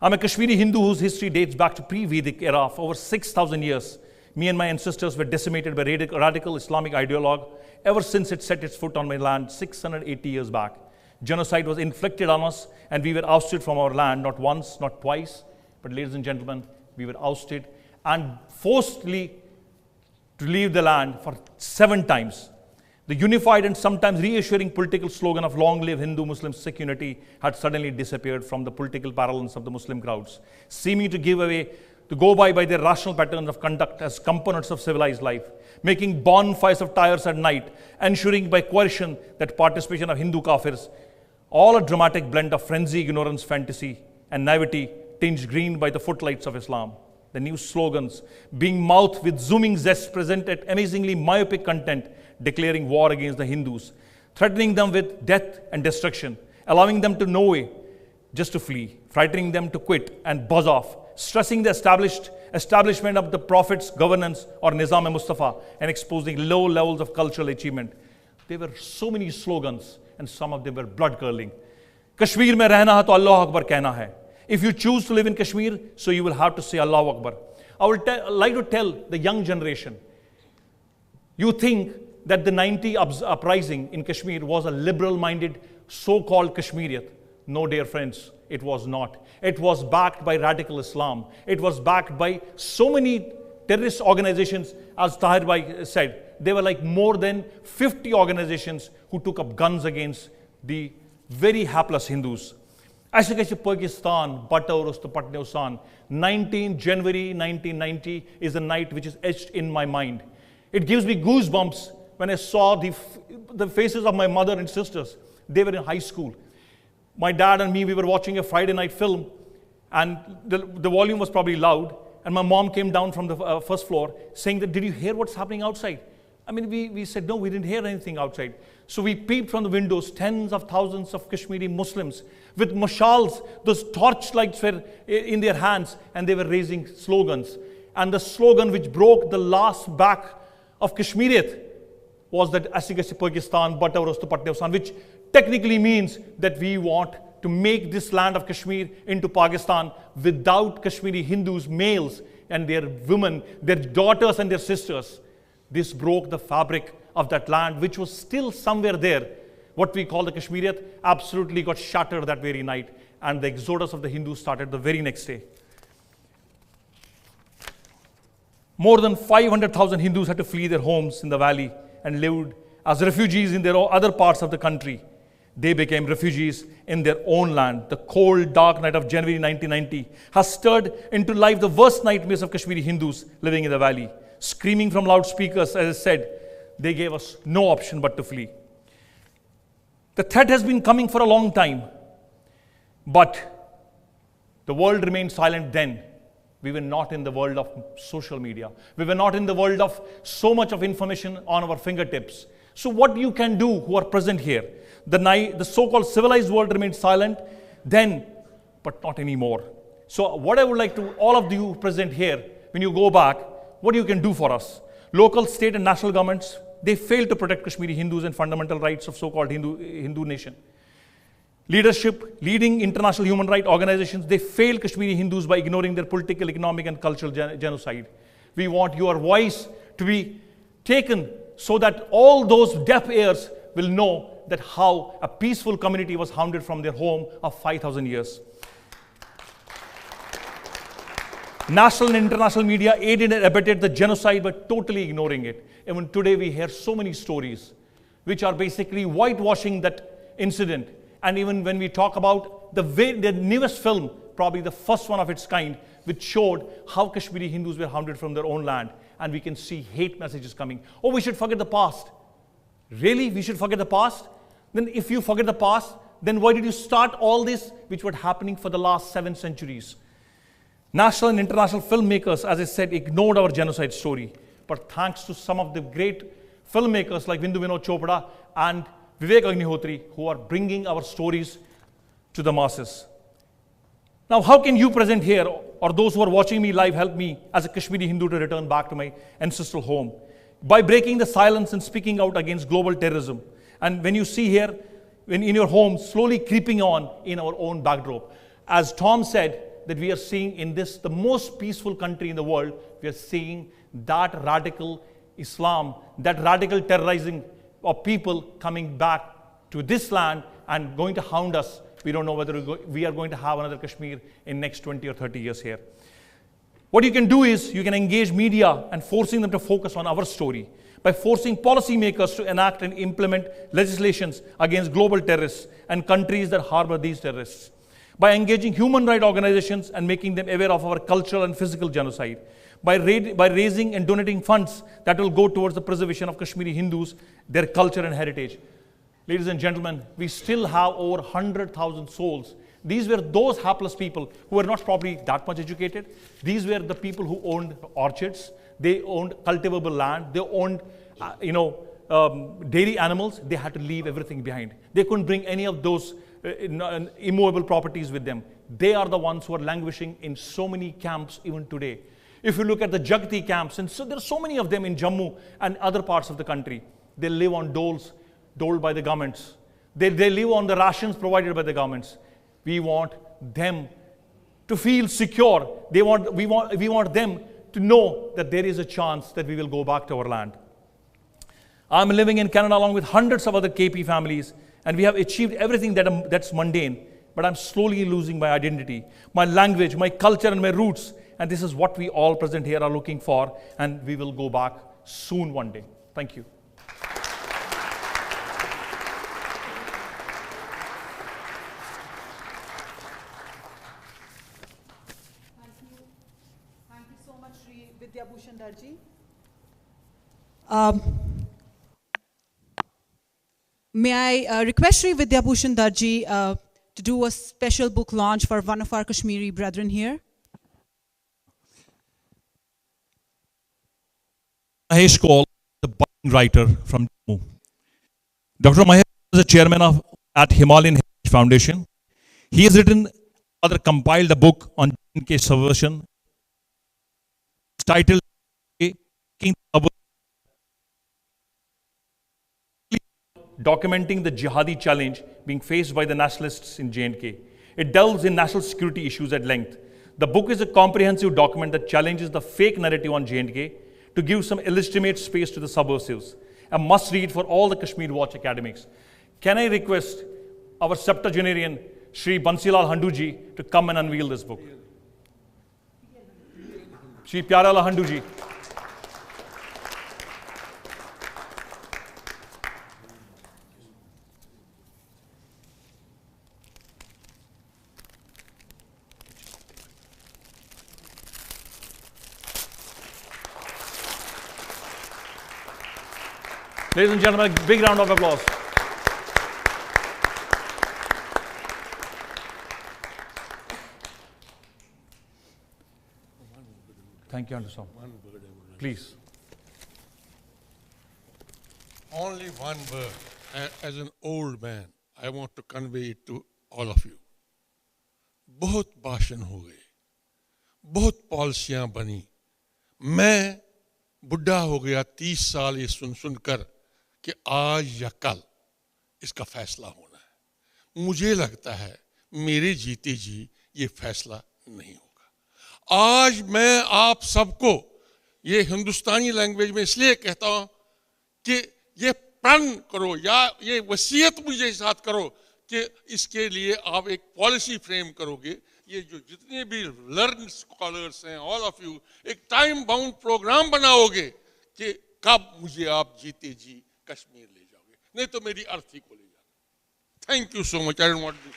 Speaker 4: I'm a Kashmiri Hindu whose history dates back to pre-Vedic era of over 6,000 years. Me and my ancestors were decimated by radical Islamic ideologue ever since it set its foot on my land 680 years back. Genocide was inflicted on us, and we were ousted from our land, not once, not twice, but ladies and gentlemen, we were ousted and forcibly to leave the land for 7 times. The unified and sometimes reassuring political slogan of long live Hindu-Muslim Sikh unity had suddenly disappeared from the political parlance of the Muslim crowds, seeming to go by their rational patterns of conduct as components of civilized life, making bonfires of tires at night, ensuring by coercion that participation of Hindu kafirs, all a dramatic blend of frenzy, ignorance, fantasy, and naivety tinged green by the footlights of Islam. The new slogans, being mouthed with zooming zest, presented amazingly myopic content, declaring war against the Hindus, threatening them with death and destruction, allowing them to no way just to flee, frightening them to quit and buzz off, stressing the establishment of the Prophet's governance or Nizam-e-Mustafa, and exposing low levels of cultural achievement. There were so many slogans, and some of them were blood-curdling. Kashmir में रहना है तो अल्लाह अकबर कहना है. If you choose to live in Kashmir, so you will have to say Allahu Akbar. I would like to tell the young generation, you think that the 90 uprising in Kashmir was a liberal-minded, so-called Kashmiriyat. No, dear friends, it was not. It was backed by radical Islam. It was backed by so many terrorist organizations, as Tahir Bhai said. There were like more than 50 organizations who took up guns against the very hapless Hindus. ICKF Pakistan, Bataurust Patne Usan, 19 January 1990 is a night which is etched in my mind. It gives me goosebumps when I saw the faces of my mother and sisters. They were in high school. My dad and me, we were watching a Friday night film, and the volume was probably loud, and my mom came down from the first floor saying that, did you hear what's happening outside? I mean, we said, no, we didn't hear anything outside. So we peeped from the windows, tens of thousands of Kashmiri Muslims with mashals, those torchlights were in their hands, and they were raising slogans. And the slogan which broke the last back of Kashmiriyat was that ICKF Pakistan, Bataurust Patne Usan, which technically means that we want to make this land of Kashmir into Pakistan without Kashmiri Hindus, males, and their women, their daughters and their sisters. This broke the fabric of that land, which was still somewhere there. What we call the Kashmiriyat absolutely got shattered that very night, and the exodus of the Hindus started the very next day. More than 500,000 Hindus had to flee their homes in the valley and lived as refugees in their other parts of the country. They became refugees in their own land. The cold, dark night of January 1990 has stirred into life the worst nightmares of Kashmiri Hindus living in the valley. Screaming from loudspeakers, as I said, they gave us no option but to flee. The threat has been coming for a long time, but the world remained silent then. We were not in the world of social media. We were not in the world of so much of information on our fingertips. So what you can do who are present here, the so-called civilized world remained silent then, but not anymore. So what I would like to all of you present here, when you go back, what you can do for us. Local, state and national governments, they failed to protect Kashmiri Hindus and fundamental rights of so-called Hindu nation. Leadership, leading international human rights organizations, they failed Kashmiri Hindus by ignoring their political, economic and cultural genocide. We want your voice to be taken so that all those deaf ears will know that how a peaceful community was hounded from their home of 5,000 years. National and international media aided and abetted the genocide by totally ignoring it. Even today we hear so many stories which are basically whitewashing that incident. And even when we talk about the newest film, probably the first one of its kind, which showed how Kashmiri Hindus were hounded from their own land, and we can see hate messages coming. Oh, we should forget the past. Really? We should forget the past? Then if you forget the past, then why did you start all this which was happening for the last 7 centuries? National and international filmmakers, as I said, ignored our genocide story. But thanks to some of the great filmmakers like Bindu Vinod Chopra and Vivek Agnihotri, who are bringing our stories to the masses. Now, how can you present here, or those who are watching me live, help me as a Kashmiri Hindu to return back to my ancestral home? By breaking the silence and speaking out against global terrorism. And when you see here, when in your home, slowly creeping on in our own backdrop. As Tom said, that we are seeing in this, the most peaceful country in the world, we are seeing that radical Islam, that radical terrorizing of people coming back to this land and going to hound us. We don't know whether we are going to have another Kashmir in next 20 or 30 years here. What you can do is, you can engage media and forcing them to focus on our story by forcing policymakers to enact and implement legislations against global terrorists and countries that harbor these terrorists. By engaging human rights organizations and making them aware of our cultural and physical genocide, by raising and donating funds that will go towards the preservation of Kashmiri Hindus, their culture and heritage. Ladies and gentlemen, we still have over 100,000 souls. These were those hapless people who were not probably that much educated. These were the people who owned orchards, they owned cultivable land, they owned, dairy animals. They had to leave everything behind. They couldn't bring any of those immovable properties with them. They are the ones who are languishing in so many camps even today. If you look at the Jagti camps, and so there are so many of them in Jammu and other parts of the country, they live on doles doled by the governments. They live on the rations provided by the governments. We want them to feel secure. We want them to know that there is a chance that we will go back to our land. I'm living in Canada along with hundreds of other KP families, and we have achieved everything that's mundane, but I'm slowly losing my identity, my language, my culture, and my roots. And this is what we all present here are looking for, and we will go back soon one day. Thank you.
Speaker 1: Thank you so much, Shri Vidya Bhushan Dhar ji. May I request Shri Vidya Bhushan Dhar ji to do a special book launch for one of our Kashmiri brethren here?
Speaker 4: Mahesh Kaul, the budding writer from Jammu. Dr. Mahesh is the chairman at Himalayan Heritage Foundation. He has compiled a book on J&K subversion titled documenting the jihadi challenge being faced by the nationalists in J&K. It delves in national security issues at length. The book is a comprehensive document that challenges the fake narrative on J&K to give some illegitimate space to the subversives. A must read for all the Kashmir Watch academics. Can I request our septuagenarian, Shri Bansilal Handuji, to come and unveil this book? Shri Pyarala Handuji. Ladies and gentlemen, a big round of applause. Thank you, Anderson. Please.
Speaker 7: Only one word. As an old man, I want to convey it to all of you. बहुत भाषण हो गए, बहुत पॉलिसियां बनी. मैं बुढ़ा हो गया 30 साल ये सुन कर कि आज या कल इसका फैसला होना है. मुझे लगता है मेरे जीते जी ये फैसला नहीं होगा. आज मैं आप सबको ये हिंदुस्तानी लैंग्वेज में इसलिए कहता हूं कि ये प्रण करो या ये वसीयत मुझे साथ करो कि इसके लिए आप एक पॉलिसी फ्रेम करोगे. ये जो जितने भी लर्न स्कॉलर्स हैं, ऑल ऑफ यू, एक टाइम बाउंड प्रोग्राम बनाओगे कि कब मुझे आप जीते जी कश्मीर ले जाओगे, नहीं तो मेरी अर्थी को ले जाना. Thank you so much. I don't want to.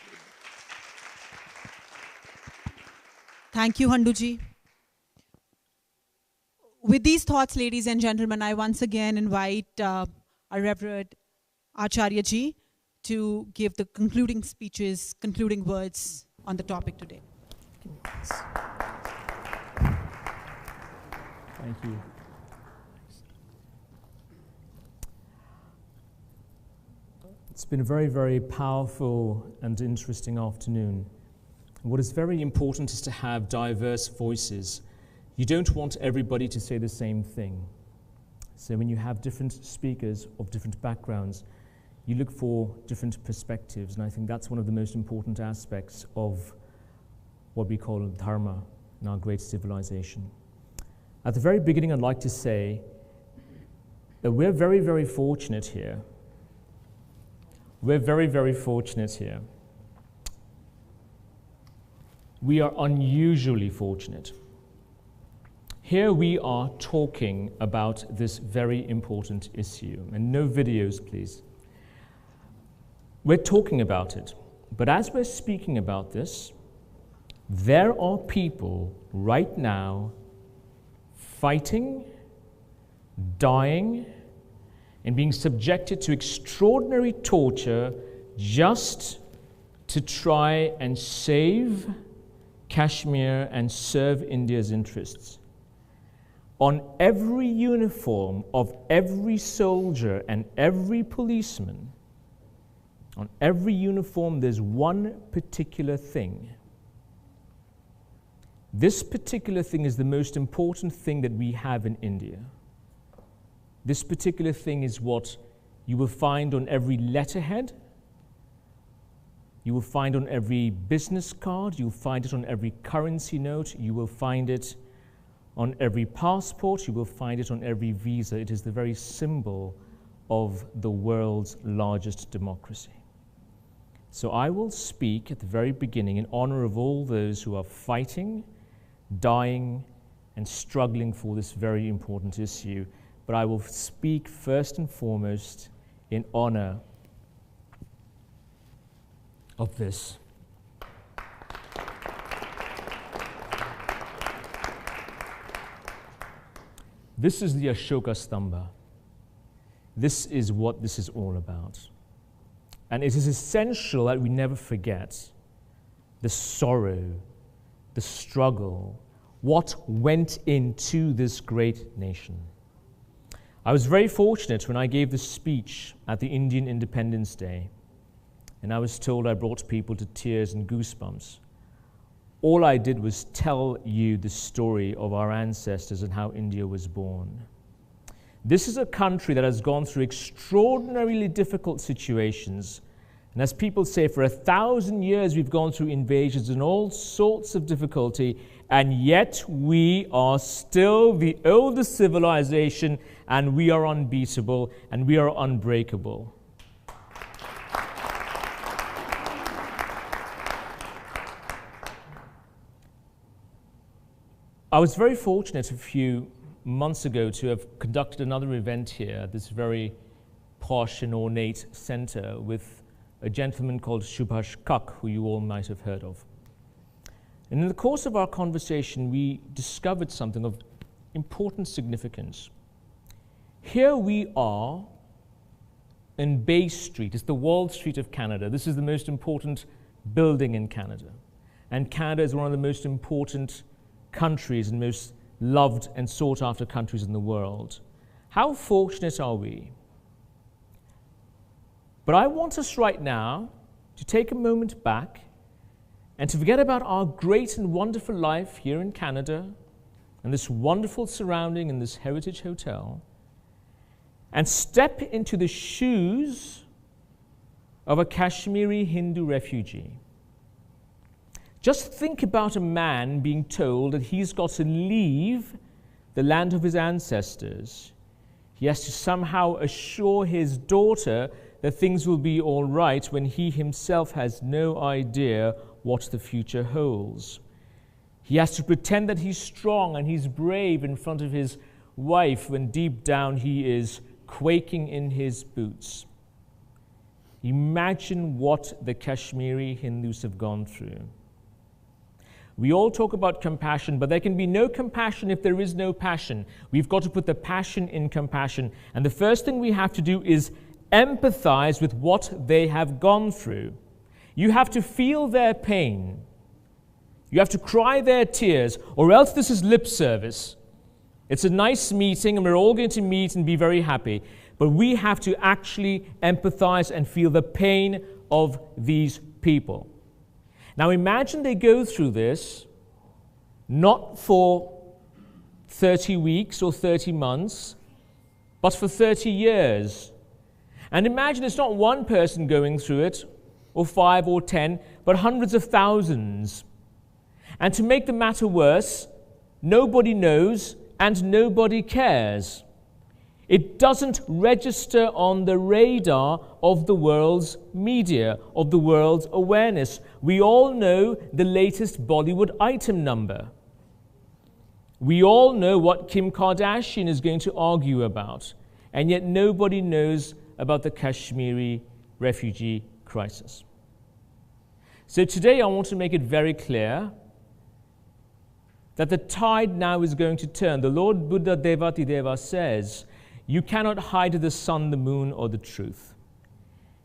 Speaker 1: Thank you, Handuji. With these thoughts, ladies and gentlemen, I once again invite our Reverend Acharya Ji to give the concluding speeches, concluding words on the topic today.
Speaker 2: Thank you. It's been a very, very powerful and interesting afternoon. What is very important is to have diverse voices. You don't want everybody to say the same thing. So when you have different speakers of different backgrounds, you look for different perspectives, and I think that's one of the most important aspects of what we call dharma in our great civilization. At the very beginning, I'd like to say that we're very, very fortunate here. We're very, very fortunate here. We are unusually fortunate. Here we are talking about this very important issue. And no videos, please. We're talking about it. But as we're speaking about this, there are people right now fighting, dying, and being subjected to extraordinary torture just to try and save Kashmir and serve India's interests. On every uniform of every soldier and every policeman, on every uniform there's one particular thing. This particular thing is the most important thing that we have in India. This particular thing is what you will find on every letterhead, You will find on every business card, you'll find it on every currency note, you will find it on every passport, you will find it on every visa. It is the very symbol of the world's largest democracy. So I will speak at the very beginning in honor of all those who are fighting, dying, and struggling for this very important issue. But I will speak first and foremost in honor of this. This is the Ashoka Stamba. This is what this is all about. And it is essential that we never forget the sorrow, the struggle, what went into this great nation. I was very fortunate when I gave this speech at the Indian Independence Day, and I was told I brought people to tears and goosebumps. All I did was tell you the story of our ancestors and how India was born. This is a country that has gone through extraordinarily difficult situations. And as people say, for 1,000 years we've gone through invasions and all sorts of difficulty, and yet we are still the oldest civilization, and we are unbeatable, and we are unbreakable. I was very fortunate a few months ago to have conducted another event here, this very posh and ornate center, with a gentleman called Subhash Kak, who you all might have heard of. And in the course of our conversation, we discovered something of important significance. Here we are in Bay Street. It's the Wall Street of Canada. This is the most important building in Canada. And Canada is one of the most important countries and most loved and sought after countries in the world. How fortunate are we? But I want us right now to take a moment back and to forget about our great and wonderful life here in Canada and this wonderful surrounding in this heritage hotel, and step into the shoes of a Kashmiri Hindu refugee. Just think about a man being told that he's got to leave the land of his ancestors. He has to somehow assure his daughter that things will be all right when he himself has no idea what the future holds. He has to pretend that he's strong and he's brave in front of his wife when deep down he is quaking in his boots. Imagine what the Kashmiri Hindus have gone through. We all talk about compassion, but there can be no compassion if there is no passion. We've got to put the passion in compassion. And the first thing we have to do is empathize with what they have gone through. You have to feel their pain. You have to cry their tears, or else this is lip service. It's a nice meeting, and we're all going to meet and be very happy. But we have to actually empathize and feel the pain of these people. Now imagine they go through this not for 30 weeks or 30 months, but for 30 years. And imagine it's not one person going through it, or 5 or 10, but hundreds of thousands. And to make the matter worse, nobody knows and nobody cares. It doesn't register on the radar of the world's media, of the world's awareness. We all know the latest Bollywood item number. We all know what Kim Kardashian is going to argue about, and yet nobody knows about the Kashmiri refugee crisis. So today I want to make it very clear that the tide now is going to turn. The Lord Buddha Devati Deva says, you cannot hide the sun, the moon, or the truth.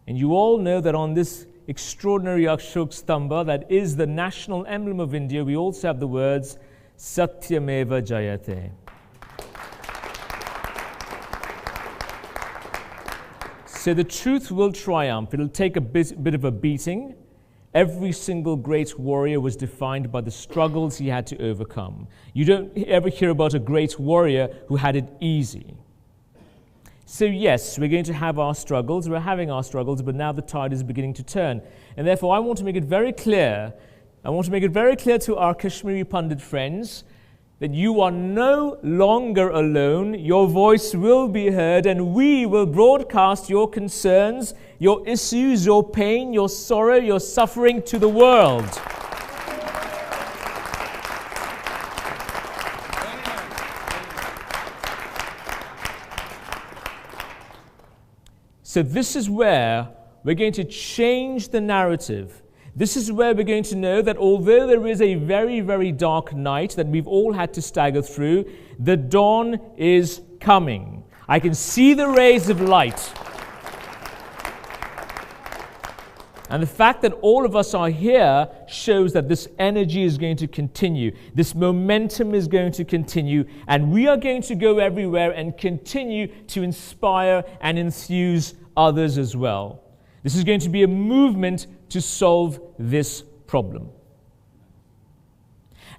Speaker 2: And you all know that on this extraordinary Ashok Stamba, that is the national emblem of India, we also have the words, Satyameva Jayate. So the truth will triumph. It'll take a bit of a beating. Every single great warrior was defined by the struggles he had to overcome. You don't ever hear about a great warrior who had it easy. So yes, we're going to have our struggles, we're having our struggles, but now the tide is beginning to turn. And therefore I want to make it very clear, to our Kashmiri Pandit friends that you are no longer alone, your voice will be heard, and we will broadcast your concerns, your issues, your pain, your sorrow, your suffering to the world. So this is where we're going to change the narrative. This is where we're going to know that although there is a very, very dark night that we've all had to stagger through, the dawn is coming. I can see the rays of light. And the fact that all of us are here shows that this energy is going to continue. This momentum is going to continue. And we are going to go everywhere and continue to inspire and enthuse others as well. This is going to be a movement to solve this problem.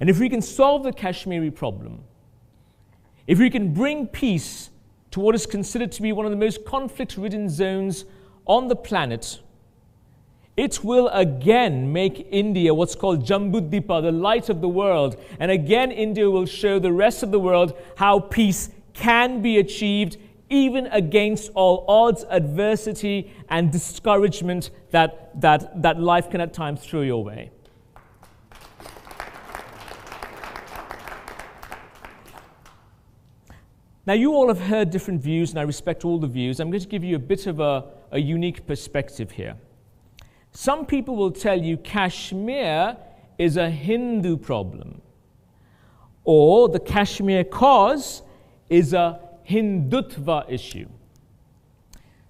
Speaker 2: And if we can solve the Kashmiri problem, if we can bring peace to what is considered to be one of the most conflict-ridden zones on the planet, it will again make India what's called Jambudvipa, the light of the world. And again, India will show the rest of the world how peace can be achieved even against all odds, adversity, and discouragement that life can at times throw your way. Now, you all have heard different views, and I respect all the views. I'm going to give you a bit of a unique perspective here. Some people will tell you Kashmir is a Hindu problem, or the Kashmir cause is a Hindutva issue.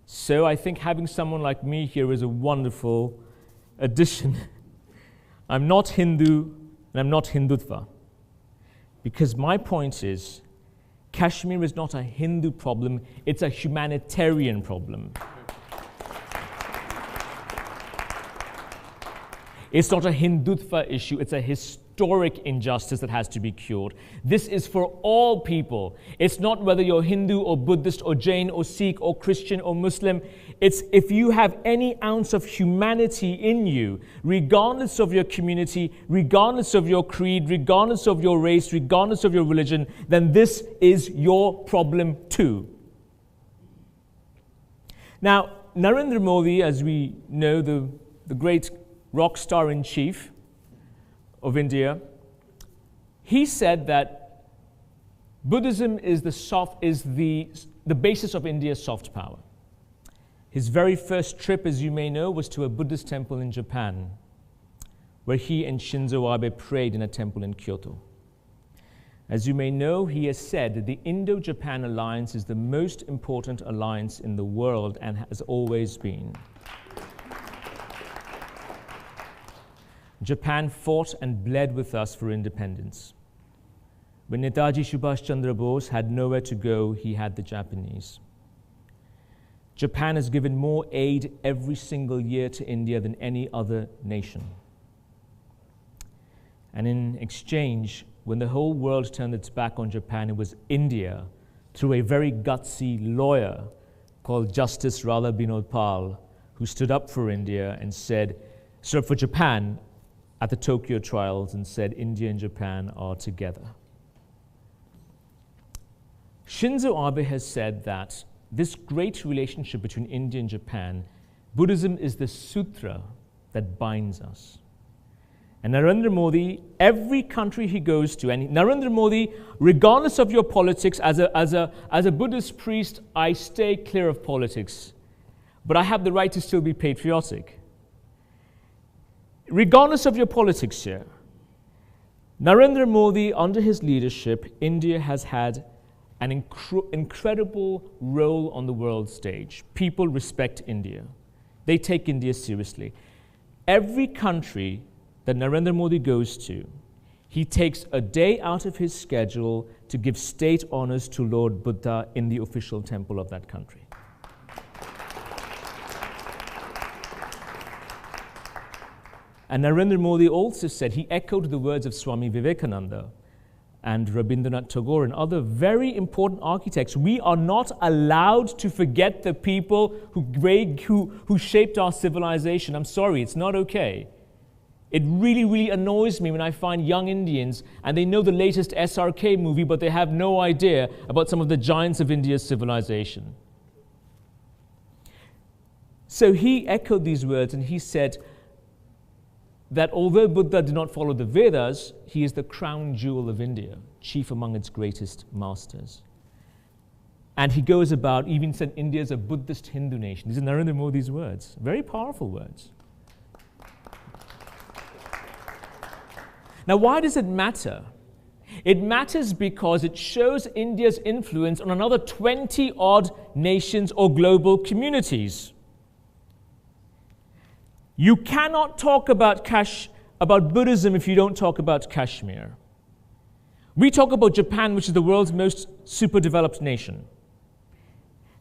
Speaker 2: So I think having someone like me here is a wonderful addition. I'm not Hindu and I'm not Hindutva, because my point is Kashmir is not a Hindu problem, it's a humanitarian problem. It's not a Hindutva issue, it's a historic injustice that has to be cured. This is for all people. It's not whether you're Hindu or Buddhist or Jain or Sikh or Christian or Muslim. It's if you have any ounce of humanity in you, regardless of your community, regardless of your creed, regardless of your race, regardless of your religion, then this is your problem too. Now, Narendra Modi, as we know, the great rock star in chief of India, he said that Buddhism is the basis of India's soft power. His very first trip, as you may know, was to a Buddhist temple in Japan, where he and Shinzo Abe prayed in a temple in Kyoto. As you may know, he has said that the Indo-Japan alliance is the most important alliance in the world and has always been. Japan fought and bled with us for independence. When Netaji Subhash Chandra Bose had nowhere to go, he had the Japanese. Japan has given more aid every single year to India than any other nation. And in exchange, when the whole world turned its back on Japan, it was India, through a very gutsy lawyer called Justice Radha Binod Pal, who stood up for India and stood up for Japan at the Tokyo trials and said India and Japan are together. Shinzo Abe has said that this great relationship between India and Japan, Buddhism is the sutra that binds us. And Narendra Modi, every country he goes to, and Narendra Modi, regardless of your politics, as a Buddhist priest, I stay clear of politics, but I have the right to still be patriotic. Regardless of your politics here, Narendra Modi, under his leadership, India has had an incredible role on the world stage. People respect India. They take India seriously. Every country that Narendra Modi goes to, he takes a day out of his schedule to give state honors to Lord Buddha in the official temple of that country. And Narendra Modi also said, he echoed the words of Swami Vivekananda and Rabindranath Tagore and other very important architects. We are not allowed to forget the people who shaped our civilization. I'm sorry, it's not okay. It really, really annoys me when I find young Indians and they know the latest SRK movie, but they have no idea about some of the giants of India's civilization. So he echoed these words and he said that although Buddha did not follow the Vedas, he is the crown jewel of India, chief among its greatest masters. And he goes about, even said India is a Buddhist Hindu nation. These are Narendra Modi's words, very powerful words. Now, why does it matter? It matters because it shows India's influence on another 20-odd nations or global communities. You cannot talk about Buddhism if you don't talk about Kashmir. We talk about Japan, which is the world's most super-developed nation.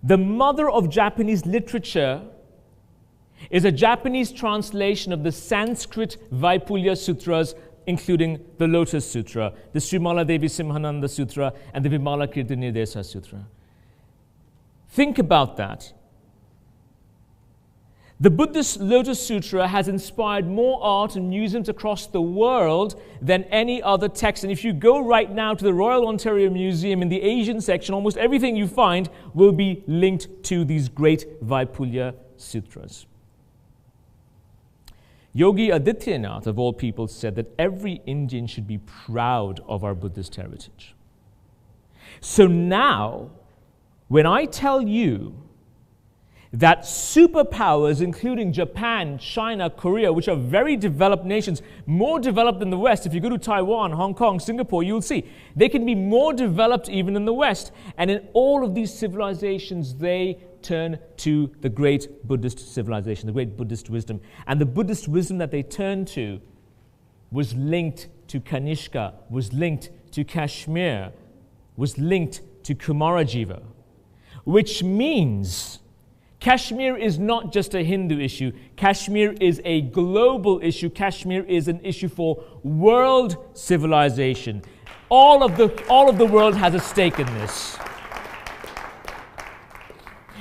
Speaker 2: The mother of Japanese literature is a Japanese translation of the Sanskrit Vaipulya Sutras, including the Lotus Sutra, the Srimala Devi Simhananda Sutra, and the Vimala Kirti Nirdesa Sutra. Think about that. The Buddhist Lotus Sutra has inspired more art and museums across the world than any other text. And if you go right now to the Royal Ontario Museum in the Asian section, almost everything you find will be linked to these great Vaipulya Sutras. Yogi Adityanath, of all people, said that every Indian should be proud of our Buddhist heritage. So now, when I tell you that superpowers, including Japan, China, Korea, which are very developed nations, more developed than the West. If you go to Taiwan, Hong Kong, Singapore, you'll see they can be more developed even in the West. And in all of these civilizations, they turn to the great Buddhist civilization, the great Buddhist wisdom. And the Buddhist wisdom that they turned to was linked to Kanishka, was linked to Kashmir, was linked to Kumarajiva, which means Kashmir is not just a Hindu issue. Kashmir is a global issue. Kashmir is an issue for world civilization. All of the world has a stake in this.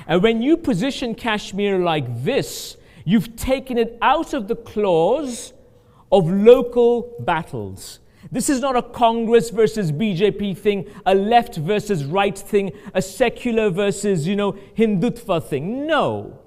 Speaker 2: And when you position Kashmir like this, you've taken it out of the claws of local battles. This is not a Congress versus BJP thing, a left versus right thing, a secular versus, Hindutva thing. No.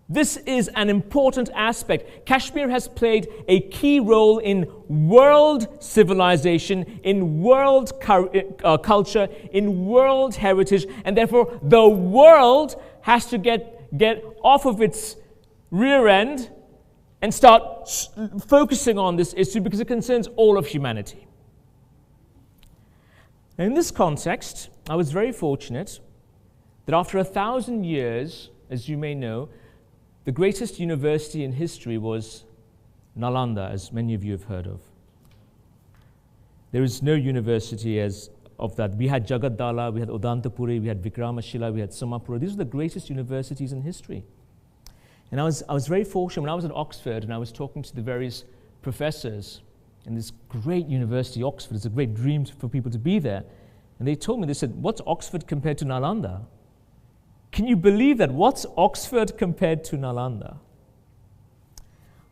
Speaker 2: This is an important aspect. Kashmir has played a key role in world civilization, in world culture, in world heritage, and therefore the world has to get off of its rear end and start focusing on this issue because it concerns all of humanity. And in this context, I was very fortunate that after 1,000 years, as you may know, the greatest university in history was Nalanda, as many of you have heard of. There is no university as of that. We had Jagaddala, we had Udantapuri, we had Vikramashila, we had Somapura. These are the greatest universities in history. And I was very fortunate when I was at Oxford and I was talking to the various professors in this great university, Oxford. It's a great dream for people to be there. And they told me, they said, what's Oxford compared to Nalanda? Can you believe that? What's Oxford compared to Nalanda?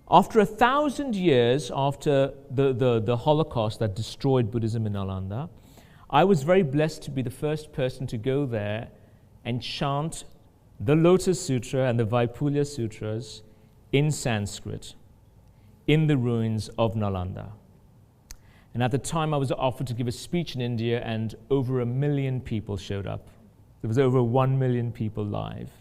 Speaker 2: After 1,000 years after the Holocaust that destroyed Buddhism in Nalanda, I was very blessed to be the first person to go there and chant the Lotus Sutra and the Vaipulya Sutras in Sanskrit in the ruins of Nalanda. And at the time I was offered to give a speech in India and over 1 million people showed up. There was over 1 million people live.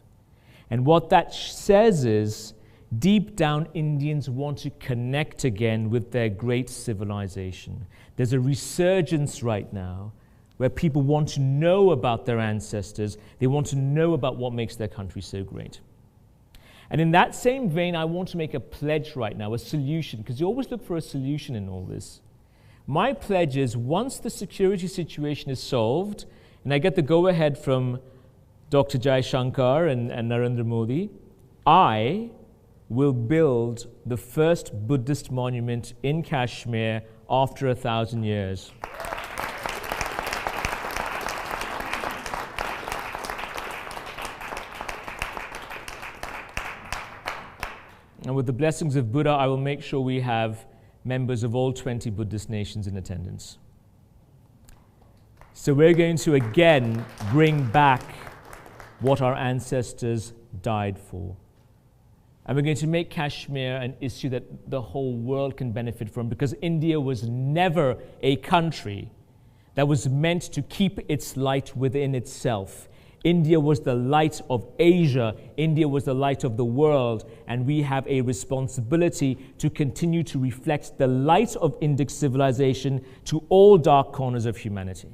Speaker 2: And what that says is, deep down Indians want to connect again with their great civilization. There's a resurgence right now where people want to know about their ancestors. They want to know about what makes their country so great. And in that same vein, I want to make a pledge right now, a solution, because you always look for a solution in all this. My pledge is, once the security situation is solved, and I get the go-ahead from Dr. Jai Shankar and Narendra Modi, I will build the first Buddhist monument in Kashmir after 1,000 years. And with the blessings of Buddha, I will make sure we have members of all 20 Buddhist nations in attendance. So we're going to again bring back what our ancestors died for. And we're going to make Kashmir an issue that the whole world can benefit from, because India was never a country that was meant to keep its light within itself. India was the light of Asia. India was the light of the world. And we have a responsibility to continue to reflect the light of Indic civilization to all dark corners of humanity.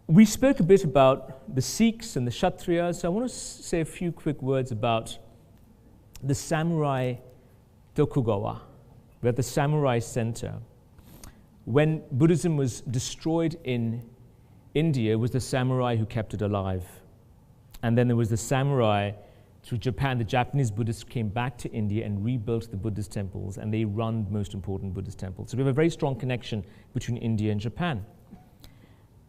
Speaker 2: We spoke a bit about the Sikhs and the Kshatriyas, so I want to say a few quick words about the samurai Tokugawa. We're at the samurai center. When Buddhism was destroyed in India, it was the samurai who kept it alive. And then there was the samurai through Japan. The Japanese Buddhists came back to India and rebuilt the Buddhist temples, and they run the most important Buddhist temples. So we have a very strong connection between India and Japan.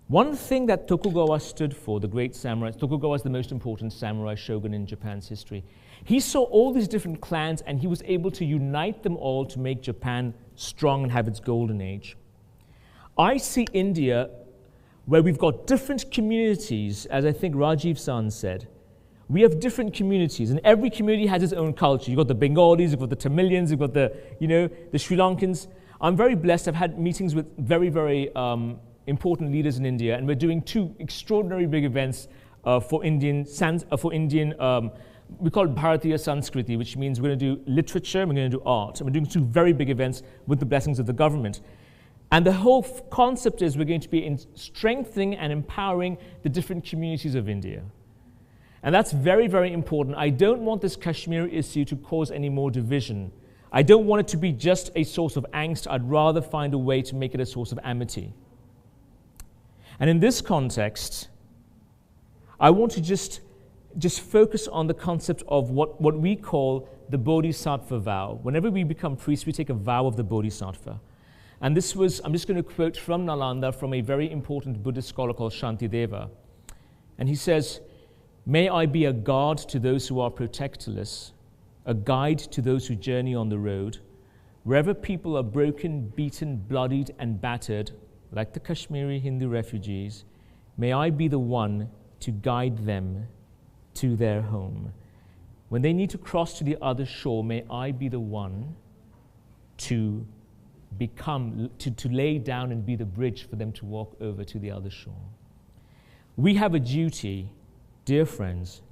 Speaker 2: One thing that Tokugawa stood for, the great samurai, Tokugawa is the most important samurai shogun in Japan's history. He saw all these different clans, and he was able to unite them all to make Japan strong and have its golden age. I see India, where we've got different communities, as I think Rajiv San said. We have different communities, and every community has its own culture. You've got the Bengalis, you've got the Tamilians, you've got the Sri Lankans. I'm very blessed. I've had meetings with very, very important leaders in India, and we're doing 2 extraordinary big events for Indian, we call it Bharatiya Sanskriti, which means we're going to do literature, we're going to do art, and we're doing 2 very big events with the blessings of the government. And the whole concept is we're going to be strengthening and empowering the different communities of India. And that's very, very important. I don't want this Kashmir issue to cause any more division. I don't want it to be just a source of angst. I'd rather find a way to make it a source of amity. And in this context, I want to just focus on the concept of what we call the Bodhisattva vow. Whenever we become priests, we take a vow of the Bodhisattva. And this was, I'm just going to quote from Nalanda, from a very important Buddhist scholar called Shantideva. And he says, "May I be a guard to those who are protectorless, a guide to those who journey on the road. Wherever people are broken, beaten, bloodied, and battered, like the Kashmiri Hindu refugees, may I be the one to guide them to their home. When they need to cross to the other shore, may I be the one to lay down and be the bridge for them to walk over to the other shore." We have a duty, dear friends,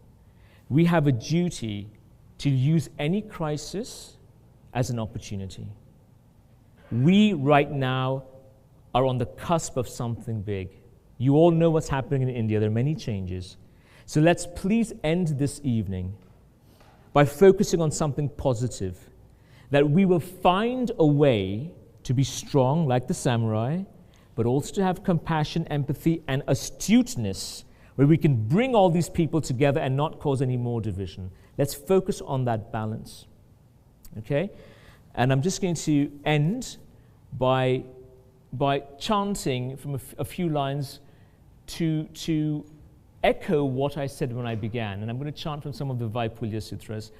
Speaker 2: we have a duty to use any crisis as an opportunity. We right now are on the cusp of something big. You all know what's happening in India. There are many changes. So let's please end this evening by focusing on something positive, that we will find a way to be strong like the samurai, but also to have compassion, empathy, and astuteness, where we can bring all these people together and not cause any more division. Let's focus on that balance. Okay? And I'm just going to end by chanting from a few lines to echo what I said when I began. And I'm going to chant from some of the Vaipulya Sutras.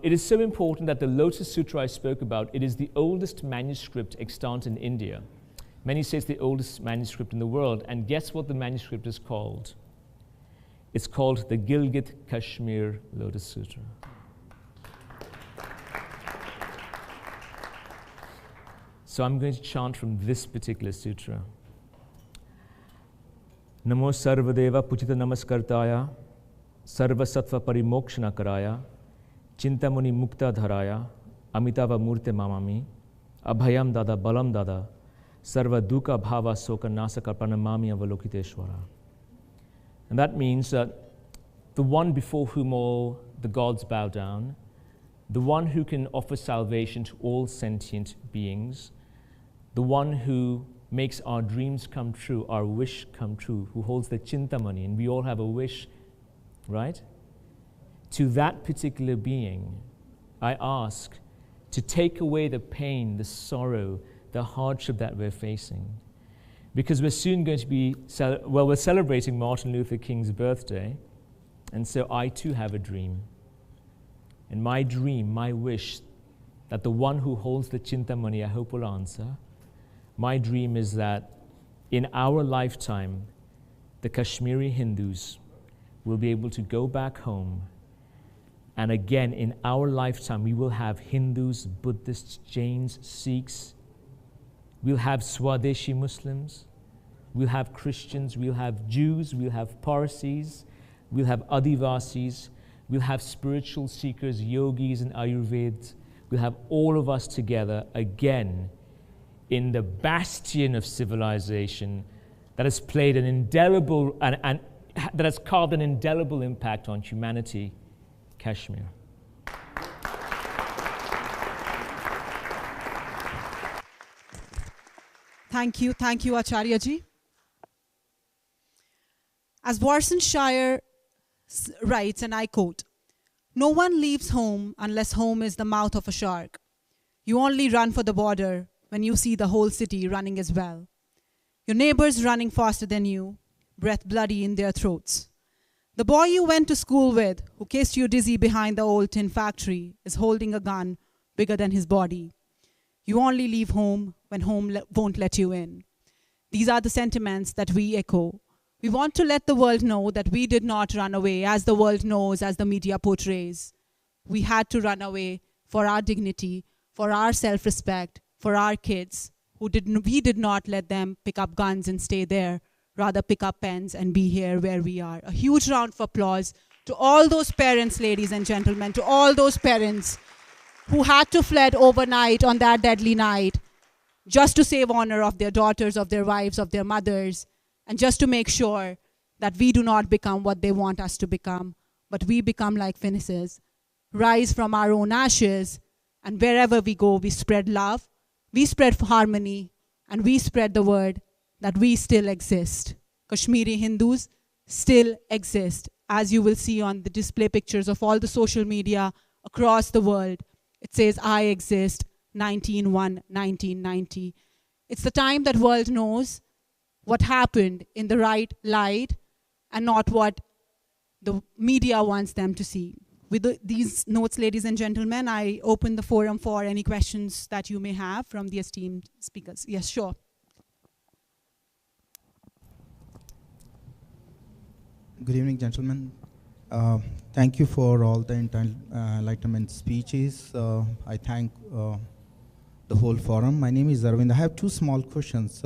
Speaker 2: It is so important that the Lotus Sutra I spoke about, it is the oldest manuscript extant in India. Many say it's the oldest manuscript in the world. And guess what the manuscript is called? It's called the Gilgit Kashmir Lotus Sutra. So I'm going to chant from this particular sutra. Namo Sarvadeva Puchita Namaskartaya Sarva Sattva Parimokshana Karaya Chintamuni Mukta Dharaya Amitava Murte Mamami Abhayam Dada Balam Dada Sarva Dukkha Bhava Soka Nasaka Pranamami Avalokiteshwara. And that means that the one before whom all the gods bow down, the one who can offer salvation to all sentient beings, the one who makes our dreams come true, our wish come true, who holds the chintamani, and we all have a wish, right? To that particular being, I ask to take away the pain, the sorrow, the hardship that we're facing. Because we're soon going to be, we're celebrating Martin Luther King's birthday. And so I too have a dream. And my dream, my wish, that the one who holds the Chintamani, I hope, will answer. My dream is that in our lifetime, the Kashmiri Hindus will be able to go back home. And again, in our lifetime, we will have Hindus, Buddhists, Jains, Sikhs. We'll have Swadeshi Muslims. We'll have Christians. We'll have Jews. We'll have Parsis. We'll have Adivasis. We'll have spiritual seekers, yogis, and Ayurveds. We'll have all of us together again in the bastion of civilization that has played an indelible and that has carved an indelible impact on humanity, Kashmir.
Speaker 1: Thank you, Acharya ji. As Worcestershire writes, and I quote, "No one leaves home unless home is the mouth of a shark. You only run for the border when you see the whole city running as well. Your neighbors running faster than you, breath bloody in their throats. The boy you went to school with, who kissed you dizzy behind the old tin factory, is holding a gun bigger than his body. You only leave home when home won't let you in." These are the sentiments that we echo. We want to let the world know that we did not run away, as the world knows, as the media portrays. We had to run away for our dignity, for our self-respect, for our kids, we did not let them pick up guns and stay there, rather pick up pens and be here where we are. A huge round of applause to all those parents, ladies and gentlemen, to all those parents who had to fled overnight on that deadly night just to save honor of their daughters, of their wives, of their mothers, and just to make sure that we do not become what they want us to become, but we become like phoenixes, rise from our own ashes, and wherever we go, we spread love, we spread harmony, and we spread the word that we still exist. Kashmiri Hindus still exist, as you will see on the display pictures of all the social media across the world. It says, "I exist, 19/1/1990. It's the time that world knows what happened in the right light and not what the media wants them to see. With these notes, ladies and gentlemen, I open the forum for any questions that you may have from the esteemed speakers. Yes, sure.
Speaker 11: Good evening, gentlemen. Thank you for all the enlightenment speeches. I thank the whole forum. My name is Arvind. I have two small questions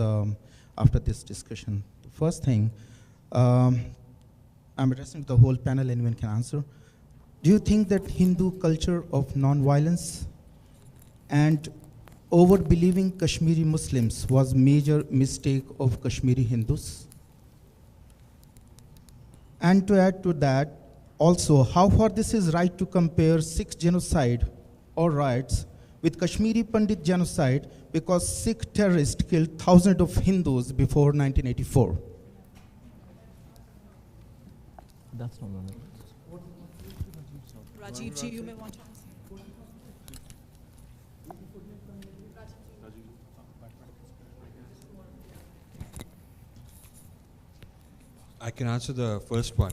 Speaker 11: after this discussion. The first thing, I'm addressing the whole panel, anyone can answer. Do you think that Hindu culture of non-violence and over-believing Kashmiri Muslims was major mistake of Kashmiri Hindus? And to add to that, also, how far this is right to compare Sikh genocide or riots with Kashmiri Pandit genocide, because Sikh terrorists killed thousands of Hindus before 1984.
Speaker 2: That's not one.
Speaker 1: Rajiv ji, you may want to answer.
Speaker 6: I can answer the first one.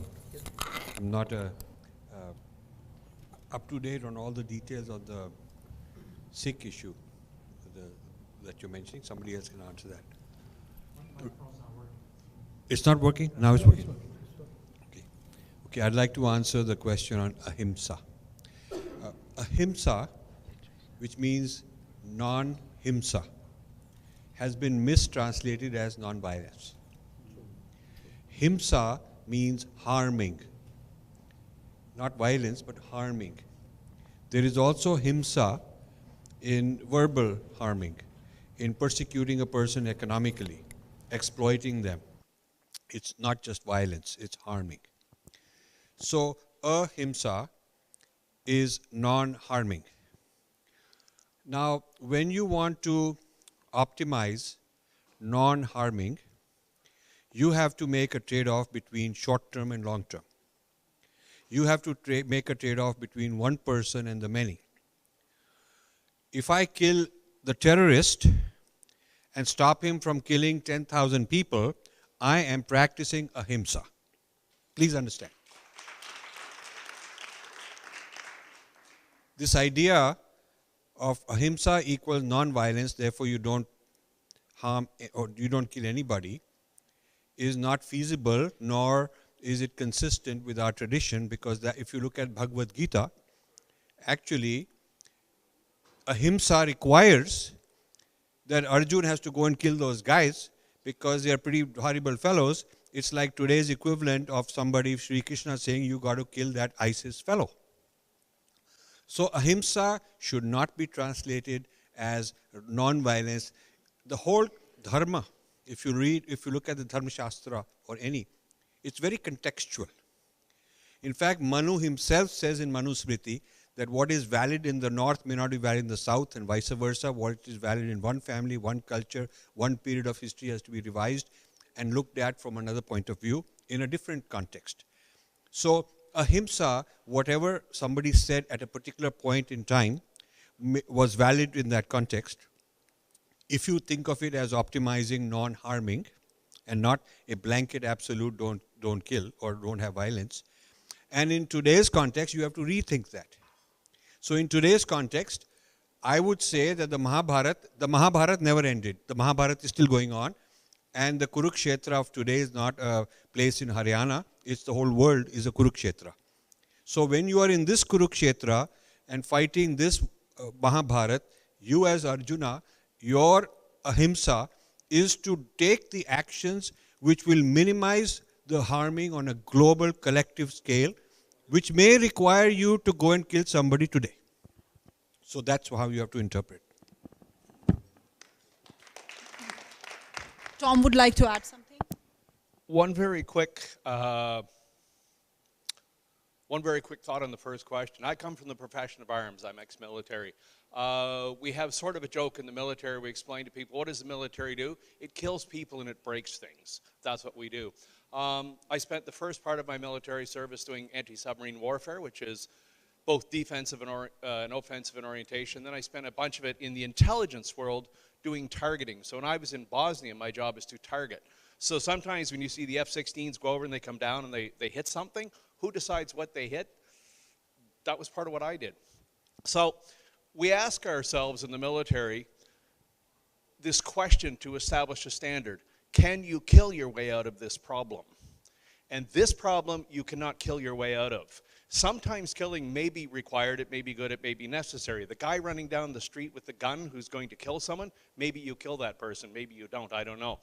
Speaker 6: I'm not up to date on all the details of the Sikh issue that you're mentioning. Somebody else can answer that. It's not working? Now it's working. Okay, I'd like to answer the question on ahimsa. Ahimsa, which means non-himsa, has been mistranslated as non-violence. Himsa means harming. Not violence, but harming. There is also himsa in verbal harming, in persecuting a person economically, exploiting them. It's not just violence, it's harming. So, ahimsa is non-harming. Now, when you want to optimize non-harming, you have to make a trade-off between short-term and long-term. You have to make a trade-off between one person and the many. If I kill the terrorist and stop him from killing 10,000 people, I am practicing ahimsa. Please understand. this idea of ahimsa equals non-violence, therefore you don't harm or you don't kill anybody, is not feasible, nor is it consistent with our tradition, because that if you look at Bhagavad Gita, actually ahimsa requires that Arjun has to go and kill those guys because they are pretty horrible fellows. It's like today's equivalent of somebody, Sri Krishna, saying you got to kill that ISIS fellow. So ahimsa should not be translated as non-violence. The whole dharma, if you look at the Dharma Shastra or any, it's very contextual. In fact, Manu himself says in Manu Smriti that what is valid in the north may not be valid in the south, and vice versa. What is valid in one family, one culture, one period of history has to be revised and looked at from another point of view in a different context. So ahimsa, whatever somebody said at a particular point in time, was valid in that context. If you think of it as optimizing non-harming and not a blanket absolute don't kill or don't have violence. And in today's context, you have to rethink that. So in today's context, I would say that the Mahabharata never ended. The Mahabharata is still going on. And the Kurukshetra of today is not a place in Haryana. It's the whole world is a Kurukshetra. So when you are in this Kurukshetra and fighting this Mahabharata, you as Arjuna, your ahimsa is to take the actions which will minimize the harming on a global collective scale, which may require you to go and kill somebody today. So that's how you have to interpret.
Speaker 1: Tom would like to add something.
Speaker 12: One very quick thought on the first question. I come from the profession of arms. I'm ex-military. We have sort of a joke in the military. We explain to people, what does the military do? It kills people and it breaks things. That's what we do. I spent the first part of my military service doing anti-submarine warfare, which is both defensive and offensive in orientation. Then I spent a bunch of it in the intelligence world doing targeting. So when I was in Bosnia, my job is to target. So sometimes when you see the F-16s go over and they come down and they hit something, who decides what they hit? That was part of what I did. So we ask ourselves in the military this question to establish a standard. Can you kill your way out of this problem? And this problem you cannot kill your way out of. Sometimes killing may be required, it may be good, it may be necessary. The guy running down the street with the gun who's going to kill someone, maybe you kill that person, maybe you don't, I don't know.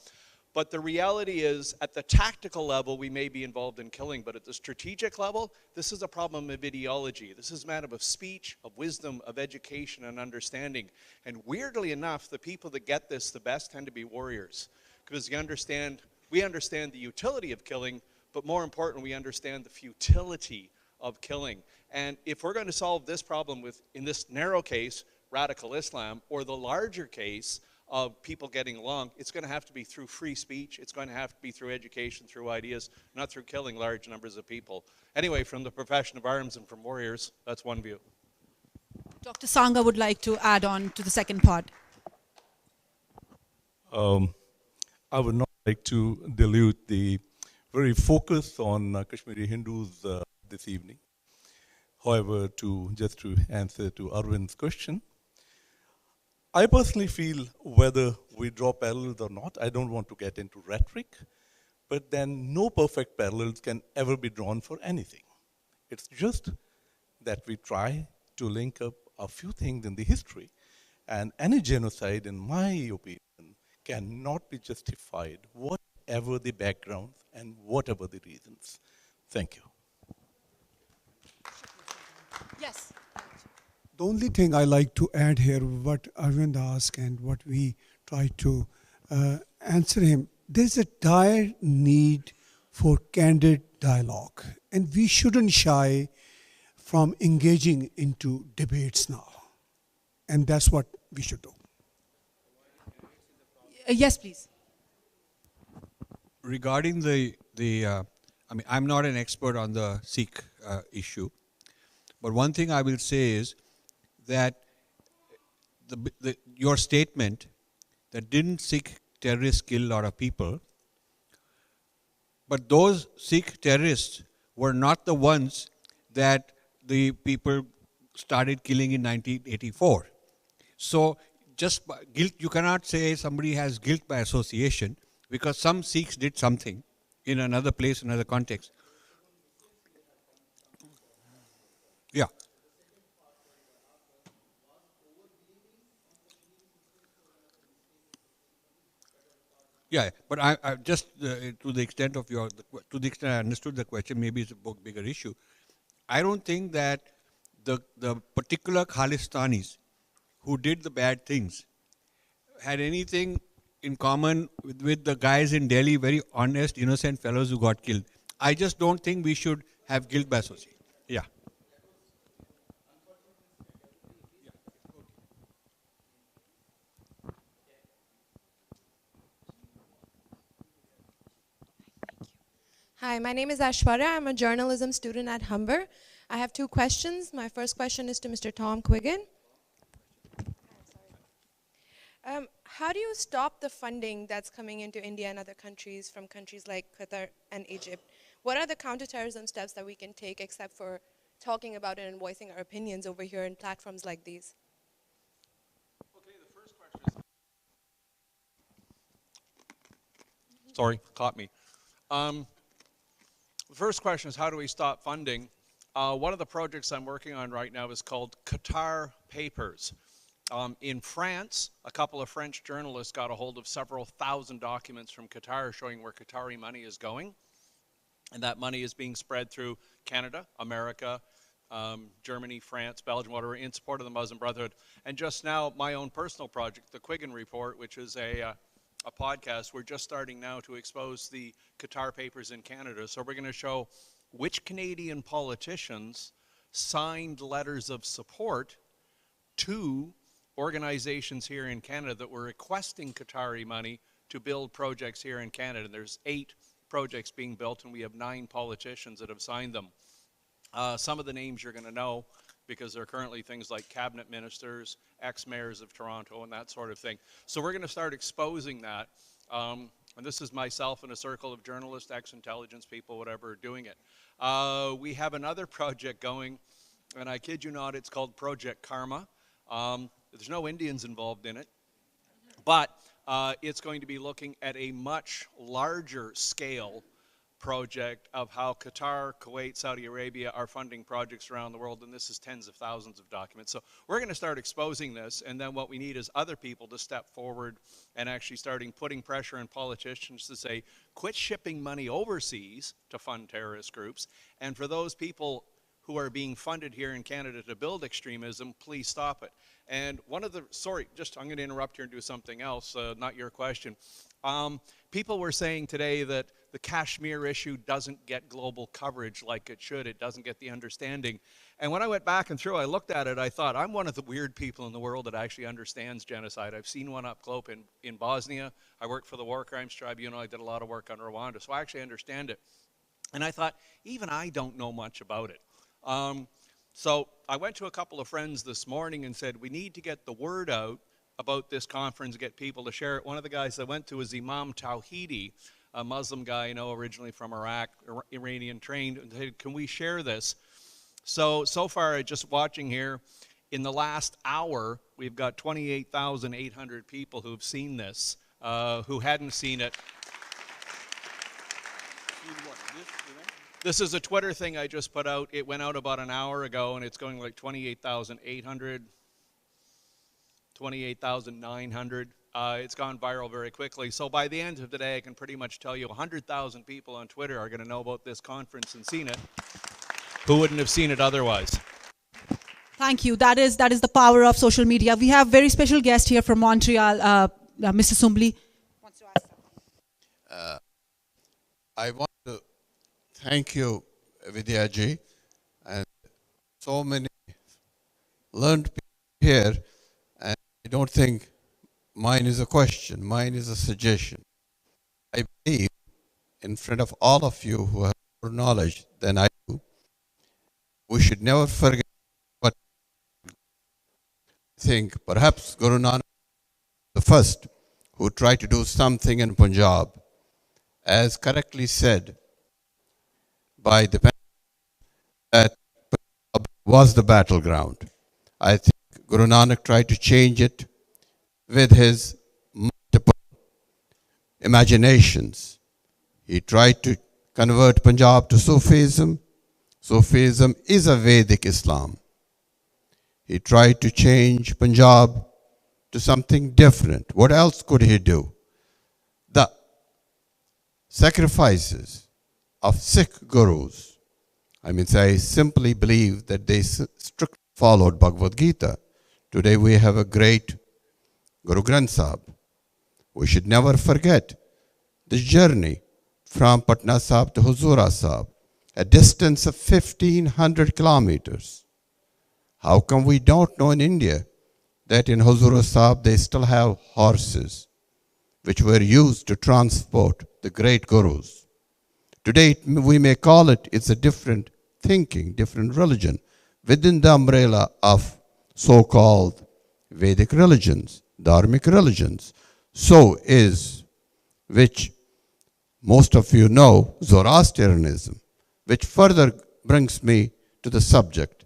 Speaker 12: But the reality is, at the tactical level, we may be involved in killing, but at the strategic level, this is a problem of ideology. This is a matter of speech, of wisdom, of education and understanding. And weirdly enough, the people that get this the best tend to be warriors, because we understand the utility of killing, but more important, we understand the futility of killing. And if we're going to solve this problem with, in this narrow case, radical Islam, or the larger case of people getting along, it's going to have to be through free speech, it's going to have to be through education, through ideas, not through killing large numbers of people. Anyway, from the profession of arms and from warriors, that's one view.
Speaker 1: Dr. Sangha would like to add on to the second part.
Speaker 10: I would not like to dilute the very focus on Kashmiri Hindus this evening. However, just to answer to Arvind's question, I personally feel whether we draw parallels or not, I don't want to get into rhetoric, but then no perfect parallels can ever be drawn for anything. It's just that we try to link up a few things in the history, and any genocide, in my opinion, cannot be justified, whatever the background and whatever the reasons. Thank you.
Speaker 1: Yes.
Speaker 9: The only thing I like to add here, what Arvind asked and what we try to answer him, there's a dire need for candid dialogue. And we shouldn't shy from engaging into debates now. And that's what we should do.
Speaker 1: Yes, please.
Speaker 6: Regarding I mean, I'm not an expert on the Sikh issue, but one thing I will say is that your statement that didn't Sikh terrorists kill a lot of people, but those Sikh terrorists were not the ones that the people started killing in 1984. So just guilt, you cannot say somebody has guilt by association, because some Sikhs did something in another place, another context. Yeah. Yeah, but I just to the extent of to the extent I understood the question, maybe it's a bigger issue. I don't think that the particular Khalistanis who did the bad things had anything in common with the guys in Delhi, very honest, innocent fellows who got killed. I just don't think we should have guilt by association. Yeah.
Speaker 13: Hi, my name is Aishwarya. I'm a journalism student at Humber. I have two questions. My first question is to Mr. Tom Quiggin. How do you stop the funding that's coming into India and other countries from countries like Qatar and Egypt? What are the counterterrorism steps that we can take except for talking about it and voicing our opinions over here in platforms like these?
Speaker 12: Okay, the first question is... Sorry, caught me. The first question is, how do we stop funding? One of the projects I'm working on right now is called Qatar Papers. In France, a couple of French journalists got a hold of several thousand documents from Qatar showing where Qatari money is going. And that money is being spread through Canada, America, Germany, France, Belgium, whatever, in support of the Muslim Brotherhood. And just now, my own personal project, the Quiggin Report, which is a podcast, we're just starting now to expose the Qatar Papers in Canada. So we're going to show which Canadian politicians signed letters of support to organizations here in Canada that were requesting Qatari money to build projects here in Canada. There's 8 projects being built, and we have 9 politicians that have signed them. Some of the names you're going to know, because they're currently things like cabinet ministers, ex-mayors of Toronto, and that sort of thing. So we're going to start exposing that. And this is myself and a circle of journalists, ex-intelligence people, whatever, doing it. We have another project going, and I kid you not, it's called Project Karma. There's no Indians involved in it, but it's going to be looking at a much larger scale project of how Qatar, Kuwait, Saudi Arabia are funding projects around the world, and this is tens of thousands of documents. So we're going to start exposing this, and then what we need is other people to step forward and actually starting putting pressure on politicians to say, quit shipping money overseas to fund terrorist groups, and for those people who are being funded here in Canada to build extremism, please stop it. And one of the, sorry, just I'm going to interrupt here and do something else, not your question. People were saying today that the Kashmir issue doesn't get global coverage like it should. It doesn't get the understanding. And when I went back and through, I looked at it, I thought, I'm one of the weird people in the world that actually understands genocide. I've seen one up close in Bosnia. I worked for the War Crimes Tribunal. I did a lot of work on Rwanda, so I actually understand it. And I thought, even I don't know much about it. So I went to a couple of friends this morning and said, we need to get the word out about this conference, get people to share it. One of the guys I went to is Imam Tawhidi, a Muslim guy I know originally from Iraq, Iranian trained, and said, can we share this? So far, just watching here, in the last hour, we've got 28,800 people who've seen this, who hadn't seen it. This is a Twitter thing I just put out. It went out about an hour ago, and it's going like 28,800, 28,900. It's gone viral very quickly. So by the end of today, I can pretty much tell you 100,000 people on Twitter are going to know about this conference and seen it, who wouldn't have seen it otherwise.
Speaker 1: Thank you. That is the power of social media. We have very special guest here from Montreal, Mr. Sumbli.
Speaker 14: I want to thank you, Vidya ji, and so many learned people here, and I don't think mine is a question, mine is a suggestion. I believe in front of all of you who have more knowledge than I do, we should never forget what I think perhaps Guru Nanak the first who tried to do something in Punjab, as correctly said by the that was the battleground. I think Guru Nanak tried to change it with his multiple imaginations. He tried to convert Punjab to Sufism. Sufism is a Vedic Islam. He tried to change Punjab to something different. What else could he do? The sacrifices of Sikh gurus, I simply believe that they strictly followed Bhagavad Gita. Today we have a great Guru Granth Sahib. We should never forget the journey from Patna Sahib to Huzura Sahib, a distance of 1,500 kilometers. How come we don't know in India that in Huzura Sahib they still have horses which were used to transport the great gurus? Today we may call it's a different thinking, different religion within the umbrella of so-called Vedic religions, Dharmic religions. So is, which most of you know, Zoroastrianism, which further brings me to the subject.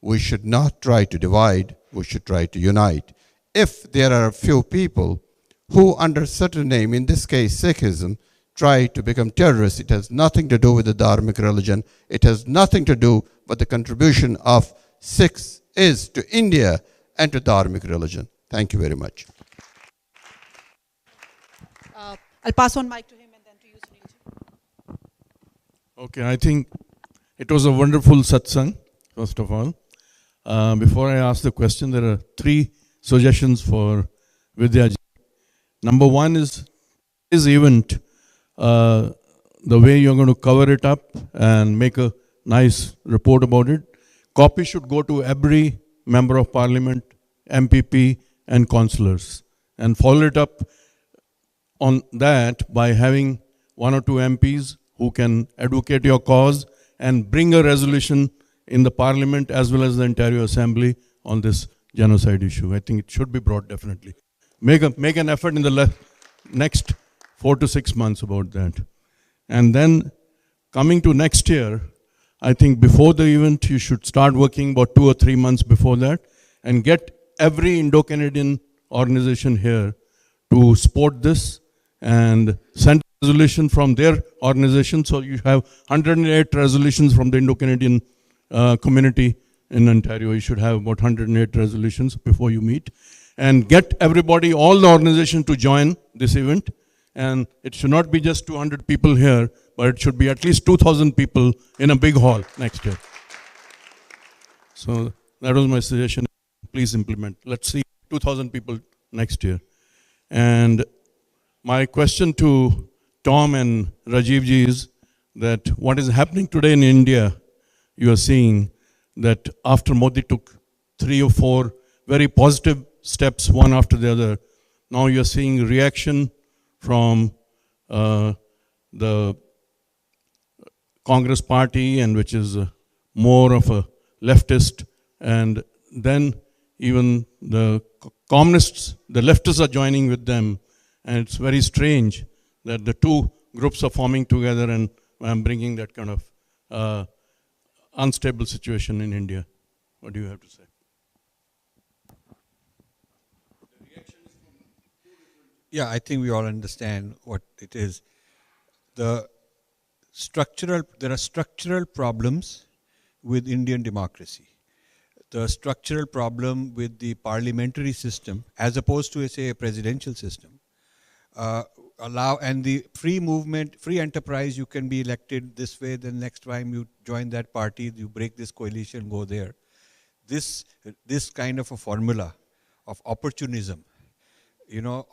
Speaker 14: We should not try to divide, we should try to unite. If there are a few people who under certain name, in this case Sikhism, try to become terrorists, it has nothing to do with the Dharmic religion. It has nothing to do with the contribution of Sikhs is to India and to Dharmic religion. Thank you very much.
Speaker 1: I'll pass on mic to him and then to you, Sunil.
Speaker 7: Okay, I think it was a wonderful satsang, first of all. Before I ask the question, there are 3 suggestions for Vidya ji. Number 1 is this event, the way you're going to cover it up and make a nice report about it. Copy should go to every member of parliament, MPP and councillors, and follow it up on that by having 1 or 2 MPs who can advocate your cause and bring a resolution in the parliament as well as the Ontario Assembly on this genocide issue. I think it should be brought definitely. Make an effort in the next 4 to 6 months about that. And then coming to next year, I think before the event, you should start working about 2 or 3 months before that and get every Indo-Canadian organization here to support this and send a resolution from their organization. So you have 108 resolutions from the Indo-Canadian community in Ontario. You should have about 108 resolutions before you meet. And get everybody, all the organizations to join this event. And it should not be just 200 people here, but it should be at least 2,000 people in a big hall next year. So that was my suggestion. Please implement. Let's see 2,000 people next year. And my question to Tom and Rajiv ji is that what is happening today in India, you are seeing that after Modi took 3 or 4 very positive steps, one after the other, now you are seeing reaction from the Congress party, and which is more of a leftist, and then even the communists, the leftists are joining with them, and it's very strange that the 2 groups are forming together and bringing that kind of unstable situation in India. What do you have to say?
Speaker 6: Yeah, I think we all understand what it is. There are structural problems with Indian democracy. The structural problem with the parliamentary system, as opposed to, say, a presidential system, and the free movement, free enterprise, you can be elected this way, then next time you join that party, you break this coalition, go there. This kind of a formula of opportunism,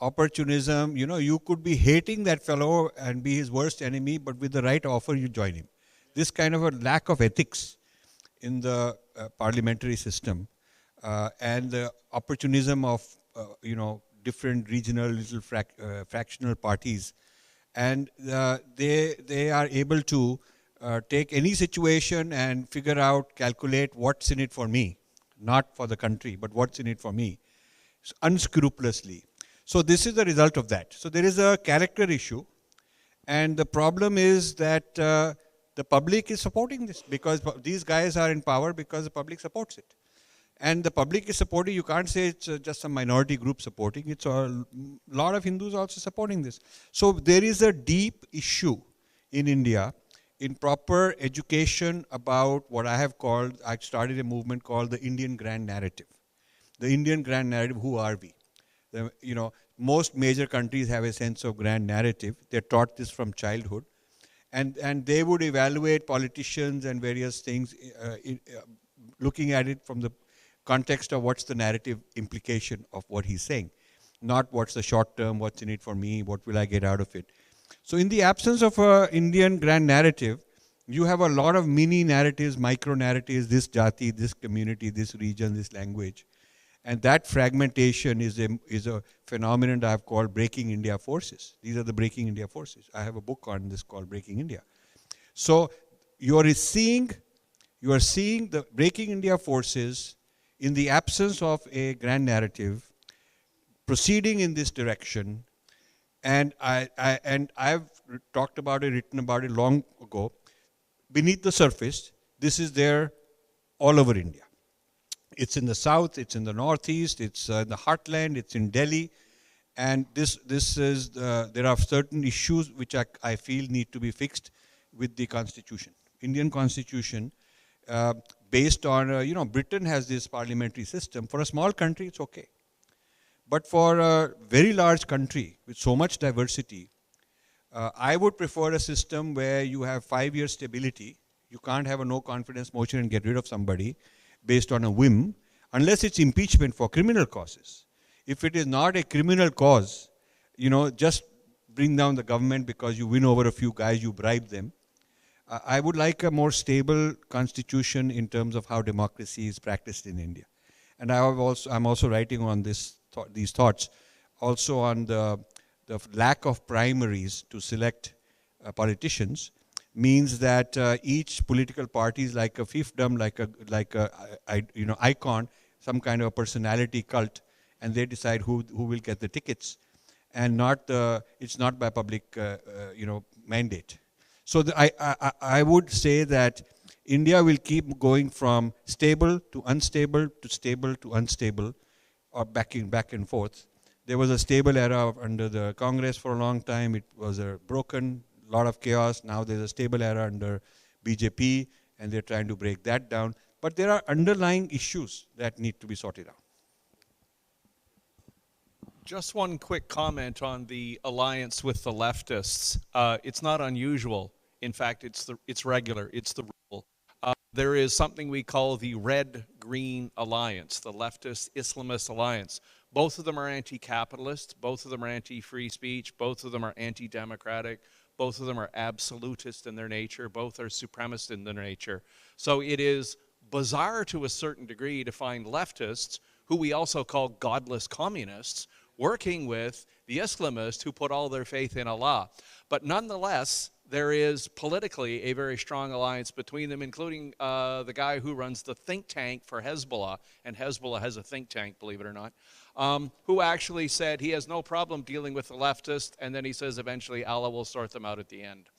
Speaker 6: opportunism, you could be hating that fellow and be his worst enemy, but with the right offer, you join him. This kind of a lack of ethics in the parliamentary system and the opportunism of, different regional little fractional parties. And they are able to take any situation and figure out, calculate what's in it for me, not for the country, but what's in it for me, unscrupulously. So this is the result of that. So there is a character issue, and the problem is that
Speaker 15: the public is supporting this because these guys are in power because the public supports it. And the public is supporting, you can't say it's just some minority group supporting, it's a lot of Hindus also supporting this. So there is a deep issue in India in proper education about what I have called, I started a movement called the Indian Grand Narrative. The Indian Grand Narrative, who are we? Most major countries have a sense of grand narrative. They're taught this from childhood. And they would evaluate politicians and various things, looking at it from the context of what's the narrative implication of what he's saying. Not what's the short term, what's in it for me, what will I get out of it. So in the absence of an Indian grand narrative, you have a lot of mini narratives, micro narratives, this jati, this community, this region, this language. And that fragmentation is a phenomenon I've called breaking India forces. These are the breaking India forces. I have a book on this called Breaking India. So you are seeing the breaking India forces in the absence of a grand narrative proceeding in this direction. And I've talked about it, written about it long ago. Beneath the surface, this is there all over India. It's in the south, it's in the northeast, it's in the heartland, it's in Delhi. And this is, there are certain issues which I feel need to be fixed with the constitution. Indian constitution, based on, Britain has this parliamentary system. For a small country, it's okay. But for a very large country with so much diversity, I would prefer a system where you have 5-year stability. You can't have a no confidence motion and get rid of somebody based on a whim, unless it's impeachment for criminal causes. If it is not a criminal cause, just bring down the government because you win over a few guys, you bribe them. I would like a more stable constitution in terms of how democracy is practiced in India. And I'm also writing on these thoughts, also on the lack of primaries to select politicians, means that each political party is like a fiefdom, like a icon, some kind of a personality cult, and they decide who will get the tickets, and it's not by public mandate. So I would say that India will keep going from stable to unstable to stable to unstable, or back and forth. There was a stable era under the Congress for a long time. It was a broken, lot of chaos. Now there's a stable era under BJP, and they're trying to break that down. But there are underlying issues that need to be sorted out.
Speaker 12: Just one quick comment on the alliance with the leftists. It's not unusual. In fact, it's regular. It's the rule. There is something we call the Red-Green Alliance, the leftist-Islamist alliance. Both of them are anti-capitalist. Both of them are anti-free speech. Both of them are anti-democratic. Both of them are absolutist in their nature. Both are supremacist in their nature. So it is bizarre to a certain degree to find leftists, who we also call godless communists, working with the Islamists who put all their faith in Allah. But nonetheless, there is politically a very strong alliance between them, including the guy who runs the think tank for Hezbollah, and Hezbollah has a think tank, believe it or not, who actually said he has no problem dealing with the leftists, and then he says eventually Allah will sort them out at the end.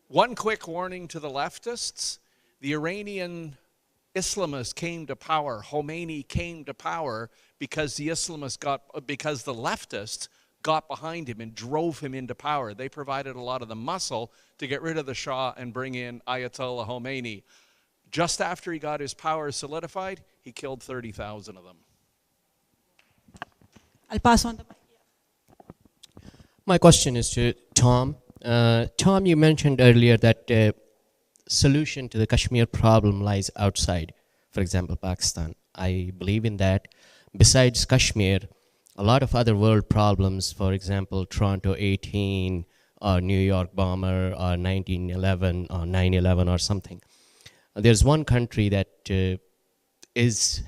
Speaker 12: One quick warning to the leftists: the Iranian Islamists came to power, Khomeini came to power because the leftists got behind him and drove him into power. They provided a lot of the muscle to get rid of the Shah and bring in Ayatollah Khomeini. Just after he got his power solidified, he killed 30,000 of them.
Speaker 1: I'll pass on the mic.
Speaker 16: My question is to Tom. Tom, you mentioned earlier that the solution to the Kashmir problem lies outside, for example, Pakistan. I believe in that. Besides Kashmir, a lot of other world problems, for example, Toronto 18, or New York bomber, or 1911, or 9/11, or something. There's one country that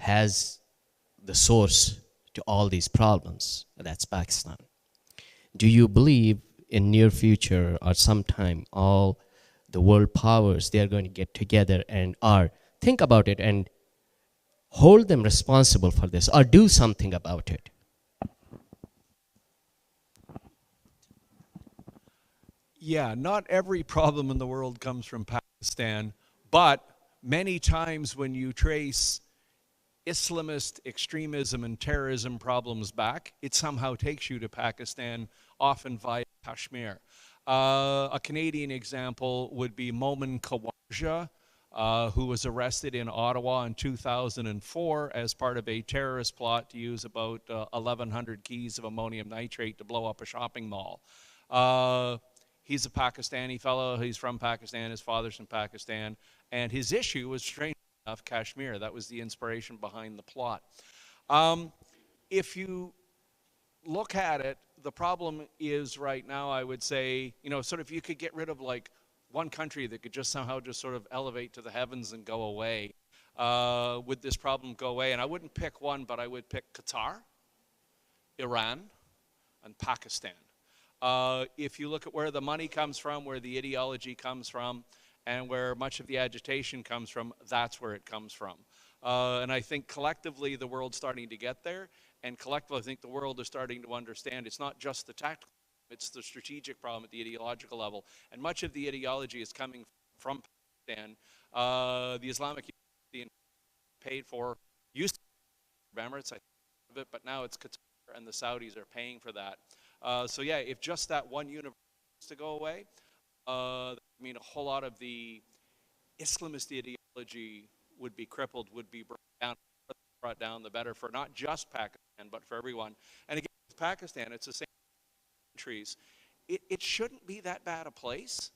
Speaker 16: has the source to all these problems. That's Pakistan. Do you believe in near future or sometime all the world powers, they are going to get together and think about it and hold them responsible for this, or do something about it?
Speaker 12: Yeah, not every problem in the world comes from Pakistan, but many times when you trace Islamist extremism and terrorism problems back, it somehow takes you to Pakistan, often via Kashmir. A Canadian example would be Momin Khawaja, who was arrested in Ottawa in 2004 as part of a terrorist plot to use about 1,100 keys of ammonium nitrate to blow up a shopping mall. He's a Pakistani fellow. He's from Pakistan. His father's from Pakistan. And his issue was, strange enough, Kashmir. That was the inspiration behind the plot. If you look at it, the problem is right now, I would say, you know, sort of you could get rid of like one country that could just somehow just sort of elevate to the heavens and go away. Would this problem go away? And I wouldn't pick one, but I would pick Qatar, Iran, and Pakistan. If you look at where the money comes from, where the ideology comes from, and where much of the agitation comes from, that's where it comes from. And I think collectively the world's starting to get there, and collectively I think the world is starting to understand it's not just the tactical, it's the strategic problem at the ideological level. And much of the ideology is coming from Pakistan. The Islamic Union paid for, used to be Emirates, I think of it, but now it's Qatar and the Saudis are paying for that. So yeah, if just that one universe to go away, I mean, a whole lot of the Islamist ideology would be crippled, would be brought down, the better for not just Pakistan, but for everyone. And again, with Pakistan, it's the same countries. It shouldn't be that bad a place.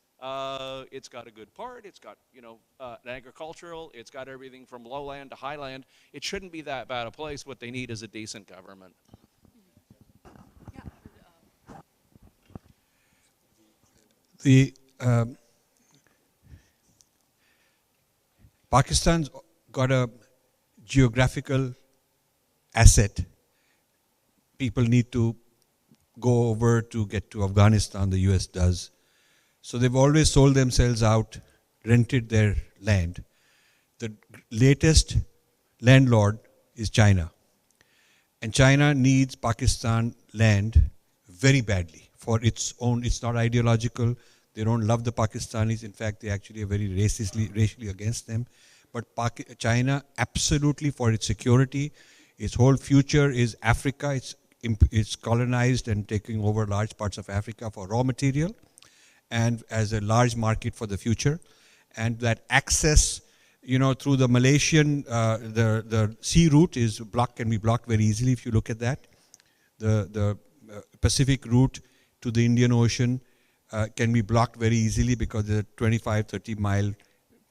Speaker 12: It's got a good part. It's got, you know, an agricultural. It's got everything from lowland to highland. It shouldn't be that bad a place. What they need is a decent government.
Speaker 15: Pakistan's got a geographical asset. People need to go over to get to Afghanistan, the US does. So they've always sold themselves out, rented their land. The latest landlord is China. And China needs Pakistan land very badly for its own. It's not ideological. They don't love the Pakistanis. In fact, they actually are very racially against them. But China, absolutely for its security, its whole future is Africa. It's colonized and taking over large parts of Africa for raw material and as a large market for the future. And that access, you know, through the Malaysian, the sea route is can be blocked very easily if you look at that. The Pacific route to the Indian Ocean can be blocked very easily because there's a 25, 30 mile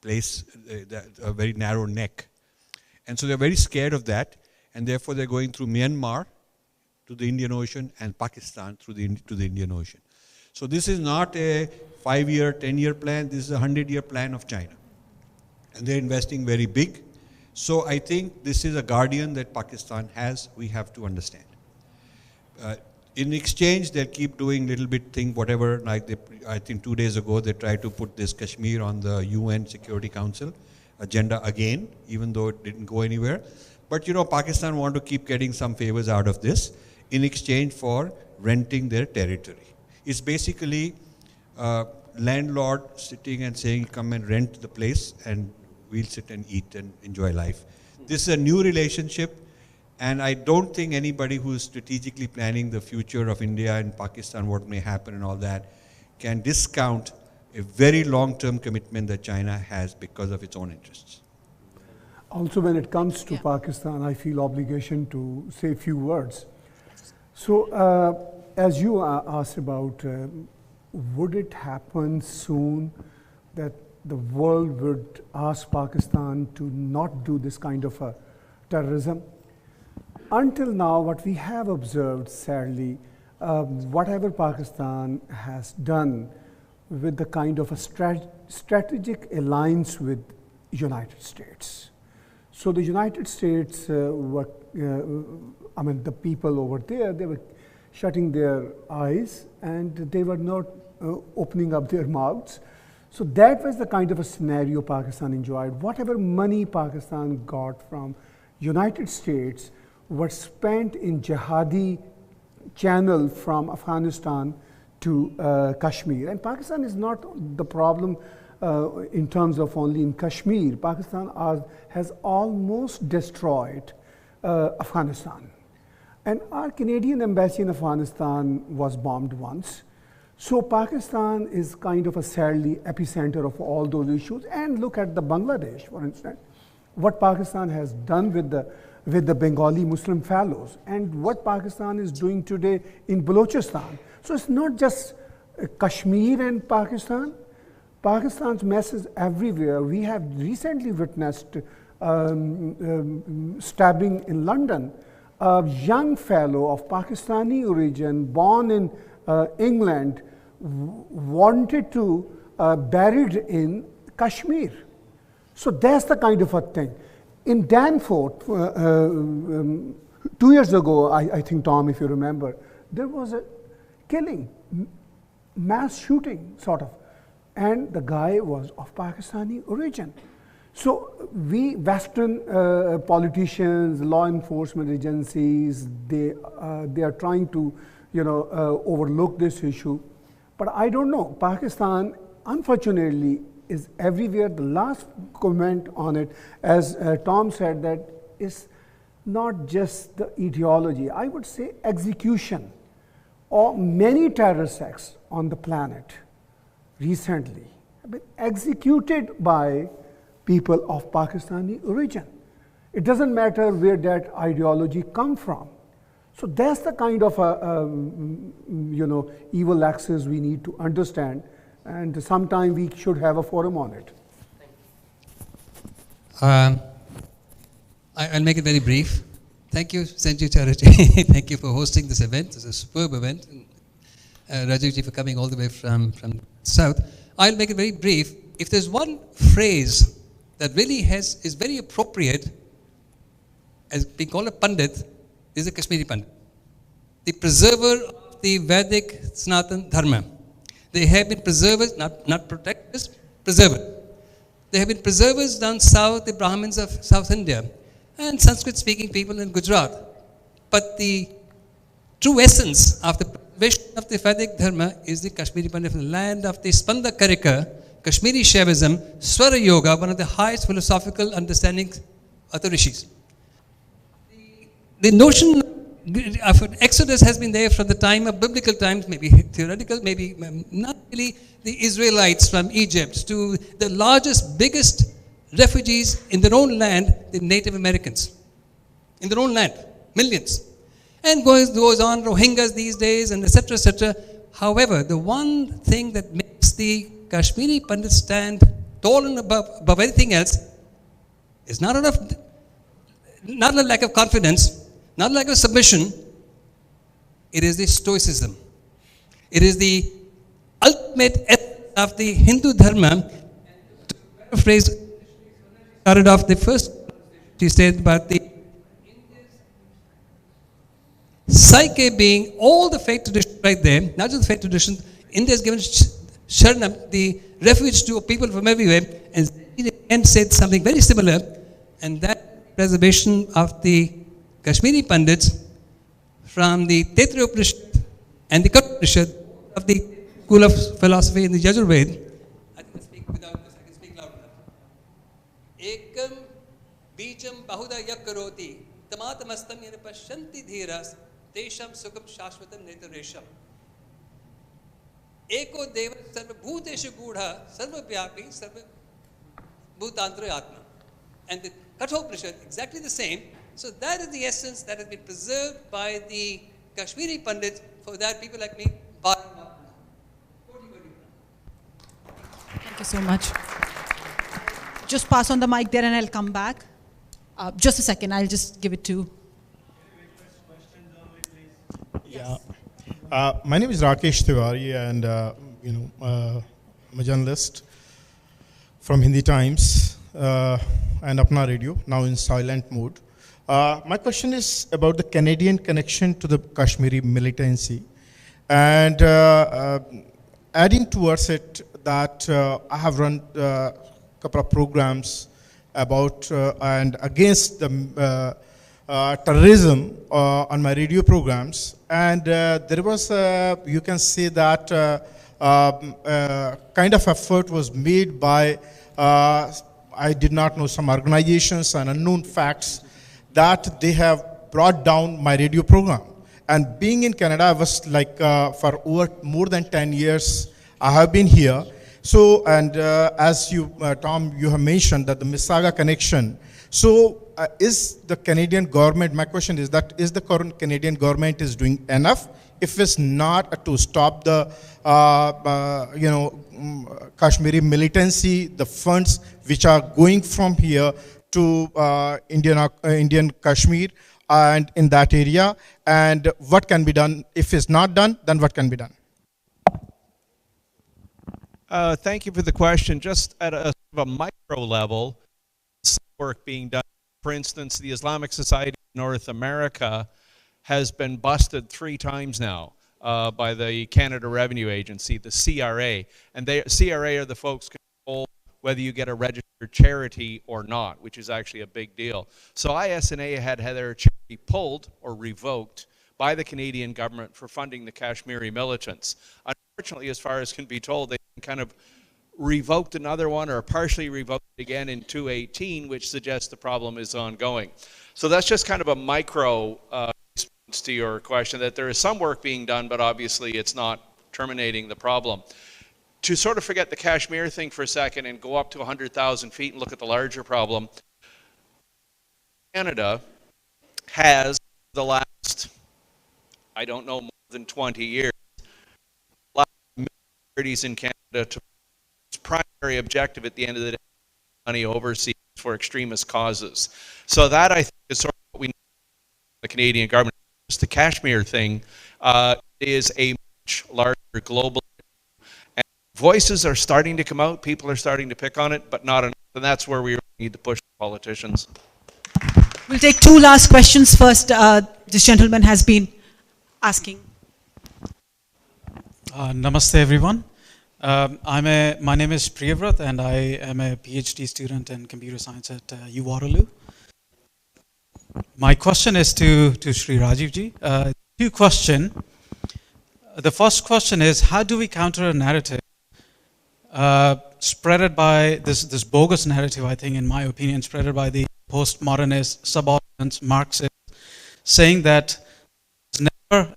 Speaker 15: place, a very narrow neck. And so they're very scared of that, and therefore they're going through Myanmar to the Indian Ocean and Pakistan to the Indian Ocean. So this is not a 5-year, 10-year plan, this is a 100-year plan of China. And they're investing very big. So I think this is a guardian that Pakistan has, we have to understand. In exchange, they'll keep doing little bit thing, whatever, like I think 2 days ago, they tried to put this Kashmir on the UN Security Council agenda again, even though it didn't go anywhere. But you know, Pakistan want to keep getting some favors out of this in exchange for renting their territory. It's basically landlord sitting and saying, come and rent the place and we'll sit and eat and enjoy life. This is a new relationship. And I don't think anybody who's strategically planning the future of India and Pakistan, what may happen and all that, can discount a very long-term commitment that China has because of its own interests.
Speaker 9: Also, when it comes to Pakistan, I feel obligation to say a few words. So, as you asked about, would it happen soon that the world would ask Pakistan to not do this kind of terrorism? Until now, what we have observed, sadly, whatever Pakistan has done with the kind of a strategic alliance with United States. So the United States were, I mean, the people over there, they were shutting their eyes and they were not opening up their mouths. So that was the kind of a scenario Pakistan enjoyed. Whatever money Pakistan got from United States was spent in jihadi channel from Afghanistan to Kashmir. And Pakistan is not the problem in terms of only in Kashmir. Pakistan has almost destroyed Afghanistan. And our Canadian embassy in Afghanistan was bombed once. So Pakistan is kind of a sadly epicenter of all those issues. And look at the Bangladesh, for instance, what Pakistan has done with the Bengali Muslim fellows and what Pakistan is doing today in Balochistan. So it's not just Kashmir and Pakistan. Pakistan's mess is everywhere. We have recently witnessed stabbing in London. A young fellow of Pakistani origin, born in England, wanted to buried in Kashmir. So that's the kind of a thing. In Danforth, 2 years ago, I think, Tom, if you remember, there was a killing, mass shooting, sort of, and the guy was of Pakistani origin. So we Western politicians, law enforcement agencies, they are trying to, overlook this issue. But I don't know. Pakistan, unfortunately, is everywhere. The last comment on it, as Tom said, that is not just the ideology. I would say execution of many terrorist acts on the planet recently have been executed by people of Pakistani origin. It doesn't matter where that ideology comes from. So that's the kind of evil axis we need to understand, and sometime we should have a forum on it.
Speaker 17: I'll make it very brief. Thank you, St. Jude Charity. Thank you for hosting this event. It's a superb event. Rajiv ji for coming all the way from south. I'll make it very brief. If there's one phrase that really is very appropriate as being called a Pandit, is the Kashmiri Pandit, the preserver of the Vedic Sanatan Dharma. They have been preservers, not protectors, preservers. They have been preservers down south, the Brahmins of South India, and Sanskrit-speaking people in Gujarat. But the true essence of the preservation of the Vedic Dharma is the Kashmiri Pandit, from the land of the Spanda Karika, Kashmiri Shaivism, Swara Yoga, one of the highest philosophical understandings of the rishis. The notion of an exodus has been there from the time of biblical times, maybe theoretical, maybe not really, the Israelites from Egypt to the largest, biggest refugees in their own land, the Native Americans. In their own land, millions. And goes on, Rohingyas these days, and etc., etc. However, the one thing that makes the Kashmiri Pandit stand tall and above everything else is not a lack of confidence, not a lack of submission. It is the stoicism. It is the ultimate essence of the Hindu Dharma. To paraphrase, started off the first, he said about the psyche being all the faith traditions right there, not just the faith traditions. India has given Sharanam, the refuge to people from everywhere, and he again said something very similar, and that preservation of the Kashmiri Pandits from the Taittiriya Upanishad and the Katha Upanishad of the school of philosophy in the Yajurveda. I can speak without this, I can speak loud enough. Ekam bijam bahuda yakkaroti tamatamastam yana pashyanti dhiras desham sukham shashvatam netaresham. Eko deva sarva bhuteshu gudha sarva vyapi sarva bhutantra atma. And the Katha Upanishad, exactly the same. So that is the essence that has been preserved by the Kashmiri Pandits, for that people like me.
Speaker 1: Thank you so much. Just pass on the mic there and I'll come back. Just a second, I'll just give it to.
Speaker 18: Yeah. My name is Rakesh Tiwari, and I'm a journalist from Hindi Times and Apna Radio, now in silent mode. My question is about the Canadian connection to the Kashmiri militancy, and adding towards it that I have run a couple of programs about and against the terrorism on my radio programs, and there was, you can say that kind of effort was made by, I did not know, some organizations and unknown facts that they have brought down my radio program. And being in Canada, I was like for over more than 10 years, I have been here. So, and as you, Tom, you have mentioned that the Mississauga connection. So, is the Canadian government, my question is that, is the current Canadian government is doing enough? If it's not, to stop the, Kashmiri militancy, the funds which are going from here to Indian Kashmir and in that area, and what can be done? If it's not done, then what can be done?
Speaker 12: Thank you for the question. Just at a micro level, some work being done. For instance, the Islamic Society of North America has been busted 3 times now by the Canada Revenue Agency, the CRA. And CRA are the folks who control whether you get a registered charity or not, which is actually a big deal. So ISNA had their charity pulled or revoked by the Canadian government for funding the Kashmiri militants. Unfortunately, as far as can be told, they kind of revoked another one or partially revoked it again in 2018, which suggests the problem is ongoing. So that's just kind of a micro response to your question, that there is some work being done, but obviously it's not terminating the problem. To sort of forget the Kashmir thing for a second and go up to 100,000 feet and look at the larger problem, Canada has the last, I don't know, more than 20 years, allowed minorities in Canada to its primary objective at the end of the day, money overseas for extremist causes. So that, I think, is sort of what we need from the Canadian government. The Kashmir thing is a much larger global issue. And voices are starting to come out, people are starting to pick on it, but not enough. And that's where we need to push the politicians.
Speaker 19: We'll take 2 last questions first. This gentleman has been asking.
Speaker 20: Namaste, everyone. My name is Priyavrat, and I am a Ph.D. student in computer science at U Waterloo. My question is to Sri Rajiv ji. 2 questions. The first question is, how do we counter a narrative spreaded by this bogus narrative, I think, in my opinion, spreaded by the postmodernists, subalterns, Marxists, saying that Bharat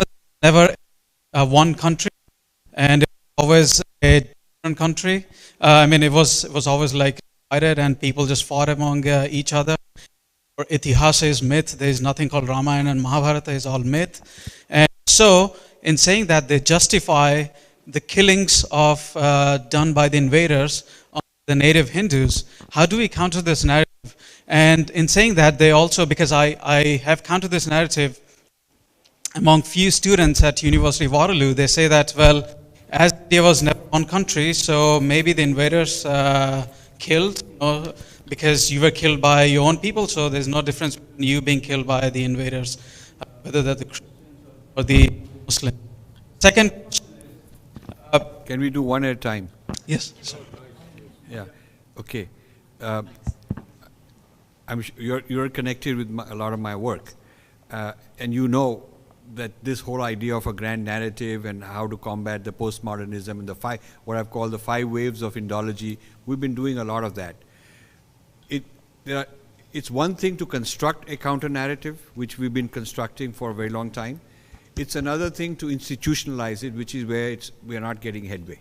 Speaker 20: is never one country, and it's always a different country. I mean, it was always like divided, and people just fought among each other. Or Itihasa is myth. There is nothing called Ramayana and Mahabharata. Is all myth. And so, in saying that, they justify the killings of done by the invaders on the native Hindus. How do we counter this narrative? And in saying that, they also, because I have countered this narrative among few students at University of Waterloo, they say that, well, as there was never one country, so maybe the invaders killed, because you were killed by your own people, so there's no difference between you being killed by the invaders, whether they're the Christian or the Muslim. Second,
Speaker 6: can we do one at a time?
Speaker 20: Yes. Sorry.
Speaker 6: Yeah. Okay. You're connected with a lot of my work, and you know that this whole idea of a grand narrative and how to combat the postmodernism and the what I've called the 5 waves of Indology, we've been doing a lot of that. It's one thing to construct a counter narrative, which we've been constructing for a very long time. It's another thing to institutionalize it, which is where we are not getting headway.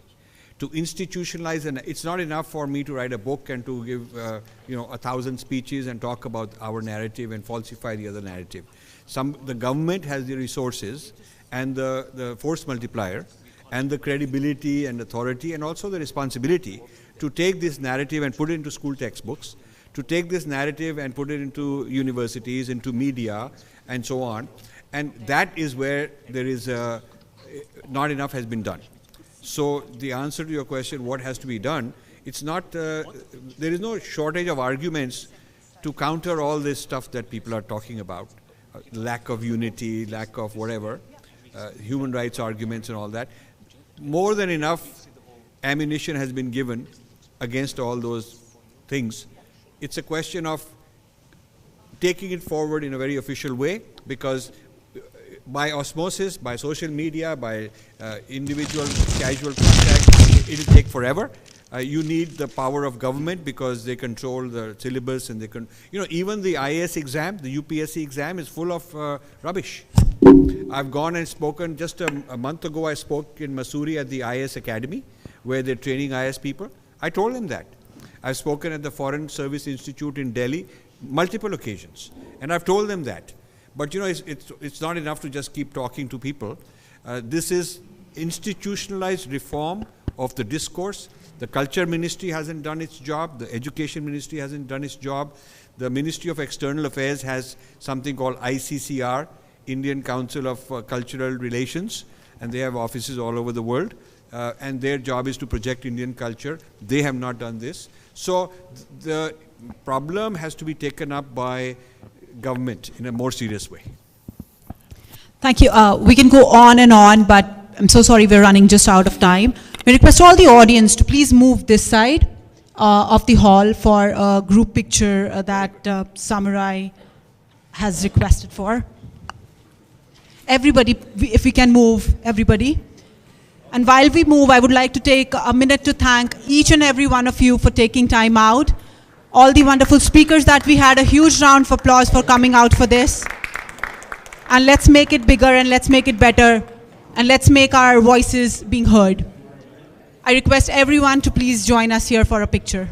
Speaker 6: To institutionalize, and it's not enough for me to write a book and to give 1,000 speeches and talk about our narrative and falsify the other narrative. The government has the resources and the force multiplier and the credibility and authority and also the responsibility to take this narrative and put it into school textbooks, to take this narrative and put it into universities, into media, and so on. And that is where there is not enough has been done. So the answer to your question, what has to be done, it's not, there is no shortage of arguments to counter all this stuff that people are talking about. Lack of unity, lack of whatever, human rights arguments and all that. More than enough ammunition has been given against all those things. It's a question of taking it forward in a very official way, because by osmosis, by social media, by individual casual contact, it'll take forever. You need the power of government because they control the syllabus, and they can, even the IAS exam, the UPSC exam is full of rubbish. I've gone and spoken, just a month ago I spoke in Mussoorie at the IAS Academy, where they're training IAS people. I told them that. I've spoken at the Foreign Service Institute in Delhi multiple occasions, and I've told them that. But it's not enough to just keep talking to people. This is institutionalized reform of the discourse. The Culture Ministry hasn't done its job. The Education Ministry hasn't done its job. The Ministry of External Affairs has something called ICCR, Indian Council of Cultural Relations, and they have offices all over the world. And their job is to project Indian culture. They have not done this. So the problem has to be taken up by government in a more serious way.
Speaker 19: Thank you. We can go on, but I'm so sorry we're running just out of time. We request all the audience to please move this side of the hall for a group picture that Samurai has requested for. Everybody, if we can move, everybody. And while we move, I would like to take a minute to thank each and every one of you for taking time out. All the wonderful speakers that we had, a huge round of applause for coming out for this. And let's make it bigger, and let's make it better, and let's make our voices being heard. I request everyone to please join us here for a picture.